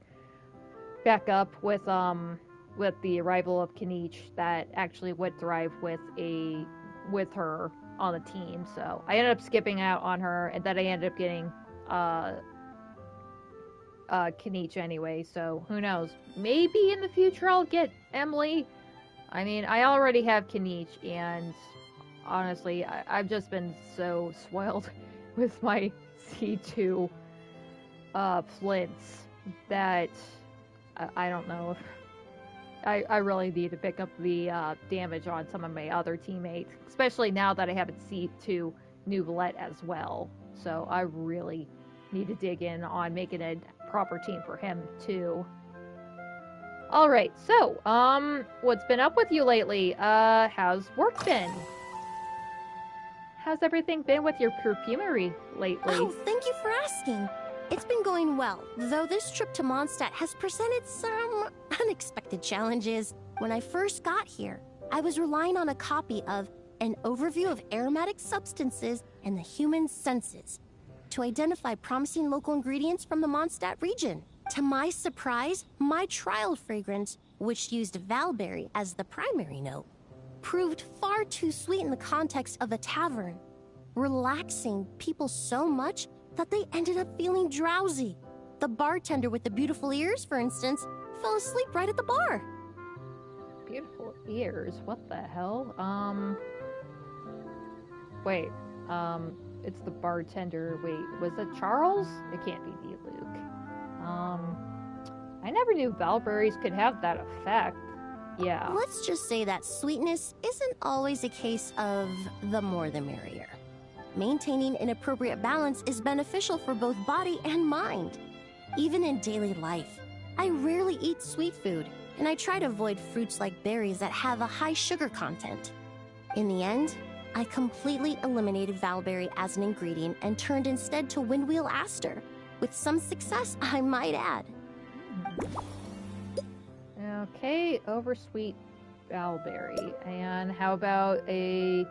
up with the arrival of Kenichi, that actually would thrive with her on the team. So I ended up skipping out on her, and then I ended up getting Kenichi anyway. So who knows? Maybe in the future I'll get Emily. I mean, I already have Kenichi, and honestly, I've just been so spoiled with my C2 flints that I don't know if I really need to pick up the damage on some of my other teammates, especially now that I have a C2 Nouvelette as well. So I really need to dig in on making a proper team for him too. Alright, so, what's been up with you lately? How's work been? How's everything been with your perfumery lately? Oh, thank you for asking. It's been going well, though this trip to Mondstadt has presented some unexpected challenges. When I first got here, I was relying on a copy of An Overview of Aromatic Substances and the Human Senses to identify promising local ingredients from the Mondstadt region. To my surprise, my trial fragrance, which used valberry as the primary note, proved far too sweet in the context of a tavern, relaxing people so much that they ended up feeling drowsy. The bartender with the beautiful ears, for instance, fell asleep right at the bar. Beautiful ears? What the hell? Wait, it's the bartender. Wait, was it Charles? It can't be the Luke. I never knew valberries could have that effect. Yeah. Let's just say that sweetness isn't always a case of the more the merrier. Maintaining an appropriate balance is beneficial for both body and mind. Even in daily life, I rarely eat sweet food, and I try to avoid fruits like berries that have a high sugar content. In the end, I completely eliminated valberry as an ingredient and turned instead to windwheel aster, with some success, I might add. Okay, oversweet valberry. And how about a...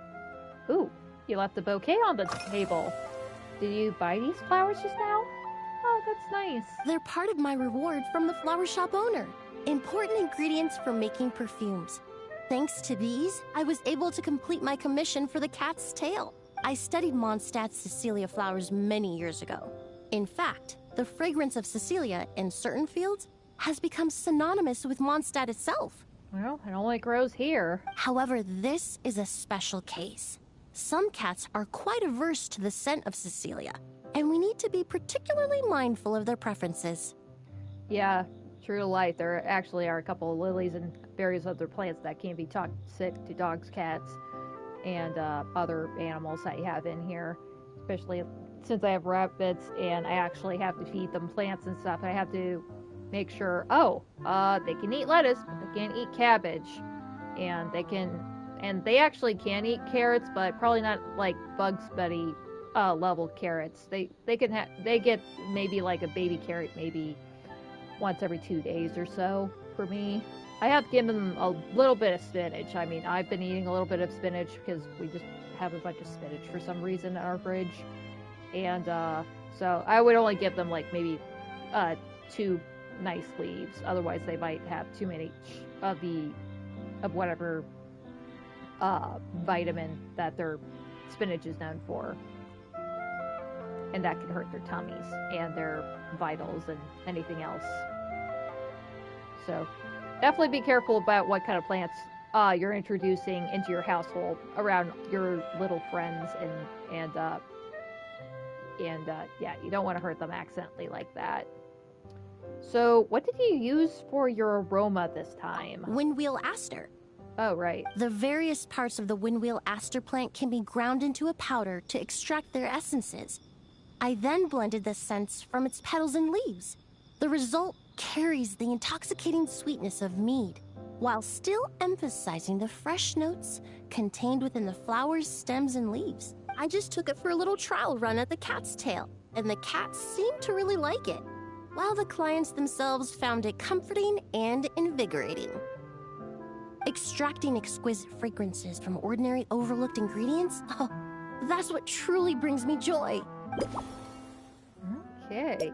Ooh, you left a bouquet on the table. Did you buy these flowers just now? Oh, that's nice. They're part of my reward from the flower shop owner. Important ingredients for making perfumes. Thanks to these, I was able to complete my commission for the cat's tail. I studied Mondstadt's Cecilia flowers many years ago. In fact, the fragrance of Cecilia in certain fields has become synonymous with Mondstadt itself. Well, it only grows here. However, this is a special case. Some cats are quite averse to the scent of Cecilia, and we need to be particularly mindful of their preferences. Yeah, true to life. There actually are a couple of lilies and various other plants that can be toxic to dogs, cats, and other animals I have in here. Especially since I have rabbits and I actually have to feed them plants and stuff. I have to make sure, they can eat lettuce, but they can't eat cabbage. And they actually can eat carrots, but probably not like Bugs Bunny level carrots. They get maybe like a baby carrot maybe once every 2 days or so for me. I have given them a little bit of spinach. I mean, I've been eating a little bit of spinach because we just have a bunch of spinach for some reason in our fridge. And so I would only give them like maybe 2 nice leaves. Otherwise they might have too many of whatever vitamin that their spinach is known for. And that can hurt their tummies and their vitals and anything else. So definitely be careful about what kind of plants you're introducing into your household around your little friends and yeah, you don't want to hurt them accidentally like that. So what did you use for your aroma this time? Windwheel aster. Oh, right. The various parts of the windwheel aster plant can be ground into a powder to extract their essences. I then blended the scents from its petals and leaves. The result carries the intoxicating sweetness of mead, while still emphasizing the fresh notes contained within the flowers, stems, and leaves. I just took it for a little trial run at the cat's tail, and the cats seemed to really like it, while the clients themselves found it comforting and invigorating. Extracting exquisite fragrances from ordinary overlooked ingredients? Oh, that's what truly brings me joy. Okay.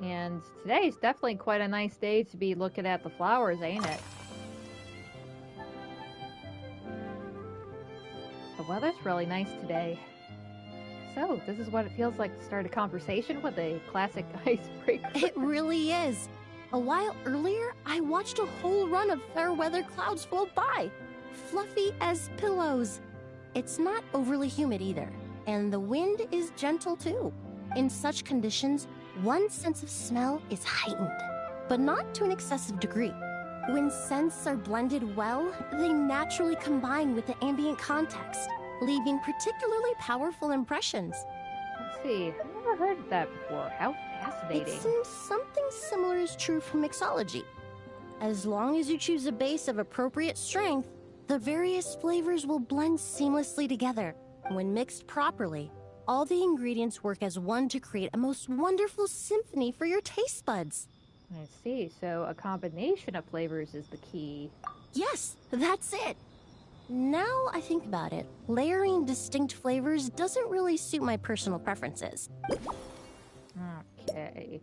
And today's definitely quite a nice day to be looking at the flowers, ain't it? The weather's really nice today. So, this is what it feels like to start a conversation with a classic icebreaker. It really is. A while earlier, I watched a whole run of fair weather clouds float by, fluffy as pillows. It's not overly humid either, and the wind is gentle too. In such conditions, one sense of smell is heightened, but not to an excessive degree. When scents are blended well, they naturally combine with the ambient context, leaving particularly powerful impressions. Let's see, I've never heard of that before. How fascinating. It seems something similar is true for mixology. As long as you choose a base of appropriate strength, the various flavors will blend seamlessly together. When mixed properly, all the ingredients work as one to create a most wonderful symphony for your taste buds. I see, so a combination of flavors is the key. Yes, that's it. Now I think about it, layering distinct flavors doesn't really suit my personal preferences. Okay.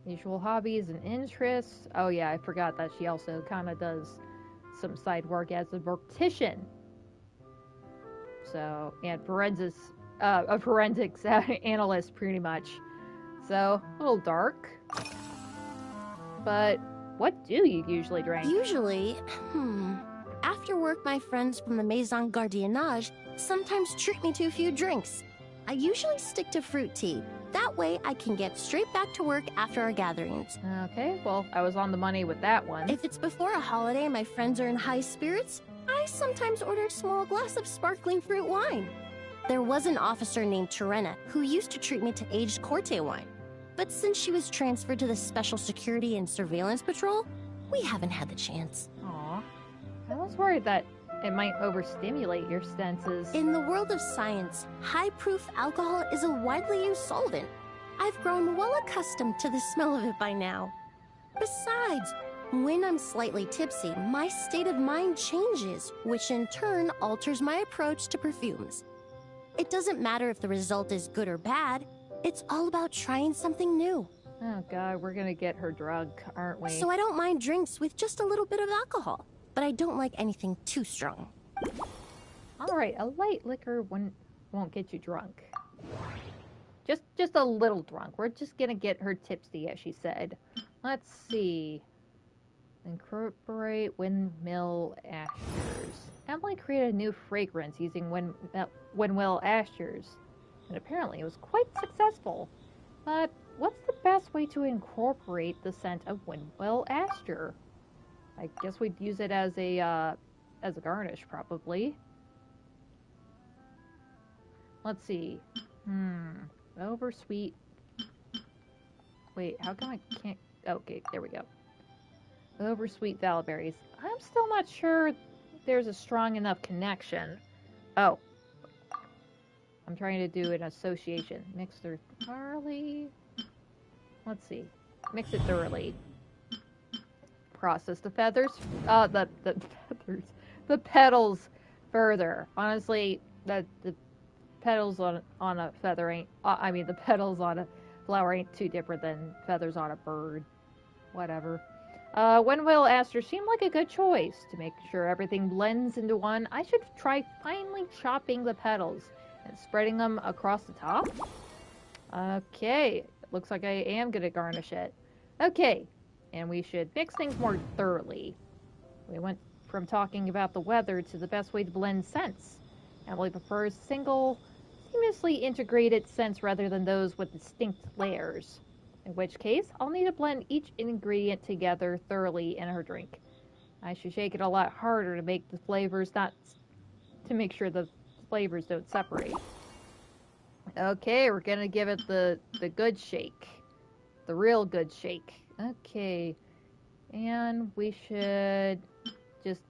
Usual hobbies and interests. Oh yeah, I forgot that she also kind of does some side work as a mortician. So, and a forensics analyst pretty much. So, a little dark. But what do you usually drink? Usually, after work, my friends from the Maison Gardiennage sometimes treat me to a few drinks. I usually stick to fruit tea. That way, I can get straight back to work after our gatherings. Okay, well, I was on the money with that one. If it's before a holiday and my friends are in high spirits, I sometimes order a small glass of sparkling fruit wine. There was an officer named Terena who used to treat me to aged Corte wine. But since she was transferred to the Special Security and Surveillance Patrol, we haven't had the chance. Aw. I was worried that it might overstimulate your senses. In the world of science, high-proof alcohol is a widely used solvent. I've grown well accustomed to the smell of it by now. Besides, when I'm slightly tipsy, my state of mind changes, which in turn alters my approach to perfumes. It doesn't matter if the result is good or bad. It's all about trying something new. Oh god, we're gonna get her drunk, aren't we? So I don't mind drinks with just a little bit of alcohol, but I don't like anything too strong. Alright, a light liquor won't get you drunk. Just a little drunk. We're just gonna get her tipsy, as she said. Let's see. Incorporate windmill asters. Emily created a new fragrance using windmill asters, and apparently it was quite successful. But what's the best way to incorporate the scent of windmill aster? I guess we'd use it as a garnish, probably. Let's see. Oversweet. Wait, how come I can't? Okay, there we go. Oversweet valberries. I'm still not sure there's a strong enough connection. Oh. I'm trying to do an association. Mix it thoroughly. Let's see. Mix it thoroughly. Process the feathers. The feathers. The petals further. Honestly, the petals on a feather ain't. The petals on a flower ain't too different than feathers on a bird. Whatever. Windmill aster seemed like a good choice. To make sure everything blends into one, I should try finely chopping the petals and spreading them across the top. Okay, looks like I am gonna garnish it. Okay, and we should mix things more thoroughly. We went from talking about the weather to the best way to blend scents. Emily prefers single, seamlessly integrated scents rather than those with distinct layers. In which case, I'll need to blend each ingredient together thoroughly in her drink. I should shake it a lot harder to make the flavors to make sure the flavors don't separate. Okay, we're gonna give it the good shake. The real good shake. Okay. And we should just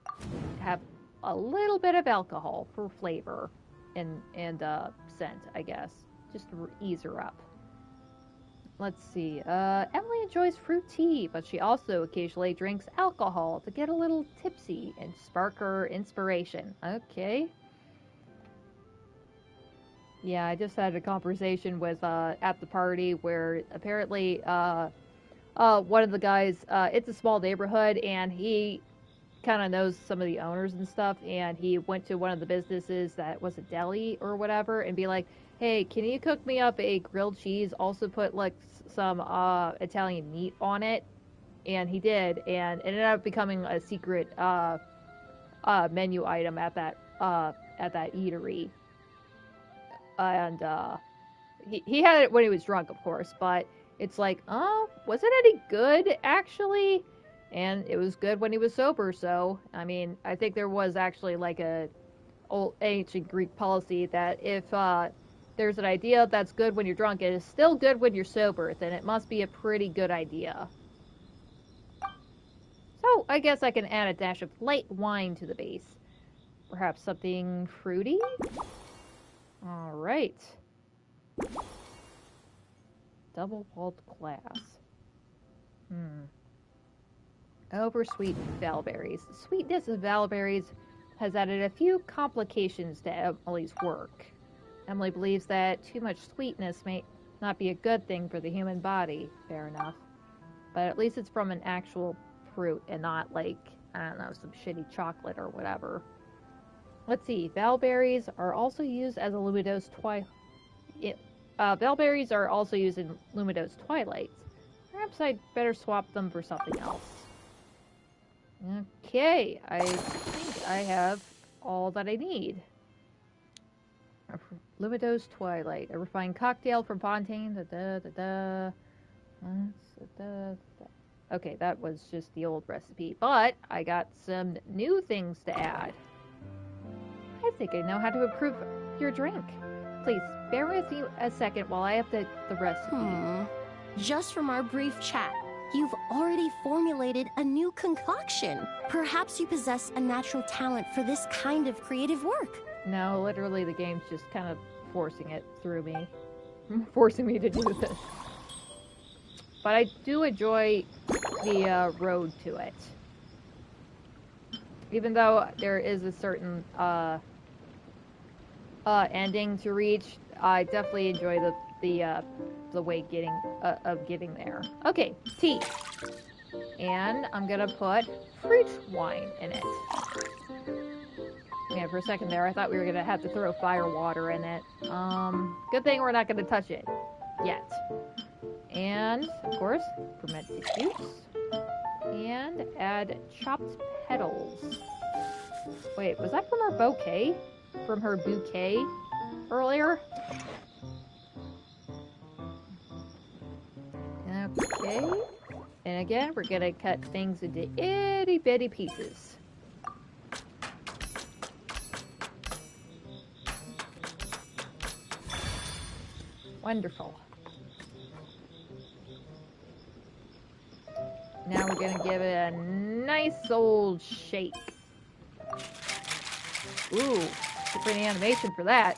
have a little bit of alcohol for flavor and scent, I guess. Just to ease her up. Let's see. Emily enjoys fruit tea, but she also occasionally drinks alcohol to get a little tipsy and spark her inspiration. Okay. Yeah, I just had a conversation with at the party where apparently one of the guys, it's a small neighborhood, and he kind of knows some of the owners and stuff, and he went to one of the businesses that was a deli or whatever and be like, hey, can you cook me up a grilled cheese? Also put like some Italian meat on it. And he did, and it ended up becoming a secret menu item at that eatery. And he had it when he was drunk, of course, but it's like, oh, was it any good actually? And it was good when he was sober. So I mean, I think there was actually like a old ancient Greek policy that if there's an idea that's good when you're drunk, it is still good when you're sober, then it must be a pretty good idea. So I guess I can add a dash of light wine to the base. Perhaps something fruity? Alright. Double walled glass. Oversweet valberries. The sweetness of valberries has added a few complications to Emily's work. Emily believes that too much sweetness may not be a good thing for the human body. Fair enough. But at least it's from an actual fruit and not like, I don't know, some shitty chocolate or whatever. Let's see. Valberries are also used as a Luminose Valberries are also used in Luminose Twilights. Perhaps I'd better swap them for something else. Okay, I think I have all that I need. Luminose Twilight, a refined cocktail from Fontaine. Okay, that was just the old recipe, but I got some new things to add. I think I know how to improve your drink. Please, bear with me a second while I update the recipe. Just from our brief chat, you've already formulated a new concoction. Perhaps you possess a natural talent for this kind of creative work. No, literally the game's just kind of forcing it through me. Forcing me to do this. But I do enjoy the road to it. Even though there is a certain ending to reach, I definitely enjoy the way of getting there. Okay, tea. And I'm gonna put fruit wine in it. Yeah, for a second there, I thought we were gonna have to throw fire water in it. Good thing we're not gonna touch it yet. And, of course, fermented juice. And add chopped petals. Wait, was that from her bouquet? From her bouquet earlier? Okay. And again, we're gonna cut things into itty bitty pieces. Wonderful. Now we're gonna give it a nice old shake. Ooh, different animation for that.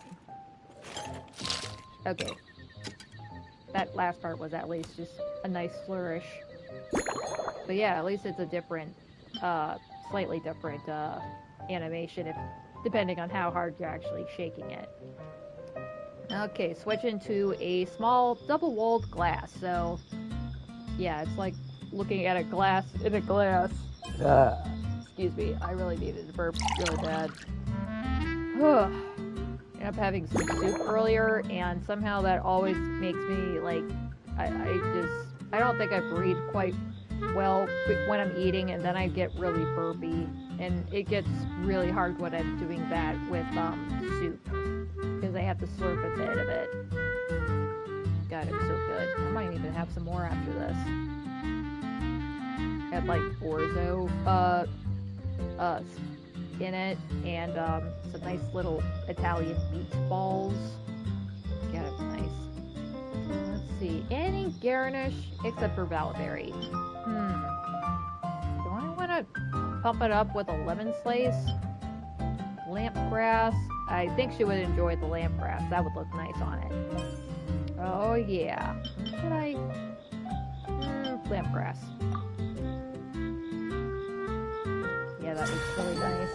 Okay. That last part was at least just a nice flourish. But yeah, at least it's a different, slightly different, animation, depending on how hard you're actually shaking it. Okay, switch into a small double-walled glass. So, yeah, it's like looking at a glass in a glass. Excuse me, I really needed to burp really bad. Ended up having some soup earlier, and somehow that always makes me, like, I don't think I breathe quite well when I'm eating, and then I get really burpy, and it gets really hard when I'm doing that with soup, because I have to slurp a bit of it. God, it's so good. I might even have some more after this. Had like orzo in it, and some nice little Italian meatballs. God, it's nice. Let's see, any garnish except for Valberry. Do I want to pump it up with a lemon slice? Lampgrass. I think she would enjoy the lampgrass. That would look nice on it. Oh yeah. Should I? Lampgrass. Yeah, that looks really nice.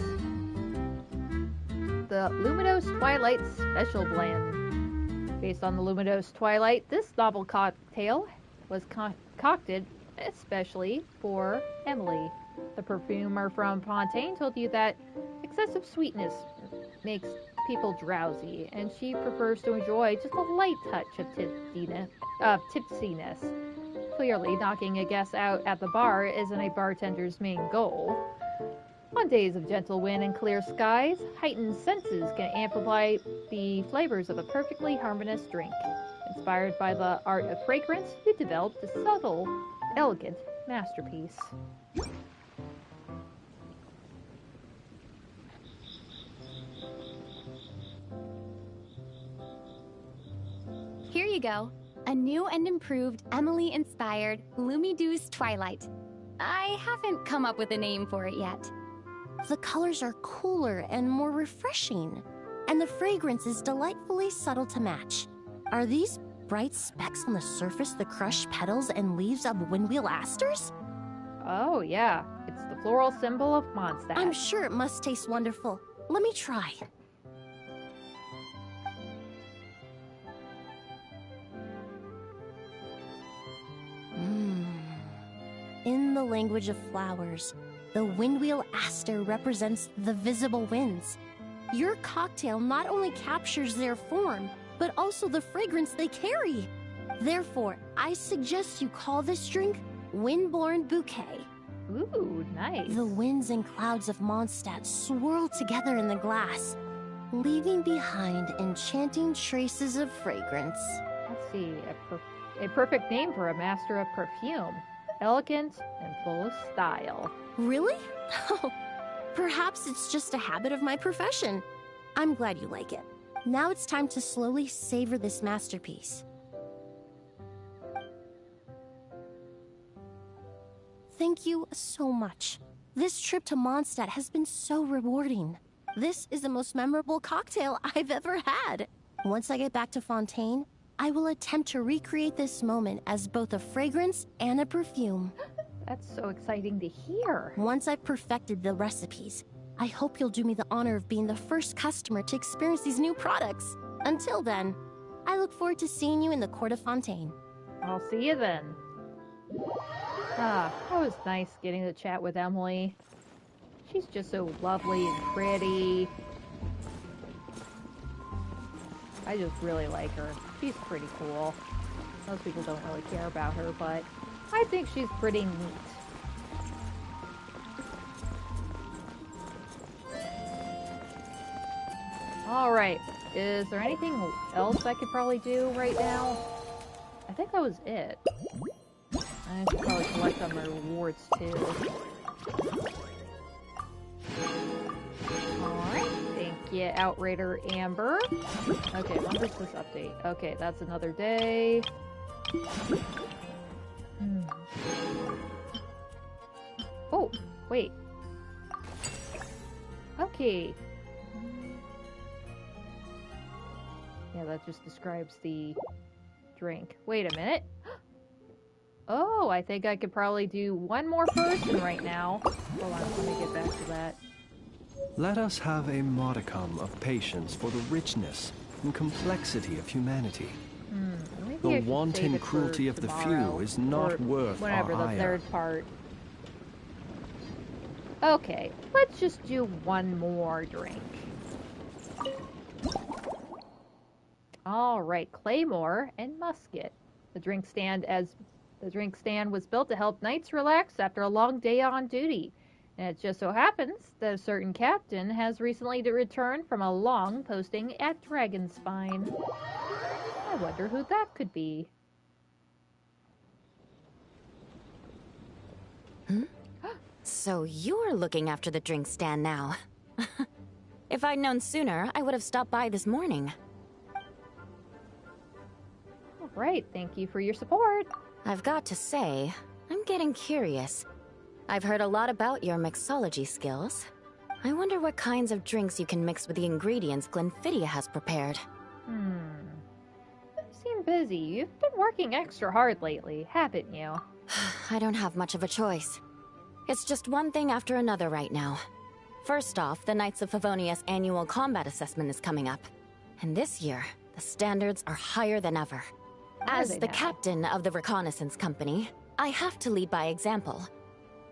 The Luminose Twilight Special Blend. Based on the Luminose Twilight, this novel cocktail was concocted especially for Emily. The perfumer from Fontaine told you that excessive sweetness makes people drowsy, and she prefers to enjoy just a light touch of tipsiness. Clearly, knocking a guest out at the bar isn't a bartender's main goal. On days of gentle wind and clear skies, heightened senses can amplify the flavors of a perfectly harmonious drink. Inspired by the art of fragrance, we developed a subtle, elegant masterpiece. Here you go. A new and improved Emily-inspired Lumideuse Twilight. I haven't come up with a name for it yet. The colors are cooler and more refreshing, and the fragrance is delightfully subtle to match. Are these bright specks on the surface the crushed petals and leaves of windwheel asters? Oh, yeah. It's the floral symbol of Mondstadt. I'm sure it must taste wonderful. Let me try. In the language of flowers, the windwheel aster represents the visible winds. Your cocktail not only captures their form, but also the fragrance they carry. Therefore, I suggest you call this drink Windborne Bouquet. Ooh, nice. The winds and clouds of Mondstadt swirl together in the glass, leaving behind enchanting traces of fragrance. Let's see, a perfect name for a master of perfume. Elegant and full of style. Really? Oh, perhaps it's just a habit of my profession. I'm glad you like it. Now it's time to slowly savor this masterpiece. Thank you so much. This trip to Mondstadt has been so rewarding. This is the most memorable cocktail I've ever had. Once I get back to Fontaine, I will attempt to recreate this moment as both a fragrance and a perfume. That's so exciting to hear. Once I've perfected the recipes, I hope you'll do me the honor of being the first customer to experience these new products. Until then, I look forward to seeing you in the Court of Fontaine. I'll see you then. Ah, that was nice getting to chat with Emily. She's just so lovely and pretty. I just really like her. She's pretty cool. Most people don't really care about her, but I think she's pretty neat. Alright, is there anything else I could probably do right now? I think that was it. I should probably collect on my rewards too. Alright, thank you, Outrider Amber. Okay, when does this update? Okay, that's another day. Oh, wait. Okay. Yeah, that just describes the drink. Wait a minute. Oh, I think I could probably do one more person right now. Hold on, let me get back to that. Let us have a modicum of patience for the richness and complexity of humanity. The wanton cruelty of the few is not worth whatever our the ire. third part. Okay, let's just do one more drink. Alright, Claymore and Musket. The drink stand was built to help knights relax after a long day on duty. And it just so happens that a certain captain has recently returned from a long posting at Dragonspine. I wonder who that could be. So you're looking after the drink stand now. If I'd known sooner, I would have stopped by this morning. Alright, thank you for your support. I've got to say, I'm getting curious. I've heard a lot about your mixology skills. I wonder what kinds of drinks you can mix with the ingredients Glenfiddich has prepared. You seem busy. You've been working extra hard lately, haven't you? I don't have much of a choice. It's just one thing after another right now. First off, the Knights of Favonius annual combat assessment is coming up. And this year, the standards are higher than ever. As the captain of the reconnaissance company, I have to lead by example.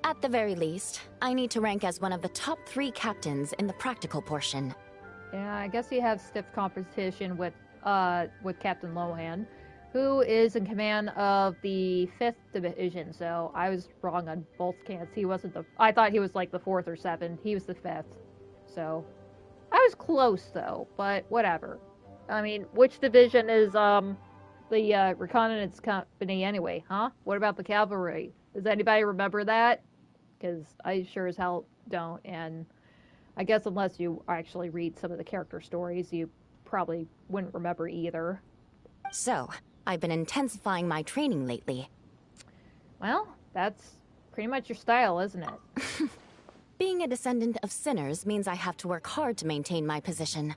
At the very least, I need to rank as one of the top 3 captains in the practical portion. Yeah, I guess you have stiff competition with Captain Lohan, who is in command of the 5th Division, so I was wrong on both counts. He wasn't I thought he was like the 4th or 7th. He was the 5th. So, I was close though, but whatever. I mean, which division is, the reconnaissance company anyway, huh? What about the cavalry? Does anybody remember that? Because I sure as hell don't, and I guess unless you actually read some of the character stories, you probably wouldn't remember either. So, I've been intensifying my training lately. Well, that's pretty much your style, isn't it? Being a descendant of sinners means I have to work hard to maintain my position.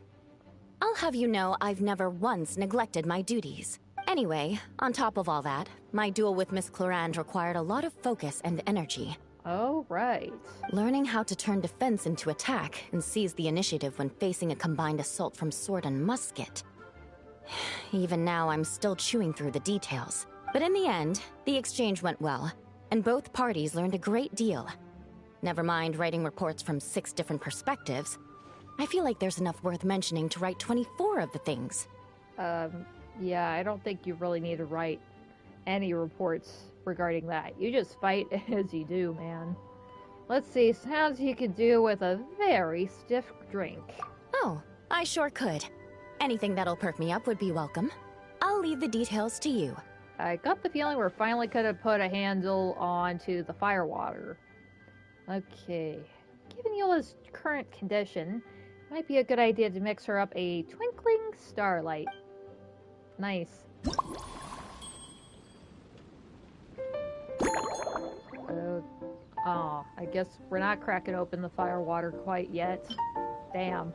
I'll have you know I've never once neglected my duties. Anyway, on top of all that, my duel with Miss Clorand required a lot of focus and energy. Oh, right. Learning how to turn defense into attack and seize the initiative when facing a combined assault from sword and musket. Even now, I'm still chewing through the details. But in the end, the exchange went well. and both parties learned a great deal. Never mind writing reports from 6 different perspectives. I feel like there's enough worth mentioning to write 24 of the things. Yeah, I don't think you really need to write any reports regarding that. You just fight as you do, man. Let's see, sounds you could do with a very stiff drink. Oh, I sure could. Anything that'll perk me up would be welcome. I'll leave the details to you. I got the feeling we're finally gonna put a handle onto the firewater. Okay. Given Eula's current condition, it might be a good idea to mix her up a twinkling starlight. Nice. Oh, I guess we're not cracking open the firewater quite yet. Damn.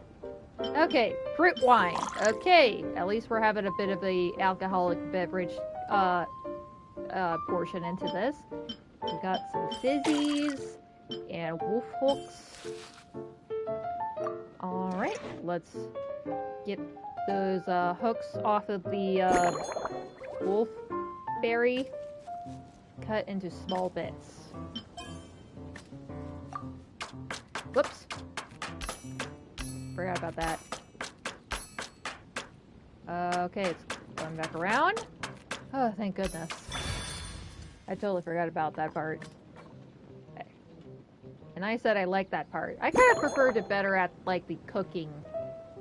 Okay, fruit wine. Okay, at least we're having a bit of a alcoholic beverage portion into this. We got some fizzies and wolf hooks. Alright, let's get those hooks off of the wolf berry, cut into small bits. Whoops. Forgot about that. Okay, it's going back around. Oh, thank goodness. I totally forgot about that part. Okay. And I said I liked that part. I kind of preferred it better at, like, the cooking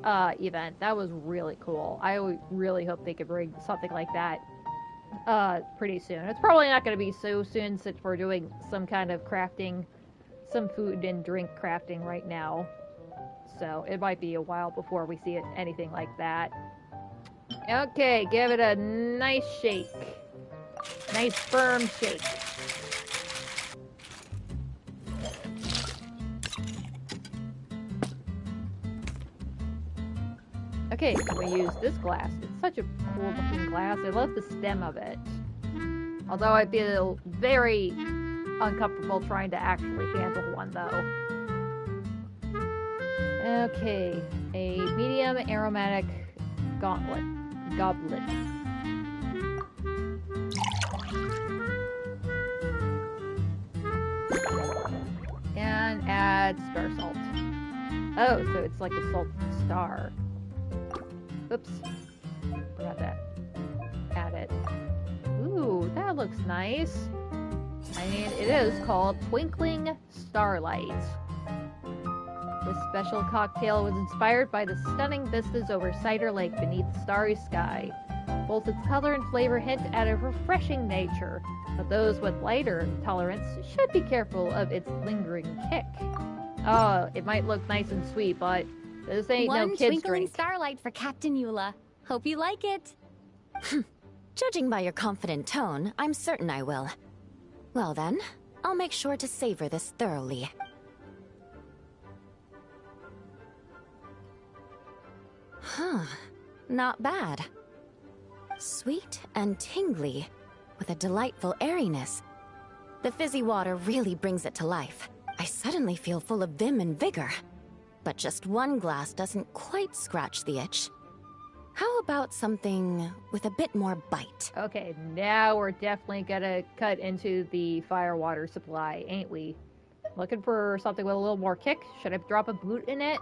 event. That was really cool. I really hope they could bring something like that pretty soon. It's probably not going to be so soon since we're doing some kind of crafting, some food and drink crafting right now. So it might be a while before we see anything like that. Okay, give it a nice shake. Nice firm shake. Okay, we use this glass. It's such a cool looking glass. I love the stem of it. Although I feel very uncomfortable trying to actually handle one though. Okay, a medium aromatic goblet. And add star salt. Oh, so it's like a salt star. Oops. Forgot that. Add it. Ooh, that looks nice. I mean, it is called Twinkling Starlight. This special cocktail was inspired by the stunning vistas over Cider Lake beneath the starry sky. Both its color and flavor hint at a refreshing nature, but those with lighter tolerance should be careful of its lingering kick. Oh, it might look nice and sweet, but this ain't no kid's twinkling drink. starlight for Captain Eula. Hope you like it. Judging by your confident tone, I'm certain I will. Well then, I'll make sure to savor this thoroughly. Huh, not bad. Sweet and tingly, with a delightful airiness. The fizzy water really brings it to life. I suddenly feel full of vim and vigor. But just one glass doesn't quite scratch the itch. How about something with a bit more bite? Okay, now we're definitely gonna cut into the firewater supply, ain't we? Looking for something with a little more kick? Should I drop a boot in it?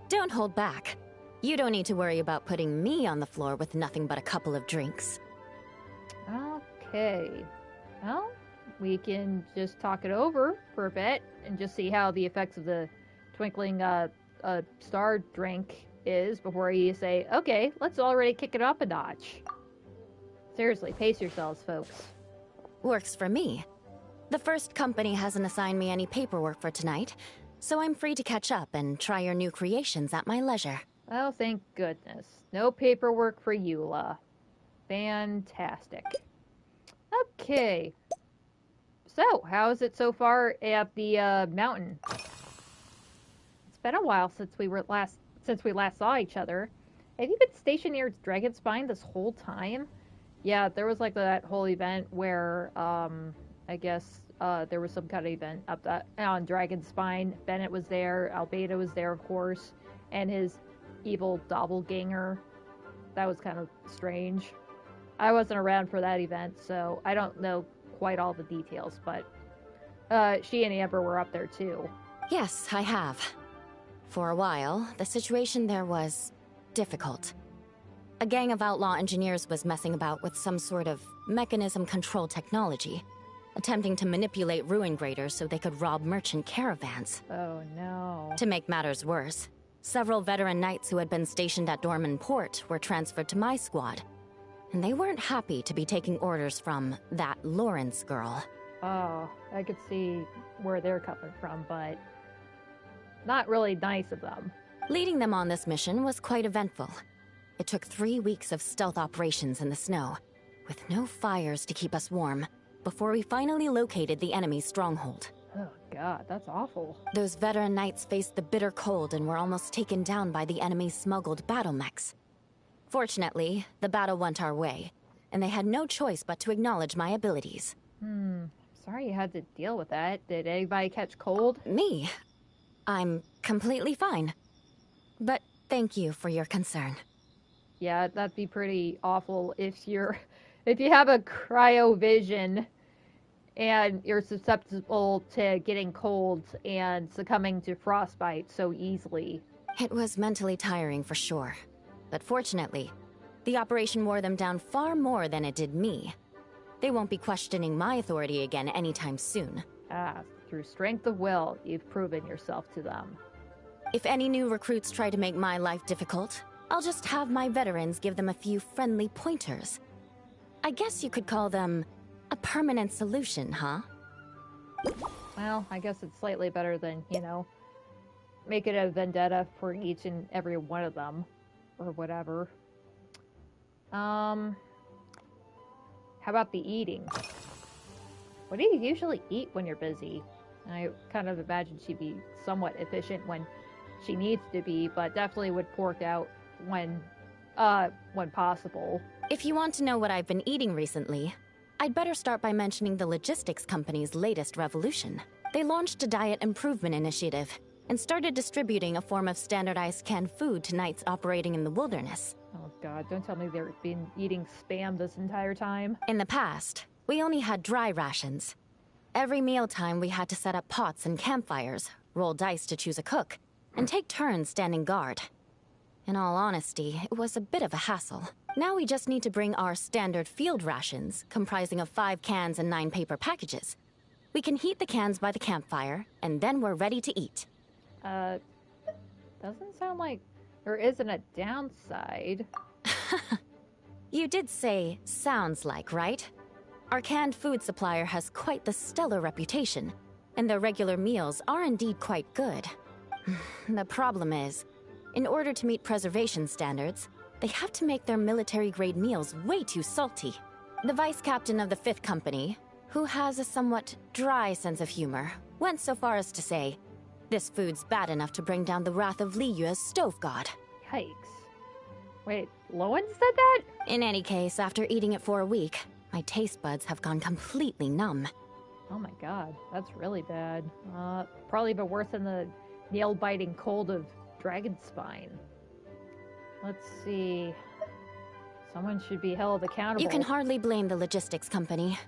Don't hold back. You don't need to worry about putting me on the floor with nothing but a couple of drinks. Okay. Well, we can just talk it over for a bit and just see how the effects of the twinkling star drink is before you say, okay, let's already kick it up a notch. Seriously, pace yourselves, folks. Works for me. The first company hasn't assigned me any paperwork for tonight, so I'm free to catch up and try your new creations at my leisure. Oh, thank goodness. No paperwork for Eula. Fantastic. Okay. So, how is it so far at the mountain? It's been a while since we last saw each other. Have you been stationed near Dragon's Spine this whole time? Yeah, there was like that whole event where I guess there was some kind of event up on Dragon's Spine. Bennett was there, Albedo was there, of course, and his evil doppelganger. That was kind of strange. I wasn't around for that event, so I don't know quite all the details, but she and Amber were up there too. Yes, I have. For a while, the situation there was difficult. A gang of outlaw engineers was messing about with some sort of mechanism control technology, attempting to manipulate ruin graders so they could rob merchant caravans. Oh no. To make matters worse, several veteran knights who had been stationed at Dorman Port were transferred to my squad, and they weren't happy to be taking orders from that Lawrence girl. Oh, I could see where they're coming from, but not really nice of them. Leading them on this mission was quite eventful. It took 3 weeks of stealth operations in the snow, with no fires to keep us warm, before we finally located the enemy's stronghold. Oh god, that's awful. Those veteran knights faced the bitter cold and were almost taken down by the enemy's smuggled battle mechs. Fortunately, the battle went our way, and they had no choice but to acknowledge my abilities. Sorry you had to deal with that. Did anybody catch cold? Me? I'm completely fine. But thank you for your concern. Yeah, that'd be pretty awful if you have a cryovision and you're susceptible to getting colds and succumbing to frostbite so easily. It was mentally tiring for sure. But fortunately, the operation wore them down far more than it did me. They won't be questioning my authority again anytime soon. Through strength of will, you've proven yourself to them. If any new recruits try to make my life difficult, I'll just have my veterans give them a few friendly pointers. I guess you could call them a permanent solution, huh? Well, I guess it's slightly better than, make it a vendetta for each and every one of them. Or whatever. How about the eating? What do you usually eat when you're busy? I kind of imagine she'd be somewhat efficient when she needs to be, but definitely would pork out when possible. If you want to know what I've been eating recently, I'd better start by mentioning the logistics company's latest revolution. They launched a diet improvement initiative and started distributing a form of standardized canned food to knights operating in the wilderness. Oh god, don't tell me they've been eating Spam this entire time. In the past, we only had dry rations. Every mealtime we had to set up pots and campfires, roll dice to choose a cook, and take turns standing guard. In all honesty, it was a bit of a hassle. Now we just need to bring our standard field rations, comprising of 5 cans and 9 paper packages. We can heat the cans by the campfire, and then we're ready to eat. Doesn't sound like there isn't a downside. You did say sounds like, right? Our canned food supplier has quite the stellar reputation, and their regular meals are indeed quite good. The problem is, in order to meet preservation standards, they have to make their military-grade meals way too salty. The vice captain of the 5th Company, who has a somewhat dry sense of humor, went so far as to say, "This food's bad enough to bring down the wrath of Liyue's stove god." Yikes. Wait, Lowen said that? In any case, after eating it for a week, my taste buds have gone completely numb. Oh my god, that's really bad. Probably even worse than the nail-biting cold of dragon spine. Let's see. Someone should be held accountable. You can hardly blame the logistics company.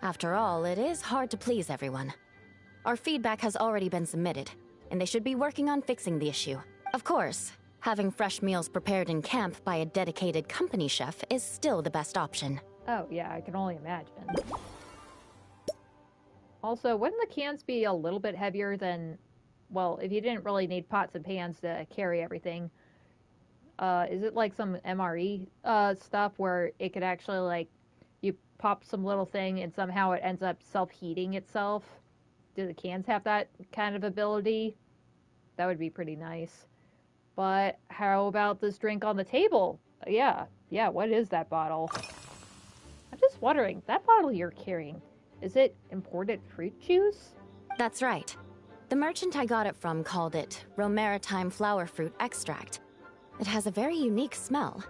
After all, it is hard to please everyone. Our feedback has already been submitted, and they should be working on fixing the issue. Of course, having fresh meals prepared in camp by a dedicated company chef is still the best option. Oh yeah, I can only imagine. Also, wouldn't the cans be a little bit heavier than... Well, if you didn't really need pots and pans to carry everything, is it like some MRE stuff where it could actually, like, you pop some little thing and somehow it ends up self-heating itself? Do the cans have that kind of ability? That would be pretty nice. But how about this drink on the table? Yeah, what is that bottle? I'm just wondering, that bottle you're carrying, is it imported fruit juice? That's right. The merchant I got it from called it Romaritime flower fruit extract. It has a very unique smell.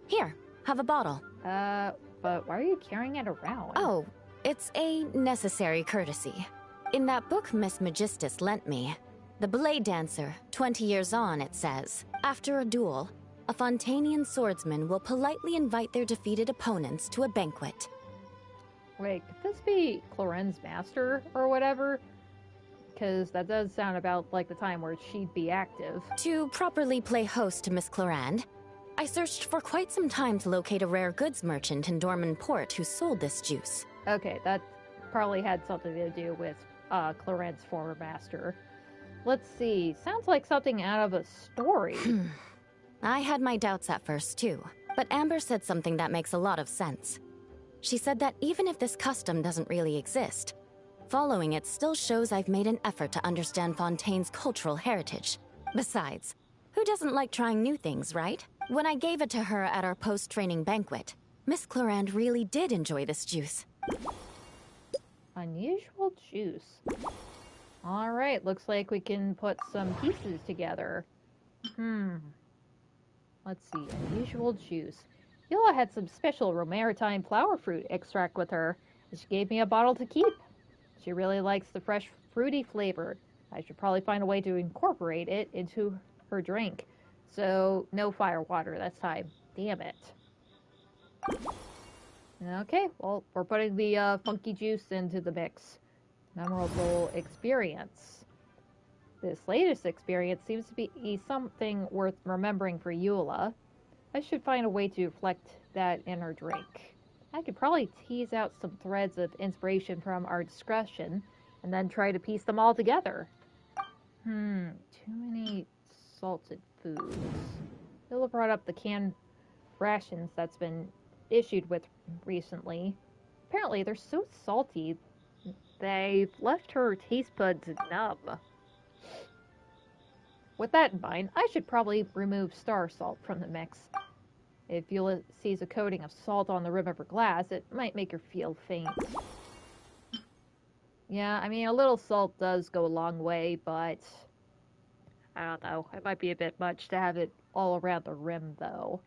Here, have a bottle. But why are you carrying it around? Oh, it's a necessary courtesy. In that book Miss Magistus lent me, The Blade Dancer, 20 years on, it says, after a duel, a Fontanian swordsman will politely invite their defeated opponents to a banquet. Wait, could this be Cloren's master or whatever? Because that does sound about like the time where she'd be active. To properly play host to Miss Clorand, I searched for quite some time to locate a rare goods merchant in Dorman Port who sold this juice. Okay, that probably had something to do with Cloren's former master. Let's see, sounds like something out of a story. I had my doubts at first too, but Amber said something that makes a lot of sense. She said that even if this custom doesn't really exist, following it still shows I've made an effort to understand Fontaine's cultural heritage. Besides, who doesn't like trying new things, right? When I gave it to her at our post-training banquet, Miss Clorand really did enjoy this juice. Unusual juice. Alright, looks like we can put some pieces together. Let's see, unusual juice. Eula had some special Romaritime flower fruit extract with her, and she gave me a bottle to keep. She really likes the fresh, fruity flavor. I should probably find a way to incorporate it into her drink. So, no fire water this time. Damn it. Okay, well, we're putting the funky juice into the mix. Memorable experience. This latest experience seems to be something worth remembering for Eula. I should find a way to reflect that in her drink. I could probably tease out some threads of inspiration from our discussion, and then try to piece them all together. Too many salted foods. Eula brought up the canned rations that's been issued with recently. Apparently, they're so salty, they've left her taste buds numb. With that in mind, I should probably remove star salt from the mix. If Eula sees a coating of salt on the rim of her glass, it might make her feel faint. Yeah, I mean, a little salt does go a long way, but I don't know. It might be a bit much to have it all around the rim, though.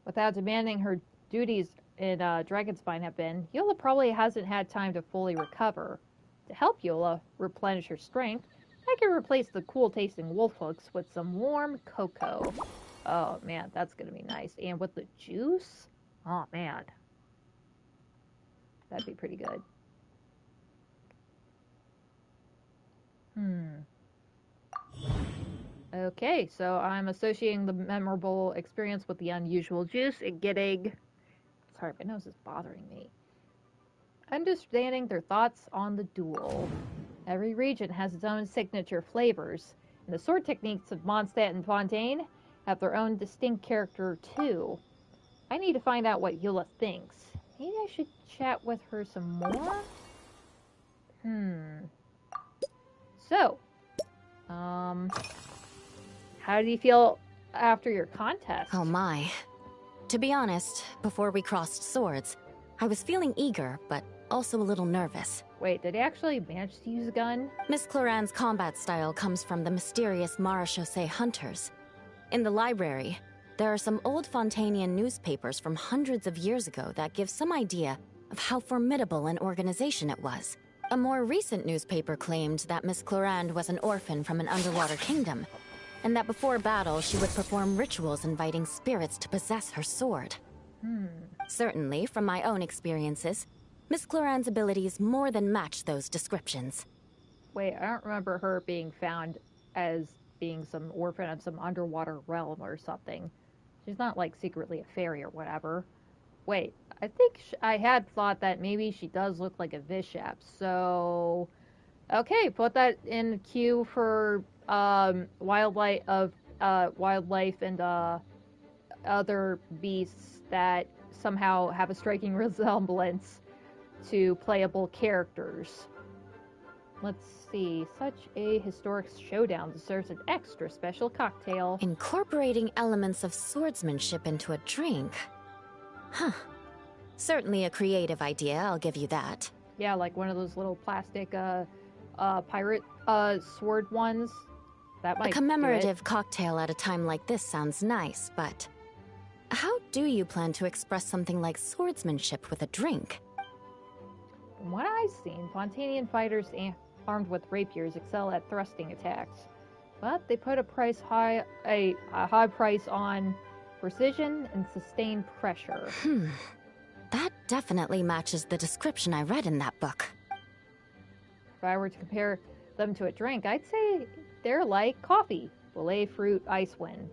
Without demanding her duties in Dragonspine have been, Eula probably hasn't had time to fully recover. To help Eula replenish her strength, I can replace the cool-tasting wolf hooks with some warm cocoa. Oh, man, that's gonna be nice. And with the juice? Oh, man. That'd be pretty good. Okay, so I'm associating the memorable experience with the unusual juice and getting... Sorry, my nose is bothering me. Understanding their thoughts on the duel. Every region has its own signature flavors, and the sword techniques of Mondstadt and Fontaine have their own distinct character, too. I need to find out what Eula thinks. Maybe I should chat with her some more? So, how do you feel after your contest? Oh my. To be honest, before we crossed swords, I was feeling eager, but also a little nervous. Wait, did he actually manage to use a gun? Miss Clorand's combat style comes from the mysterious Marechaussee hunters. In the library, there are some old Fontainian newspapers from hundreds of years ago that give some idea of how formidable an organization it was. A more recent newspaper claimed that Miss Clorand was an orphan from an underwater kingdom, and that before battle she would perform rituals inviting spirits to possess her sword. Certainly, from my own experiences, Miss Clorand's abilities more than match those descriptions. Wait, I don't remember her being found as being some orphan of some underwater realm or something. She's not, like, secretly a fairy or whatever. Wait, I think I had thought that maybe she does look like a Bishop, so... Okay, put that in queue for, wildlife and, other beasts that somehow have a striking resemblance to playable characters. Let's see. Such a historic showdown deserves an extra special cocktail. Incorporating elements of swordsmanship into a drink? Huh. Certainly a creative idea, I'll give you that. Yeah, like one of those little plastic, pirate, sword ones. That might A commemorative cocktail at a time like this sounds nice, but... how do you plan to express something like swordsmanship with a drink? From what I've seen, Fontainian fighters armed with rapiers excel at thrusting attacks, but they put a high price on Precision and sustained pressure. That definitely matches the description I read in that book. If I were to compare them to a drink, I'd say they're like coffee, Belay fruit ice wine,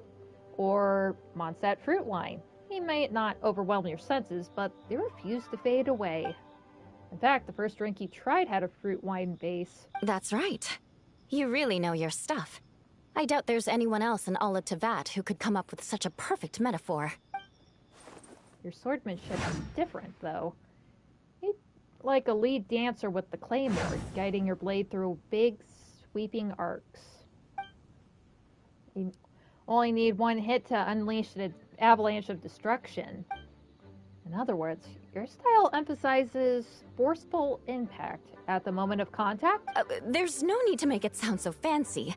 or Mondstadt fruit wine. They might not overwhelm your senses, but they refuse to fade away. In fact, the first drink you tried had a fruit wine base. That's right. You really know your stuff. I doubt there's anyone else in all of Tevat who could come up with such a perfect metaphor. Your swordmanship is different, though. You're like a lead dancer with the claymore, guiding your blade through big, sweeping arcs. You only need one hit to unleash an avalanche of destruction. In other words, your style emphasizes forceful impact at the moment of contact. There's no need to make it sound so fancy.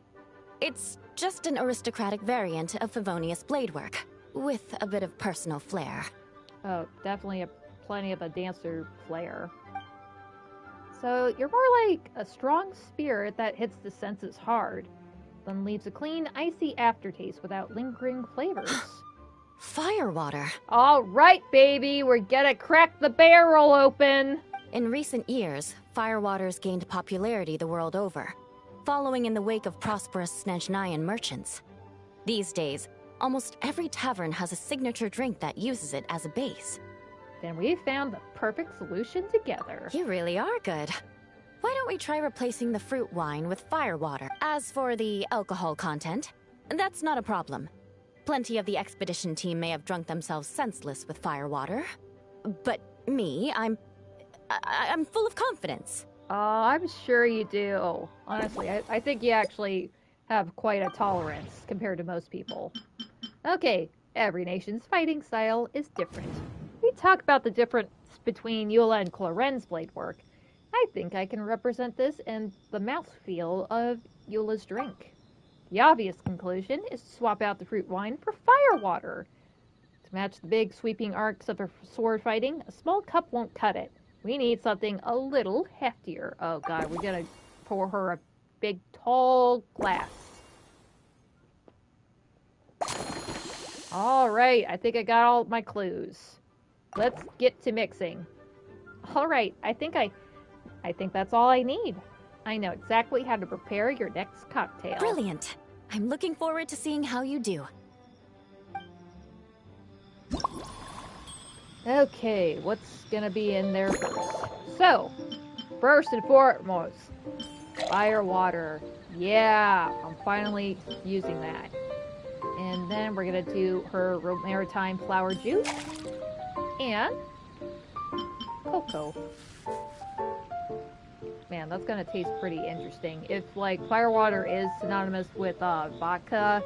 It's just an aristocratic variant of Favonius blade work, with a bit of personal flair. Oh, definitely plenty of a dancer flair. So you're more like a strong spirit that hits the senses hard, then leaves a clean, icy aftertaste without lingering flavors. Firewater. All right, baby, we're gonna crack the barrel open. In recent years, Firewater's gained popularity the world over, following in the wake of prosperous Snezhnayan merchants. These days, almost every tavern has a signature drink that uses it as a base. Then we've found the perfect solution together. You really are good. Why don't we try replacing the fruit wine with firewater? As for the alcohol content, that's not a problem. Plenty of the expedition team may have drunk themselves senseless with firewater. But me, I'm full of confidence. I'm sure you do. Honestly, I think you actually have quite a tolerance compared to most people. Okay, every nation's fighting style is different. We talk about the difference between Eula and Cloren's blade work. I think I can represent this in the mouthfeel of Eula's drink. The obvious conclusion is to swap out the fruit wine for firewater. To match the big sweeping arcs of her sword fighting, a small cup won't cut it. We need something a little heftier. Oh god, we're gonna pour her a big tall glass. Alright, I think I got all my clues. Let's get to mixing. Alright, I think that's all I need. I know exactly how to prepare your next cocktail. Brilliant! I'm looking forward to seeing how you do. Okay, what's gonna be in there first? So, first and foremost, fire water. Yeah, I'm finally using that. And then we're gonna do her maritime flower juice and cocoa. Man, that's gonna taste pretty interesting. If, like, firewater is synonymous with vodka,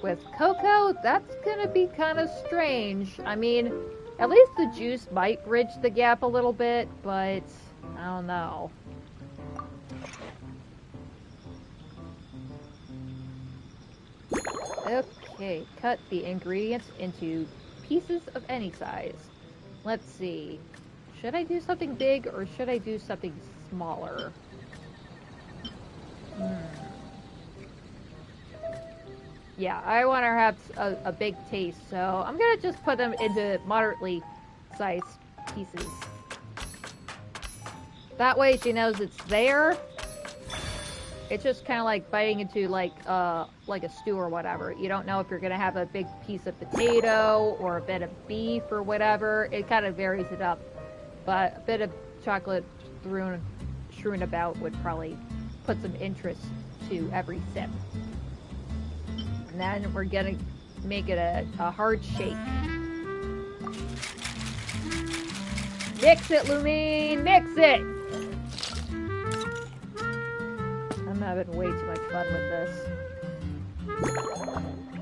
with cocoa, that's gonna be kind of strange. I mean, at least the juice might bridge the gap a little bit, but I don't know. Okay, cut the ingredients into pieces of any size. Let's see. Should I do something big or should I do something smaller? Yeah, I want to have a big taste, so I'm gonna just put them into moderately sized pieces. That way she knows it's there. It's just kind of like biting into like a stew or whatever. You don't know if you're gonna have a big piece of potato or a bit of beef or whatever. It kind of varies it up. But a bit of chocolate strewn about would probably put some interest to every sip. And then we're gonna make it a hard shake. Mix it, Lumine! Mix it! I'm having way too much fun with this.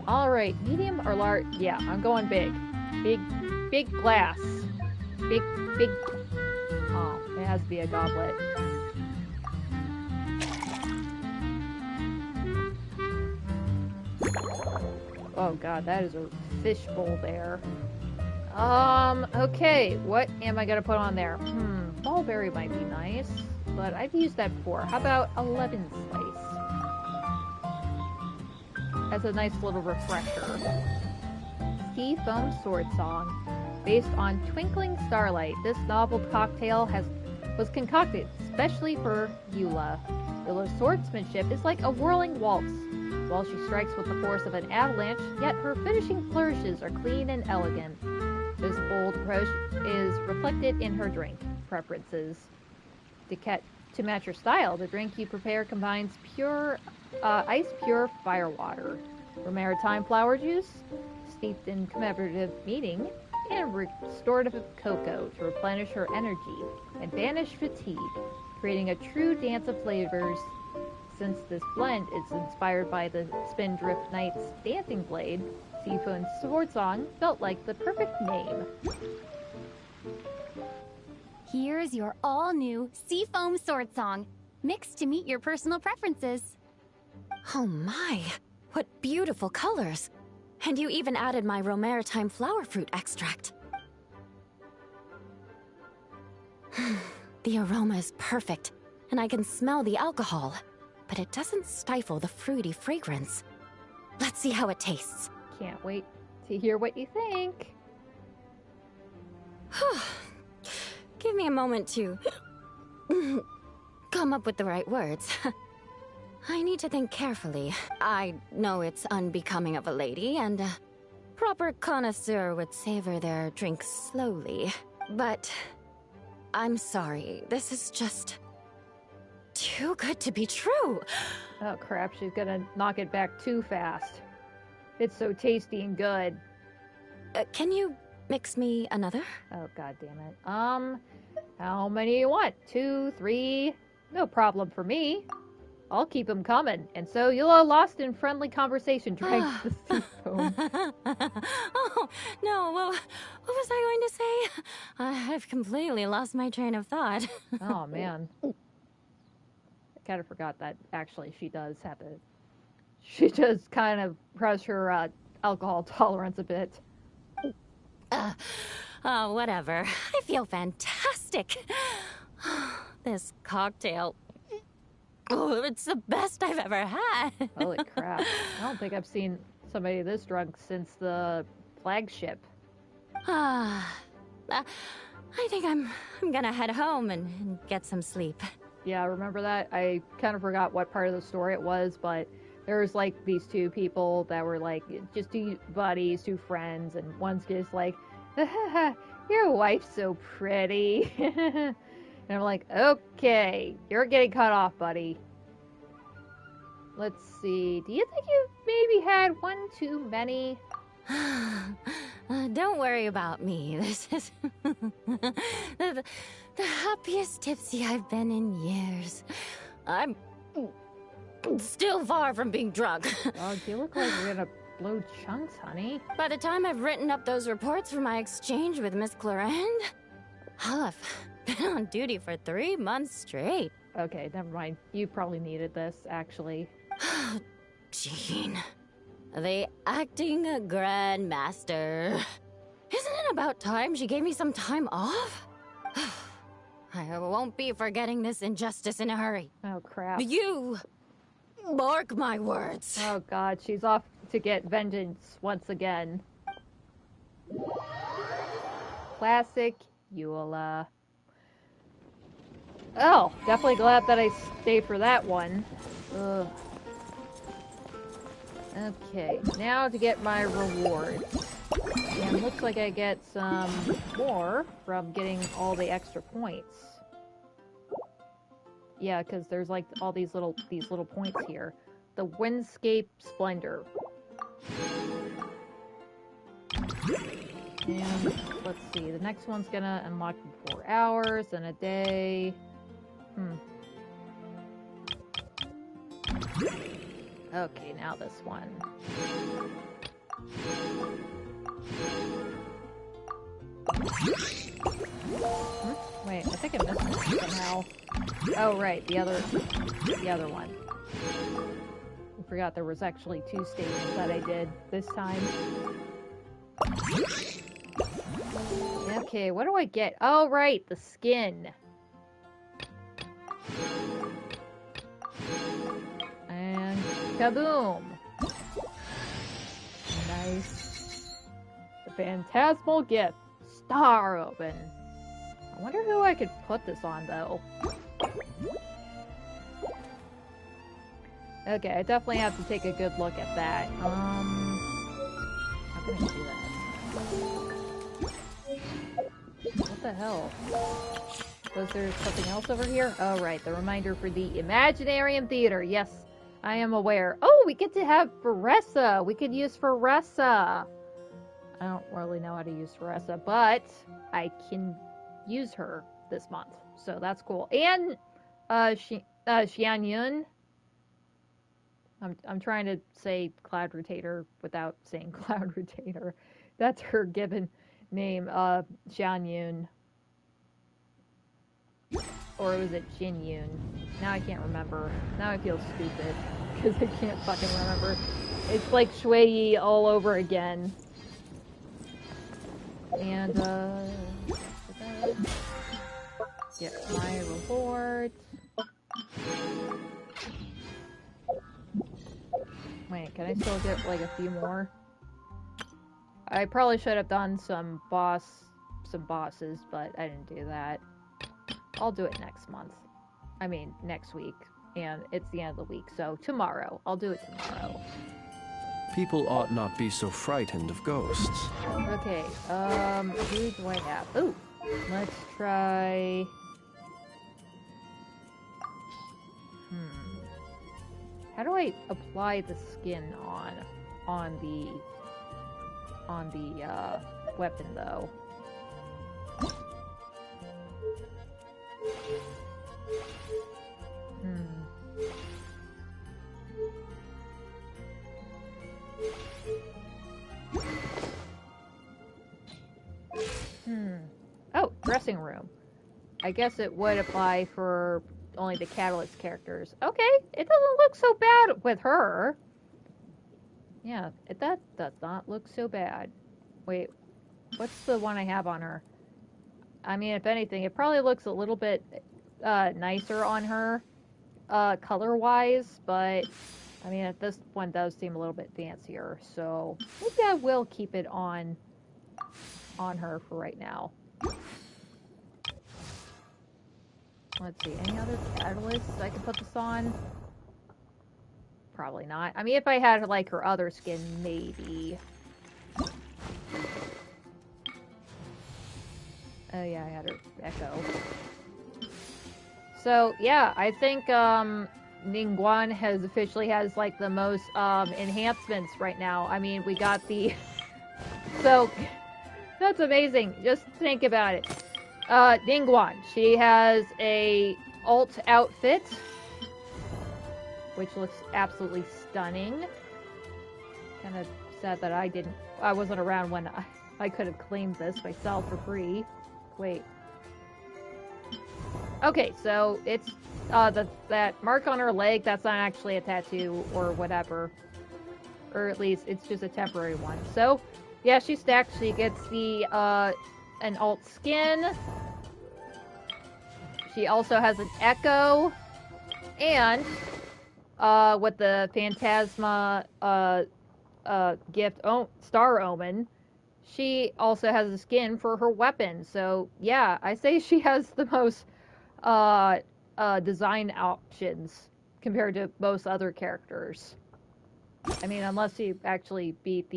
Alright, medium or large? Yeah, I'm going big. Big glass. Big... Oh, it has to be a goblet. Oh god, that is a fishbowl there. Okay, what am I gonna put on there? Mulberry might be nice, but I've used that before. How about a lemon slice? That's a nice little refresher. Sea Foam Sword Song. Based on Twinkling Starlight, this novel cocktail was concocted especially for Eula. Eula's swordsmanship is like a whirling waltz. While she strikes with the force of an avalanche, yet her finishing flourishes are clean and elegant. This bold approach is reflected in her drink preferences. To match her style, the drink you prepare combines ice-pure firewater, maritime flower juice, steeped in commemorative meaning, and restorative cocoa to replenish her energy and banish fatigue, creating a true dance of flavors. Since this blend is inspired by the Spindrift Knight's dancing blade, Sea Foam Sword Song felt like the perfect name. Here's your all-new Sea Foam Sword Song, mixed to meet your personal preferences. Oh my, what beautiful colors! And you even added my maritime flower fruit extract. The aroma is perfect, and I can smell the alcohol, but it doesn't stifle the fruity fragrance. Let's see how it tastes. Can't wait to hear what you think. Give me a moment to come up with the right words. I need to think carefully. I know it's unbecoming of a lady, and a proper connoisseur would savor their drinks slowly. But I'm sorry, this is just too good to be true. Oh crap, she's gonna knock it back too fast. It's so tasty and good. Can you mix me another? Oh god damn it. How many you want? 2, 3? No problem for me. I'll keep them coming. And so Eula lost in friendly conversation drank the sea foam. Oh, no, what was I going to say? I've completely lost my train of thought. Oh, man. I kind of forgot that actually she does kind of crush her alcohol tolerance a bit. Whatever. I feel fantastic. This cocktail... Oh, it's the best I've ever had. Holy crap. I don't think I've seen somebody this drunk since the flagship. I think I'm gonna head home and get some sleep. Yeah, remember that? I kind of forgot what part of the story it was, but there was like these two people that were like just two buddies, two friends, and one's just like, your wife's so pretty. And I'm like, okay, you're getting cut off, buddy. Let's see. Do you think you maybe had one too many? Don't worry about me. This is the happiest tipsy I've been in years. I'm still far from being drunk. Oh, you look like you're gonna blow chunks, honey. By the time I've written up those reports for my exchange with Miss Clarend, I'll have been on duty for 3 months straight. Okay, never mind. You probably needed this, actually. Jean. The acting grandmaster. Isn't it about time she gave me some time off? I won't be forgetting this injustice in a hurry. Oh, crap. You mark my words. Oh, God. She's off to get vengeance once again. Classic Eula. Oh, definitely glad that I stayed for that one. Ugh. Okay, now to get my reward. And looks like I get some more from getting all the extra points. Yeah, because there's like all these little points here. The Windscape Splendor. And let's see, the next one's gonna unlock in 4 hours and a day. Okay, now this one. Wait, I think I missed one somehow. Oh, right, the other one. I forgot there was actually 2 stages that I did this time. Okay, what do I get? Oh, right, the skin. And kaboom! Nice. Phantasmal gift. Star open. I wonder who I could put this on, though. Okay, I definitely have to take a good look at that. How can I do that? What the hell? Was there something else over here? Oh, right. The reminder for the Imaginarium Theater. Yes, I am aware. Oh, we get to have Faressa. We could use Faressa. I don't really know how to use Faressa, but I can use her this month. So that's cool. And Xian Yun. I'm trying to say Cloud Rotator without saying Cloud Rotator. That's her given name, Xian Yun. Or was it Jin Yun? Now I can't remember. Now I feel stupid because I can't fucking remember. It's like Shui Yi all over again. And get my reward. Wait, can I still get like a few more? I probably should have done some bosses, but I didn't do that. I'll do it next month. I mean, next week. And it's the end of the week, so tomorrow. I'll do it tomorrow. People ought not be so frightened of ghosts. Okay, who do I have? Ooh, let's try... How do I apply the skin on the weapon, though? Oh, dressing room. I guess it would apply for only the Catalyst characters. Okay, it doesn't look so bad with her. Yeah, that does not look so bad. Wait, what's the one I have on her? I mean, if anything, it probably looks a little bit nicer on her, color-wise, but I mean, this one does seem a little bit fancier, so maybe I will keep it on her for right now. Let's see, any other catalysts I can put this on? Probably not. I mean, if I had, like, her other skin, maybe. Oh, yeah, I had her Echo. So, yeah, I think, Ningguang officially has, like, the most, enhancements right now. I mean, we got the... So, that's amazing. Just think about it. Ningguang, she has a alt outfit, which looks absolutely stunning. Kind of sad that I wasn't around when I could have claimed this myself for free. Wait. Okay, so it's, that mark on her leg, that's not actually a tattoo or whatever. Or at least, it's just a temporary one. So, yeah, she's stacked. She gets the, an alt skin. She also has an Echo. And, with the Phantasma, gift, Star Omen, she also has a skin for her weapon. So, yeah, I say she has the most, design options compared to most other characters. I mean, unless you actually beat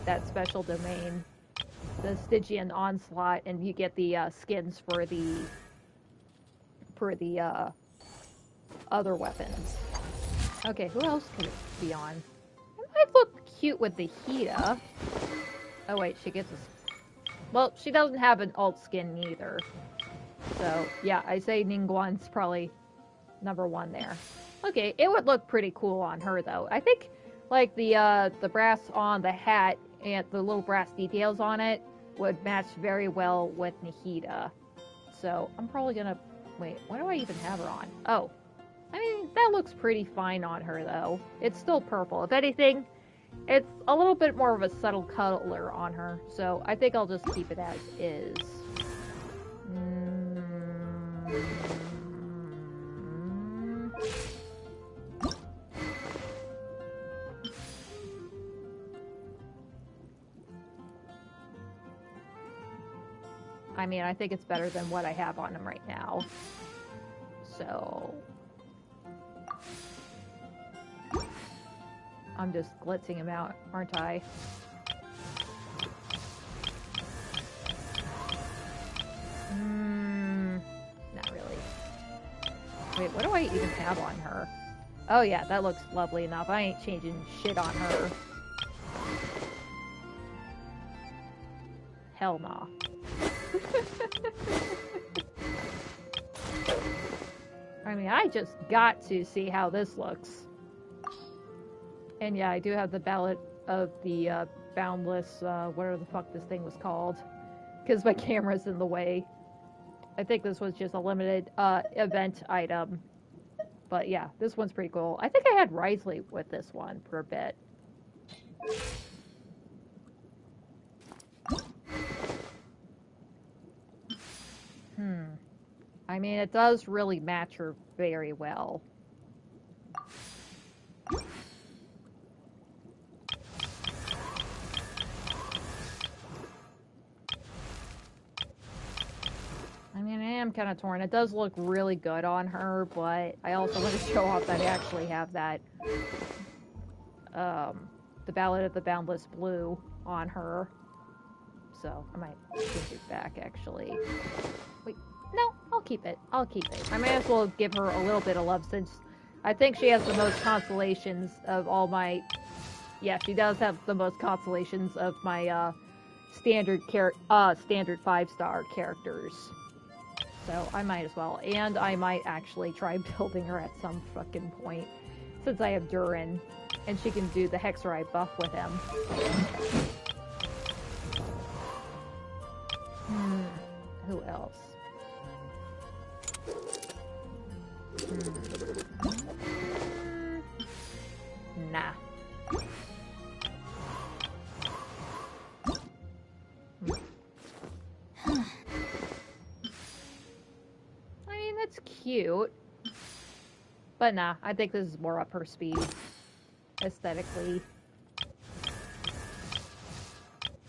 that special domain, the Stygian Onslaught, and you get the skins for the other weapons. Okay, who else could it be on? It might look cute with the Hida. Oh wait, she gets a... Well, she doesn't have an alt skin either. So, yeah, I say Ningguang's probably number one there. Okay, it would look pretty cool on her, though. I think, like, the brass on the hat and the little brass details on it would match very well with Nahida. So, I'm probably gonna... Wait, what do I even have her on? Oh. I mean, that looks pretty fine on her, though. It's still purple. If anything, it's a little bit more of a subtle color on her. So, I think I'll just keep it as is. I mean, I think it's better than what I have on him right now. So... I'm just glitzing him out, aren't I? Not really. Wait, what do I even have on her? Oh yeah, that looks lovely enough. I ain't changing shit on her. Hell nah. I mean, I just got to see how this looks. And yeah, I do have the ballot of the Boundless, whatever the fuck this thing was called. Because my camera's in the way. I think this was just a limited event item. But yeah, this one's pretty cool. I think I had Risley with this one for a bit. I mean, it does really match her very well. I mean, I am kind of torn. It does look really good on her, but I also want to show off that I actually have that, the Ballad of the Boundless Blue on her. So, I might change it back, actually. Wait, no, I'll keep it. I'll keep it. I may as well give her a little bit of love, since I think she has the most constellations of all my... Yeah, she does have the most constellations of my, standard 5-star characters. So I might as well. And I might actually try building her at some fucking point, since I have Durin, and she can do the Hexerite buff with him. Who else? Nah. I mean, that's cute. But nah, I think this is more up her speed, aesthetically.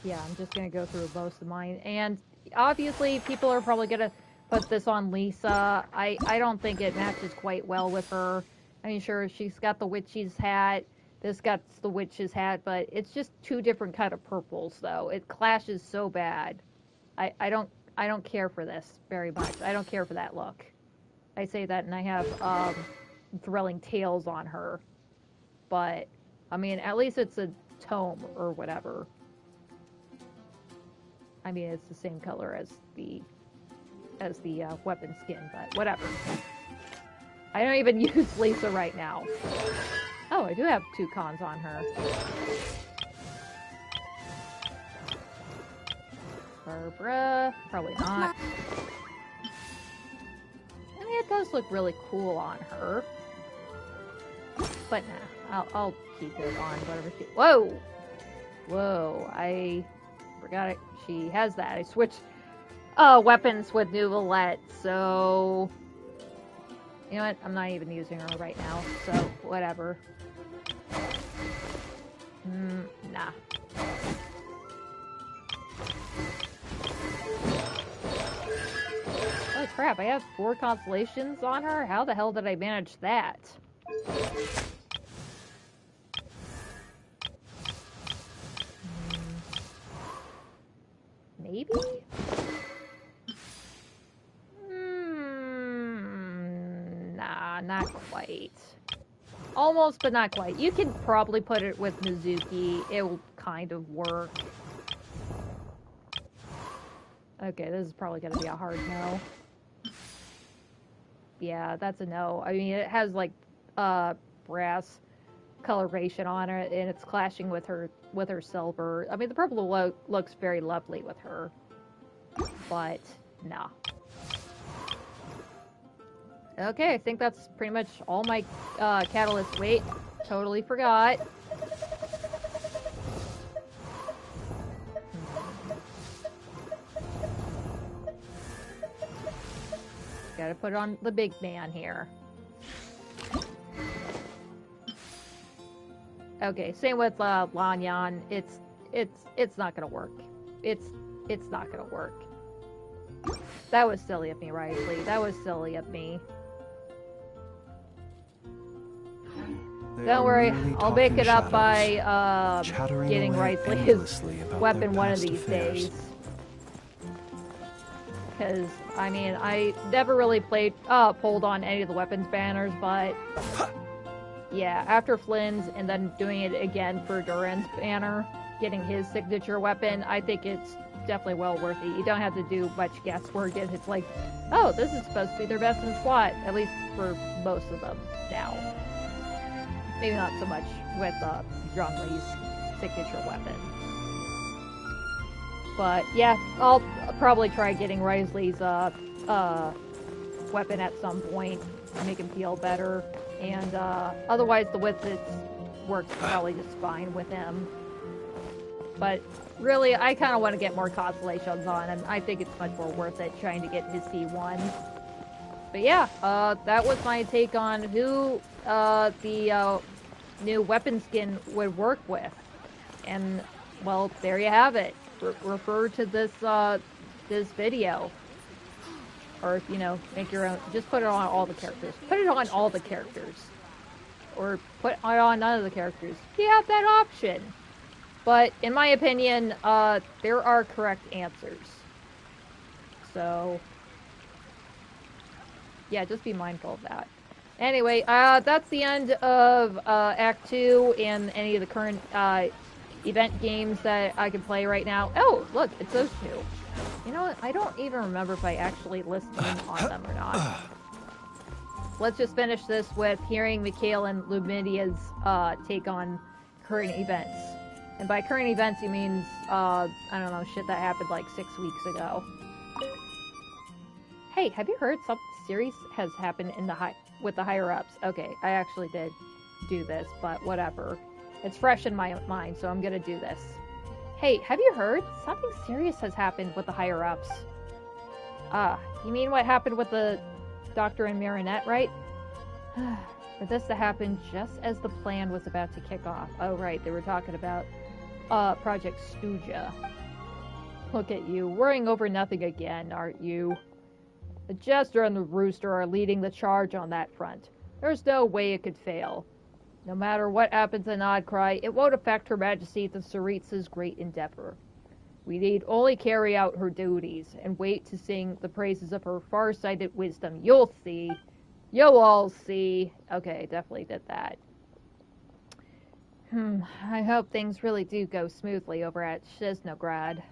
Yeah, I'm just gonna go through most of mine. And obviously, people are probably gonna put this on Lisa. I don't think it matches quite well with her. I mean, sure, she's got the witch's hat. This got the witch's hat, but it's just two different kind of purples, though. It clashes so bad. I don't care for this very much. I don't care for that look. I say that, and I have thrilling tales on her. But I mean, at least it's a tome or whatever. I mean, it's the same color as the weapon skin, but whatever. I don't even use Lisa right now. Oh, I do have 2 cons on her. Barbara, probably not. I mean, it does look really cool on her. But nah, I'll keep it on whatever she... Whoa! Whoa, I forgot it. She has that. I switched weapons with Nouvellette, so... You know what? I'm not even using her right now, so whatever. Nah. Holy crap, I have 4 constellations on her? How the hell did I manage that? Maybe? Nah, not quite. Almost, but not quite. You can probably put it with Mizuki. It will kind of work. Okay, this is probably going to be a hard no. Yeah, that's a no. I mean, it has, like, brass coloration on it, and it's clashing with her silver. I mean, the purple looks very lovely with her. But, nah. Okay, I think that's pretty much all my catalysts. Wait, totally forgot. Gotta put on the big man here. Okay, same with Lanyan. It's not gonna work. It's not gonna work. That was silly of me, Risley. That was silly of me. Don't worry, I'll make it up by getting Risley's weapon one of these days. Because, I mean, I never really pulled on any of the weapons banners, but yeah, after Flynn's and then doing it again for Duran's banner, getting his signature weapon, I think it's definitely well worth it. You don't have to do much guesswork. It's like, oh, this is supposed to be their best in SWAT, at least for most of them now. Maybe not so much with Zhongli's signature weapon. But yeah, I'll probably try getting Risley's weapon at some point to make him feel better. And otherwise, the Wizards works probably just fine with him. But really, I kind of want to get more constellations on him. I think it's much more worth it trying to get his C1. But yeah, that was my take on who the new weapon skin would work with. And, well, there you have it. Refer to this this video. Or, you know, make your own. Just put it on all the characters. Put it on all the characters. Or put it on none of the characters. You have that option. But, in my opinion, there are correct answers. So, yeah, just be mindful of that. Anyway, that's the end of Act 2 and any of the current event games that I can play right now. Oh, look, it's those two. You know what? I don't even remember if I actually listened on them or not. Let's just finish this with hearing Mikhail and Lumidia's take on current events. And by current events, he means, I don't know, shit that happened like 6 weeks ago. Hey, have you heard something serious has happened in with the higher-ups? Okay, I actually did do this, but whatever. It's fresh in my mind, so I'm gonna do this. Hey, have you heard? Something serious has happened with the higher-ups. You mean what happened with the Doctor and Marinette, right? For this to happen just as the plan was about to kick off. Oh, right, they were talking about Project Stuja. Look at you, worrying over nothing again, aren't you? The Jester and the Rooster are leading the charge on that front. There's no way it could fail. No matter what happens in Oddcry, it won't affect Her Majesty the Tsaritsa's great endeavor. We need only carry out her duties and wait to sing the praises of her far-sighted wisdom. You'll see. You'll all see. Okay, definitely did that. I hope things really do go smoothly over at Shiznograd.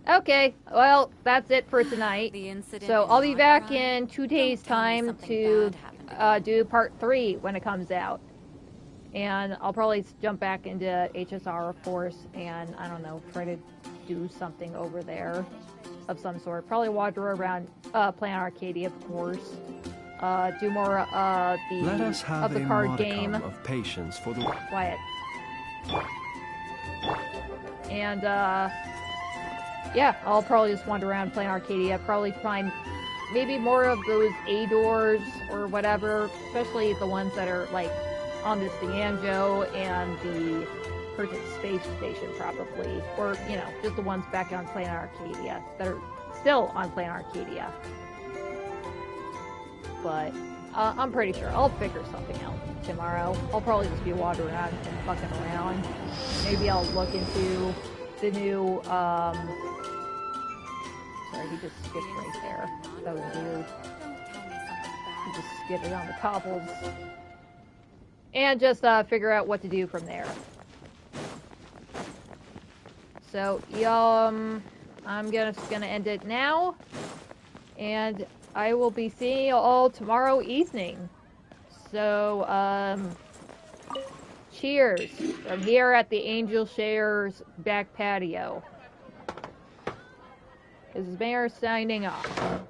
Okay, well, that's it for tonight. So I'll be back in 2 days' time to do part 3 when it comes out. And I'll probably jump back into HSR, of course, and, I don't know, try to do something over there of some sort. Probably wander around Planet Arcadia, of course. Do more of the card game. Of patience for the Quiet. And, yeah, I'll probably just wander around Planet Arcadia. Probably find maybe more of those A-doors or whatever, especially the ones that are, like, on this Dianjo and the Persian Space Station, probably. Or, you know, just the ones back on Planet Arcadia that are still on Planet Arcadia. But I'm pretty sure I'll figure something out tomorrow. I'll probably just be wandering around and fucking around. Maybe I'll look into the new, sorry, he just skipped right there. That was weird. He just skipped on the cobbles. And just figure out what to do from there. So, I'm just gonna end it now. And I will be seeing you all tomorrow evening. So, cheers from here at the Angel Shares back patio. This is Mayor signing off.